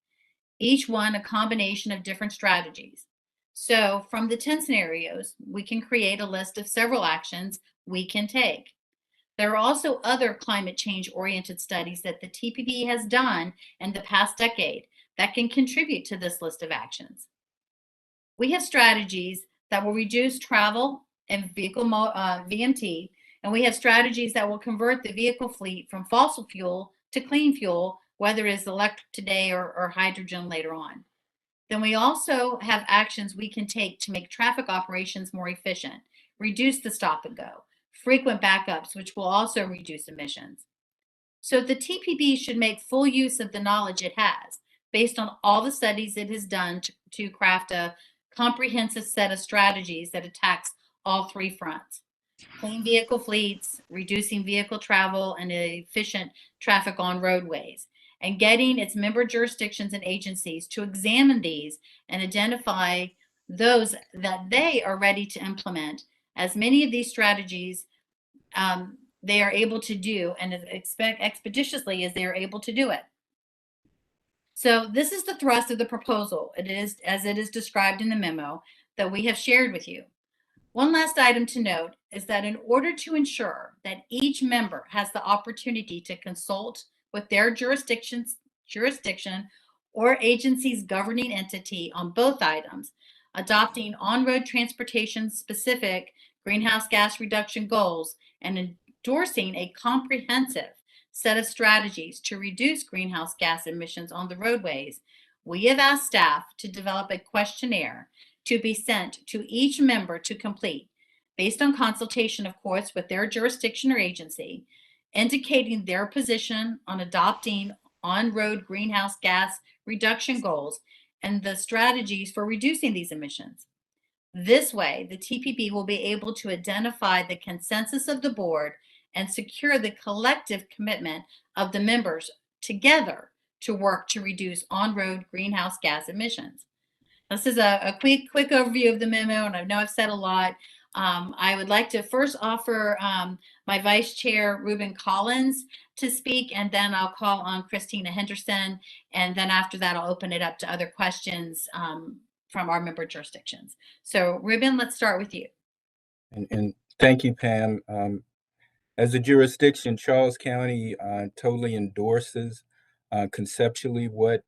S1: each one a combination of different strategies. So from the 10 scenarios, we can create a list of several actions we can take. There are also other climate change oriented studies that the TPB has done in the past decade that can contribute to this list of actions. We have strategies that will reduce travel and vehicle VMT, and we have strategies that will convert the vehicle fleet from fossil fuel to clean fuel, whether it is electric today or hydrogen later on. Then we also have actions we can take to make traffic operations more efficient, reduce the stop and go, frequent backups, which will also reduce emissions. So the TPB should make full use of the knowledge it has based on all the studies it has done to craft a comprehensive set of strategies that attacks all three fronts: clean vehicle fleets, reducing vehicle travel, and efficient traffic on roadways, and getting its member jurisdictions and agencies to examine these and identify those that they are ready to implement. As many of these strategies they are able to do, and expeditiously as they are able to do it. So this is the thrust of the proposal. It is as it is described in the memo that we have shared with you. One last item to note is that in order to ensure that each member has the opportunity to consult with their jurisdiction or agency's governing entity on both items, adopting on-road transportation specific greenhouse gas reduction goals and endorsing a comprehensive set of strategies to reduce greenhouse gas emissions on the roadways, we have asked staff to develop a questionnaire to be sent to each member to complete, based on consultation, of course, with their jurisdiction or agency, indicating their position on adopting on-road greenhouse gas reduction goals and the strategies for reducing these emissions. This way, the TPB will be able to identify the consensus of the board and secure the collective commitment of the members together to work to reduce on-road greenhouse gas emissions. This is a quick overview of the memo, and I know I've said a lot. I would like to first offer my Vice Chair, Ruben Collins, to speak, and then I'll call on Christina Henderson, and then after that, I'll open it up to other questions from our member jurisdictions. So Ruben, let's start with you.
S16: And thank you, Pam. As a jurisdiction, Charles County totally endorses conceptually what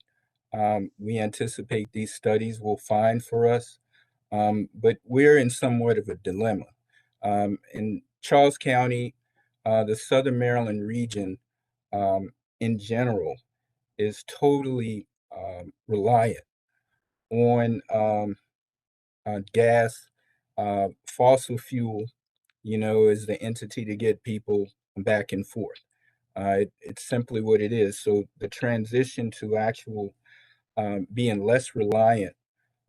S16: we anticipate these studies will find for us, but we're in somewhat of a dilemma. In Charles County, the Southern Maryland region in general is totally reliant on gas, fossil fuel, is the entity to get people back and forth. It's simply what it is. So the transition to actual being less reliant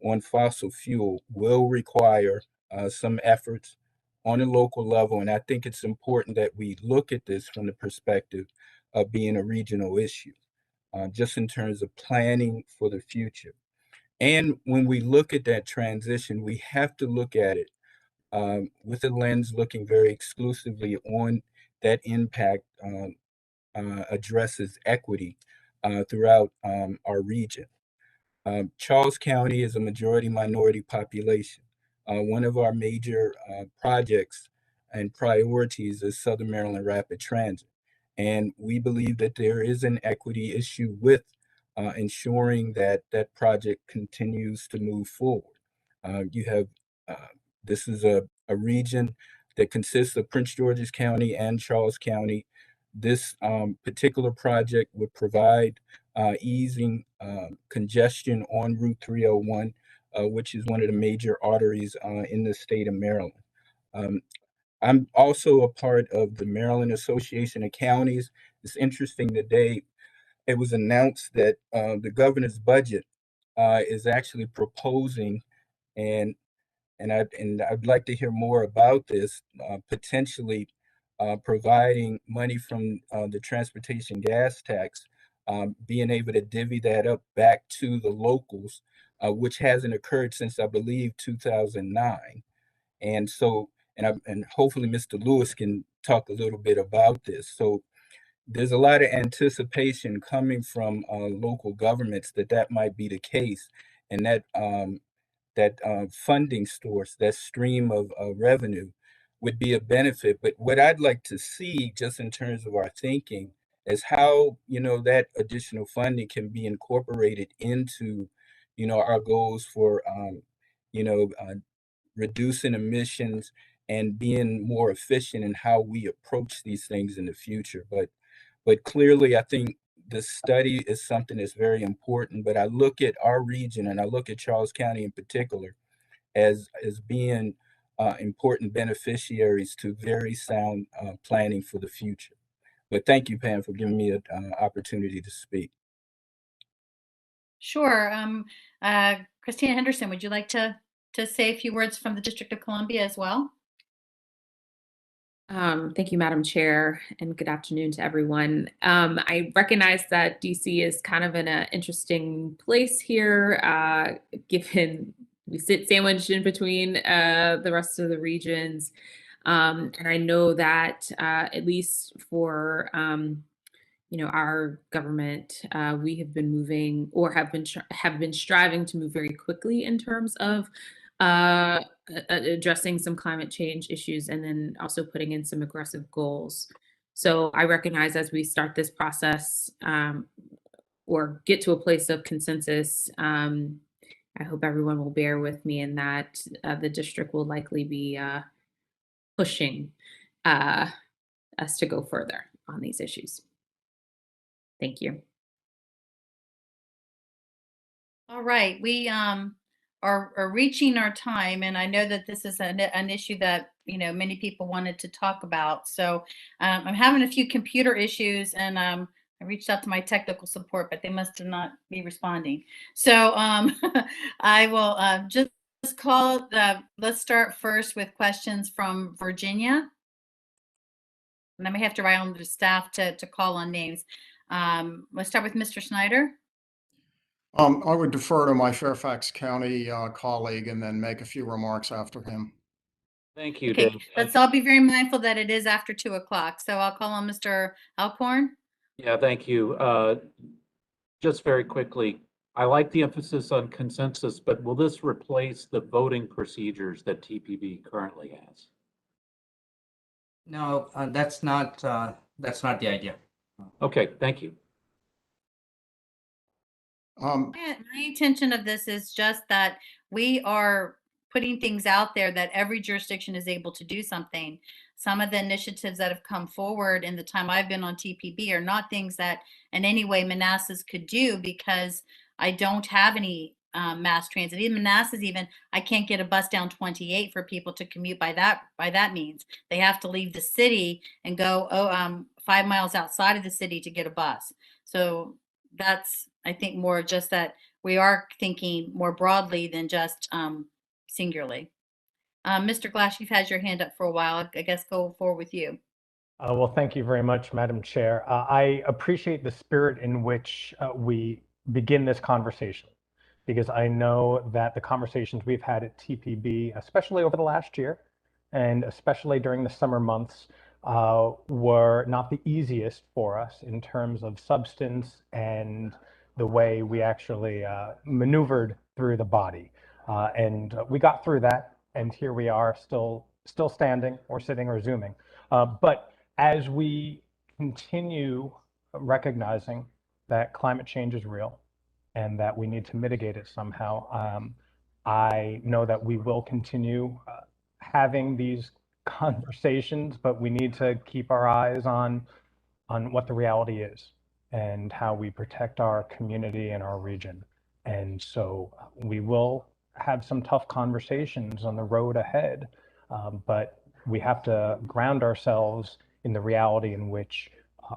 S16: on fossil fuel will require some efforts on a local level. And I think it's important that we look at this from the perspective of being a regional issue, just in terms of planning for the future. And when we look at that transition, we have to look at it with a lens looking very exclusively on that impact addresses equity throughout our region. Charles County is a majority minority population. One of our major projects and priorities is Southern Maryland Rapid Transit. And we believe that there is an equity issue with ensuring that that project continues to move forward. This is a region that consists of Prince George's County and Charles County. This particular project would provide easing congestion on Route 301, which is one of the major arteries in the state of Maryland. I'm also a part of the Maryland Association of Counties. It's interesting today, it was announced that the governor's budget is actually proposing, and I'd like to hear more about this, potentially providing money from the transportation gas tax, being able to divvy that up back to the locals, which hasn't occurred since, I believe, 2009. And so, and hopefully Mr. Lewis can talk a little bit about this. So there's a lot of anticipation coming from local governments that might be the case, and that funding source, that stream of revenue would be a benefit. But what I'd like to see, just in terms of our thinking, is how, that additional funding can be incorporated into, our goals for, reducing emissions and being more efficient in how we approach these things in the future. But clearly, I think the study is something that's very important. But I look at our region, and I look at Charles County in particular, as being important beneficiaries to very sound planning for the future. But thank you, Pam, for giving me an opportunity to speak.
S1: Sure. Christina Henderson, would you like to say a few words from the District of Columbia as well?
S15: Thank you, Madam Chair, and good afternoon to everyone. I recognize that DC is kind of in an interesting place here, given we sit sandwiched in between the rest of the regions. And I know that at least for our government, we have been moving, or have been striving to move very quickly in terms of addressing some climate change issues, and then also putting in some aggressive goals. So I recognize as we start this process, or get to a place of consensus, I hope everyone will bear with me in that the district will likely be pushing us to go further on these issues. Thank you.
S1: All right, we are reaching our time, and I know that this is an issue that many people wanted to talk about. So I'm having a few computer issues, and I reached out to my technical support, but they must not be responding. So I will just call let's start first with questions from Virginia. And I may have to write on the staff to call on names. Let's start with Mr. Snyder.
S9: I would defer to my Fairfax County colleague and then make a few remarks after him.
S4: Thank you,
S1: Okay,
S4: Dave.
S1: let's all be very mindful that it is after 2 o'clock. So I'll call on Mr. Alcorn.
S4: Yeah, thank you. Just very quickly, I like the emphasis on consensus, but will this replace the voting procedures that TPB currently has?
S20: No, that's not the idea.
S4: Okay, thank you.
S1: My intention of this is just that we are putting things out there that every jurisdiction is able to do something. Some of the initiatives that have come forward in the time I've been on TPB are not things that in any way Manassas could do, because I don't have any mass transit. Even Manassas, I can't get a bus down 28 for people to commute by that means. They have to leave the city and go 5 miles outside of the city to get a bus. So that's, I think, more just that we are thinking more broadly than just singularly. Mr. Glass, you've had your hand up for a while. I guess go forward with you.
S22: Well, thank you very much, Madam Chair. I appreciate the spirit in which we begin this conversation, because I know that the conversations we've had at TPB, especially over the last year, and especially during the summer months, were not the easiest for us in terms of substance and the way we actually maneuvered through the body. And we got through that, and here we are still standing or sitting or Zooming. But as we continue recognizing that climate change is real and that we need to mitigate it somehow, I know that we will continue having these conversations, but we need to keep our eyes on what the reality is and how we protect our community and our region. And so we will have some tough conversations on the road ahead, but we have to ground ourselves in the reality in which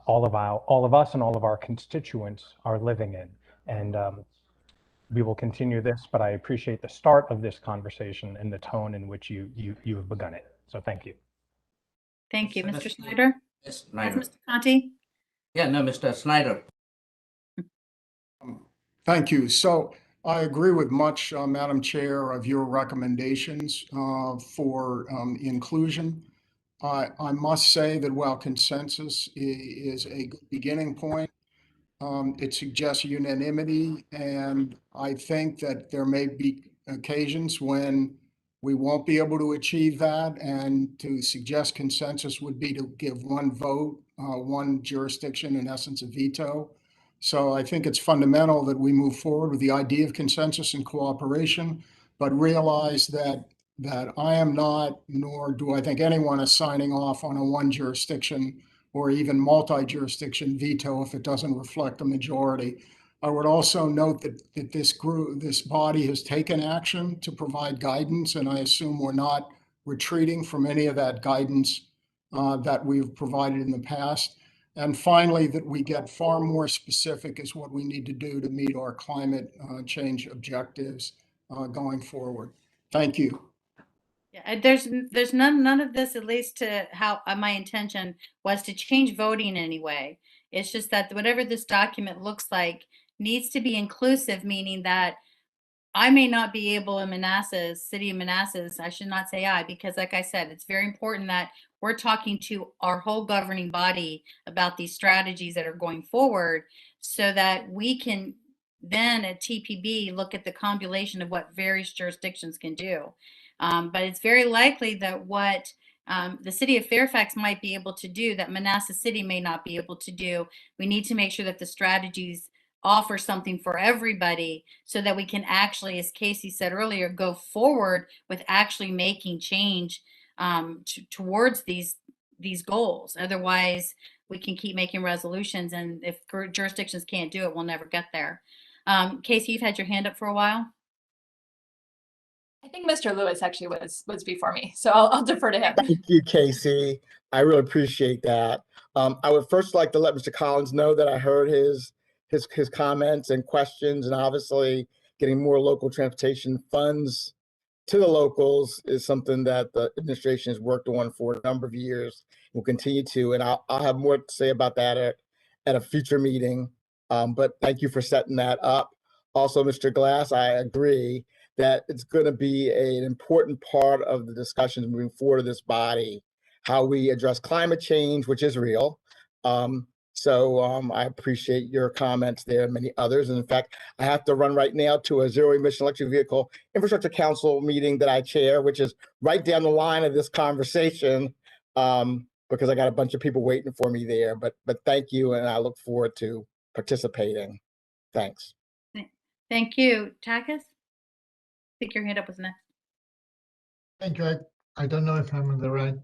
S22: all of us and all of our constituents are living in. And we will continue this, but I appreciate the start of this conversation and the tone in which you have begun it. So thank you.
S1: Thank you, Mr. Snyder.
S20: Yes,
S1: Yes,
S20: Snyder.
S1: Mr. Conti.
S20: Yeah, no, Mr. Snyder.
S9: Thank you. So I agree with much, Madam Chair, of your recommendations for inclusion. I must say that while consensus is a good beginning point, it suggests unanimity, and I think that there may be occasions when we won't be able to achieve that, and to suggest consensus would be to give one vote, one jurisdiction, in essence, a veto. So I think it's fundamental that we move forward with the idea of consensus and cooperation, but realize that I am not, nor do I think anyone is signing off on a one jurisdiction or even multi-jurisdiction veto if it doesn't reflect a majority. I would also note that this body has taken action to provide guidance, and I assume we're not retreating from any of that guidance that we've provided in the past. And finally, that we get far more specific is what we need to do to meet our climate change objectives going forward. Thank you.
S1: Yeah, there's none of this, at least to how my intention was to change voting in any way. It's just that whatever this document looks like needs to be inclusive, meaning that I may not be able in Manassas, city of Manassas, I should not say I, because like I said, it's very important that we're talking to our whole governing body about these strategies that are going forward so that we can then at TPB look at the compilation of what various jurisdictions can do. But it's very likely that what the city of Fairfax might be able to do that Manassas City may not be able to do, we need to make sure that the strategies offer something for everybody so that we can actually, as Casey said earlier, go forward with actually making change towards these goals. Otherwise, we can keep making resolutions, and if jurisdictions can't do it, we'll never get there. Casey, you've had your hand up for a while.
S3: I think Mr. Lewis actually was before me, so I'll defer to him.
S13: Thank you, Casey. I really appreciate that. I would first like to let Mr. Collins know that I heard his comments and questions, and obviously getting more local transportation funds to the locals is something that the administration has worked on for a number of years. Will continue to, and I'll have more to say about that at a future meeting. But thank you for setting that up. Also, Mr. Glass, I agree that it's going to be an important part of the discussions moving forward of this body, how we address climate change, which is real. I appreciate your comments there and many others. And in fact, I have to run right now to a zero emission electric vehicle infrastructure council meeting that I chair, which is right down the line of this conversation, because I got a bunch of people waiting for me there. But thank you, and I look forward to participating. Thanks.
S1: Thank you. Takis? I think your hand up was next.
S12: Thank you. I don't know if I'm in the right,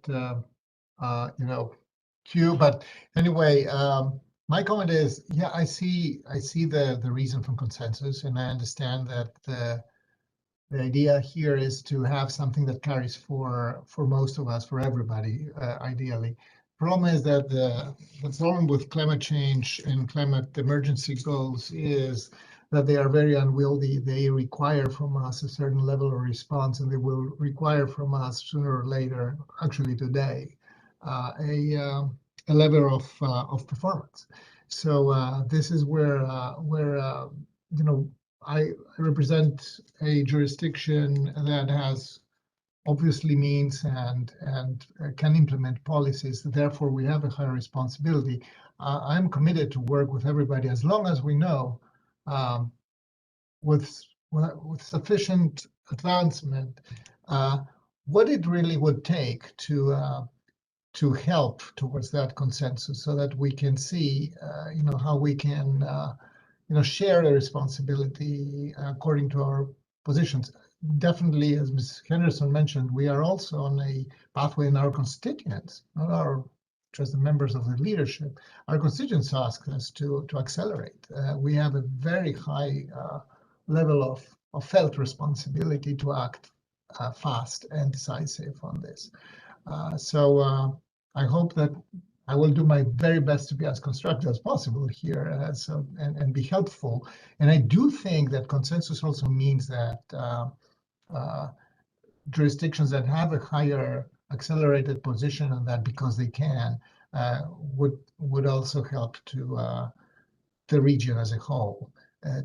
S12: queue, but anyway, my comment is, yeah, I see the reason for consensus, and I understand that the idea here is to have something that carries for most of us, for everybody, ideally. Problem is that the problem with climate change and climate emergency goals is that they are very unwieldy. They require from us a certain level of response, and they will require from us sooner or later, actually today, a level of performance. So this is where I represent a jurisdiction that has obviously means and can implement policies. Therefore, we have a higher responsibility. I'm committed to work with everybody as long as we know with sufficient advancement what it really would take to help towards that consensus, so that we can see how we can share the responsibility according to our positions. Definitely, as Ms. Henderson mentioned, we are also on a pathway in our constituents, not just the members of the leadership. Our constituents ask us to accelerate. We have a very high level of felt responsibility to act fast and decisive on this. So I hope that I will do my very best to be as constructive as possible here, and be helpful. And I do think that consensus also means that jurisdictions that have a higher accelerated position on that because they can would also help to the region as a whole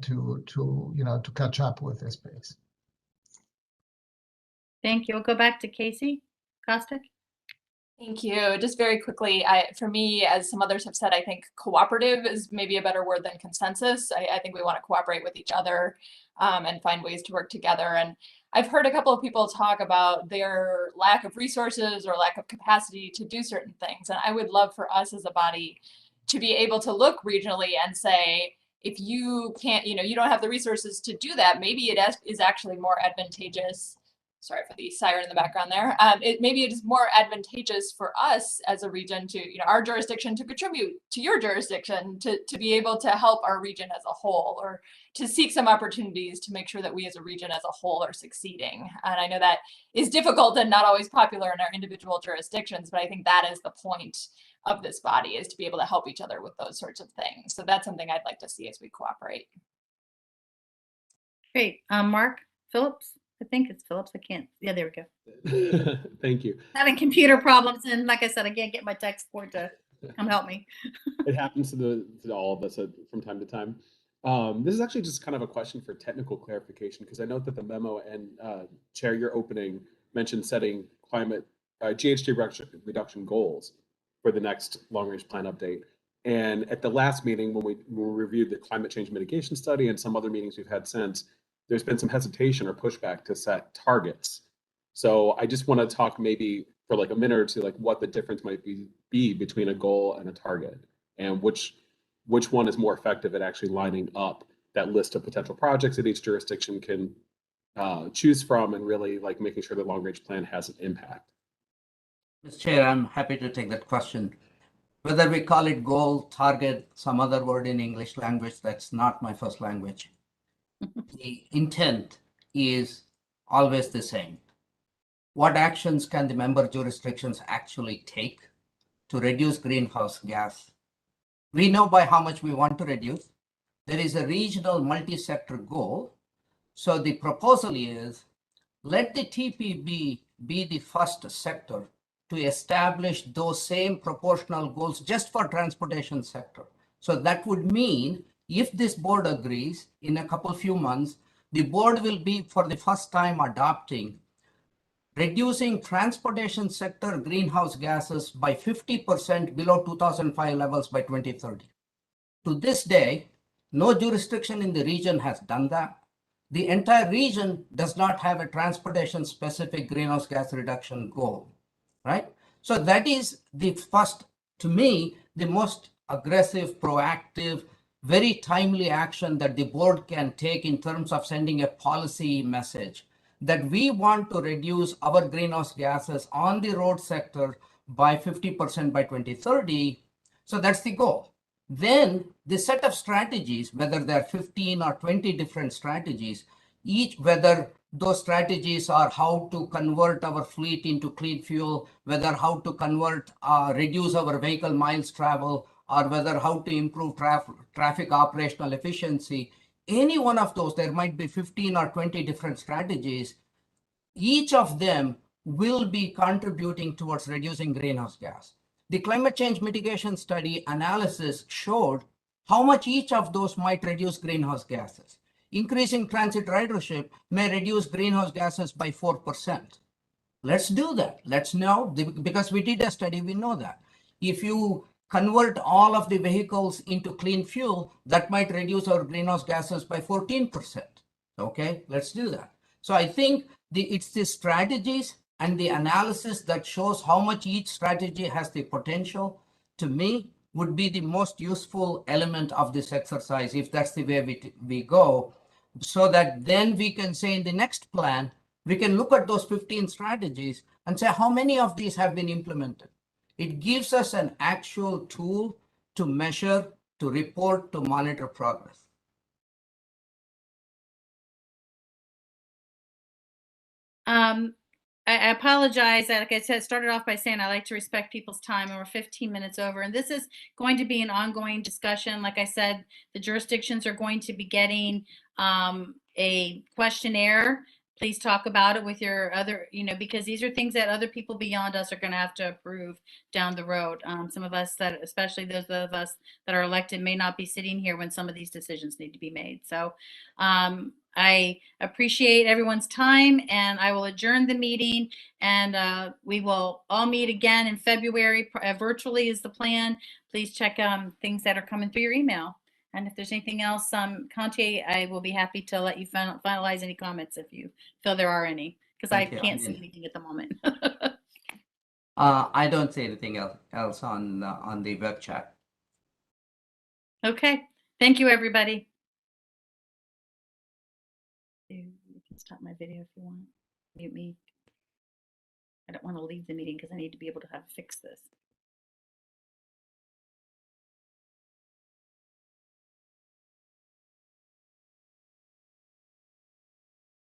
S12: to catch up with this pace.
S1: Thank you. We'll go back to Casey Kostick.
S3: Thank you. Just very quickly, for me, as some others have said, I think cooperative is maybe a better word than consensus. I think we want to cooperate with each other and find ways to work together. And I've heard a couple of people talk about their lack of resources or lack of capacity to do certain things. And I would love for us as a body to be able to look regionally and say, if you can't, you don't have the resources to do that, maybe it is actually more advantageous. Sorry for the siren in the background there. Maybe it is more advantageous for us as a region to, our jurisdiction to contribute to your jurisdiction to be able to help our region as a whole, or to seek some opportunities to make sure that we as a region as a whole are succeeding. And I know that is difficult and not always popular in our individual jurisdictions, but I think that is the point of this body, is to be able to help each other with those sorts of things. So that's something I'd like to see as we cooperate.
S1: Great. Mark Phillips. I think it's Phillips. I can't. Yeah, there we
S11: go. Thank you.
S1: Having computer problems, and like I said, I can't get my tech support to come help me.
S11: It happens to all of us from time to time. This is actually just kind of a question for technical clarification, because I note that the memo and Chair, your opening mentioned setting climate GHG reduction goals for the next long-range plan update. And at the last meeting, when we reviewed the climate change mitigation study and some other meetings we've had since, there's been some hesitation or pushback to set targets. So I just want to talk maybe for like a minute or two, like what the difference might be between a goal and a target, and which one is more effective at actually lining up that list of potential projects that each jurisdiction can choose from, and really like making sure the long range plan has an impact.
S20: Mr. Chair, I'm happy to take that question. Whether we call it goal, target, some other word in English language, that's not my first language. The intent is always the same. What actions can the member jurisdictions actually take to reduce greenhouse gas? We know by how much we want to reduce. There is a regional multi-sector goal. So the proposal is, let the TPB be the first sector to establish those same proportional goals just for transportation sector. So that would mean, if this board agrees, in a few months, the board will be for the first time adopting reducing transportation sector greenhouse gases by 50% below 2005 levels by 2030. To this day, no jurisdiction in the region has done that. The entire region does not have a transportation specific greenhouse gas reduction goal, right? So that is the first, to me, the most aggressive, proactive, very timely action that the board can take in terms of sending a policy message that we want to reduce our greenhouse gases on the road sector by 50% by 2030. So that's the goal. Then the set of strategies, whether they're 15 or 20 different strategies, whether those strategies are how to convert our fleet into clean fuel, whether how to reduce our vehicle miles travel, or whether how to improve traffic operational efficiency, any one of those, there might be 15 or 20 different strategies. Each of them will be contributing towards reducing greenhouse gas. The climate change mitigation study analysis showed how much each of those might reduce greenhouse gases. Increasing transit ridership may reduce greenhouse gases by 4%. Let's do that. Let's know, because we did a study, we know that. If you convert all of the vehicles into clean fuel, that might reduce our greenhouse gases by 14%. Okay, let's do that. So I think it's the strategies and the analysis that shows how much each strategy has the potential, to me, would be the most useful element of this exercise, if that's the way we go, so that then we can say in the next plan, we can look at those 15 strategies and say how many of these have been implemented. It gives us an actual tool to measure, to report, to monitor progress.
S1: I apologize. Like I said, started off by saying I like to respect people's time, and we're 15 minutes over. And this is going to be an ongoing discussion. Like I said, the jurisdictions are going to be getting a questionnaire. Please talk about it with your other, because these are things that other people beyond us are going to have to approve down the road. Some of us that, especially those of us that are elected, may not be sitting here when some of these decisions need to be made. So I appreciate everyone's time, and I will adjourn the meeting, and we will all meet again in February. Virtually is the plan. Please check things that are coming through your email. And if there's anything else, Conte, I will be happy to let you finalize any comments if you feel there are any, because I can't see anything at the moment.
S20: I don't see anything else on the web chat.
S1: Okay. Thank you, everybody. You can stop my video if you want. Mute me. I don't want to leave the meeting because I need to be able to fix this.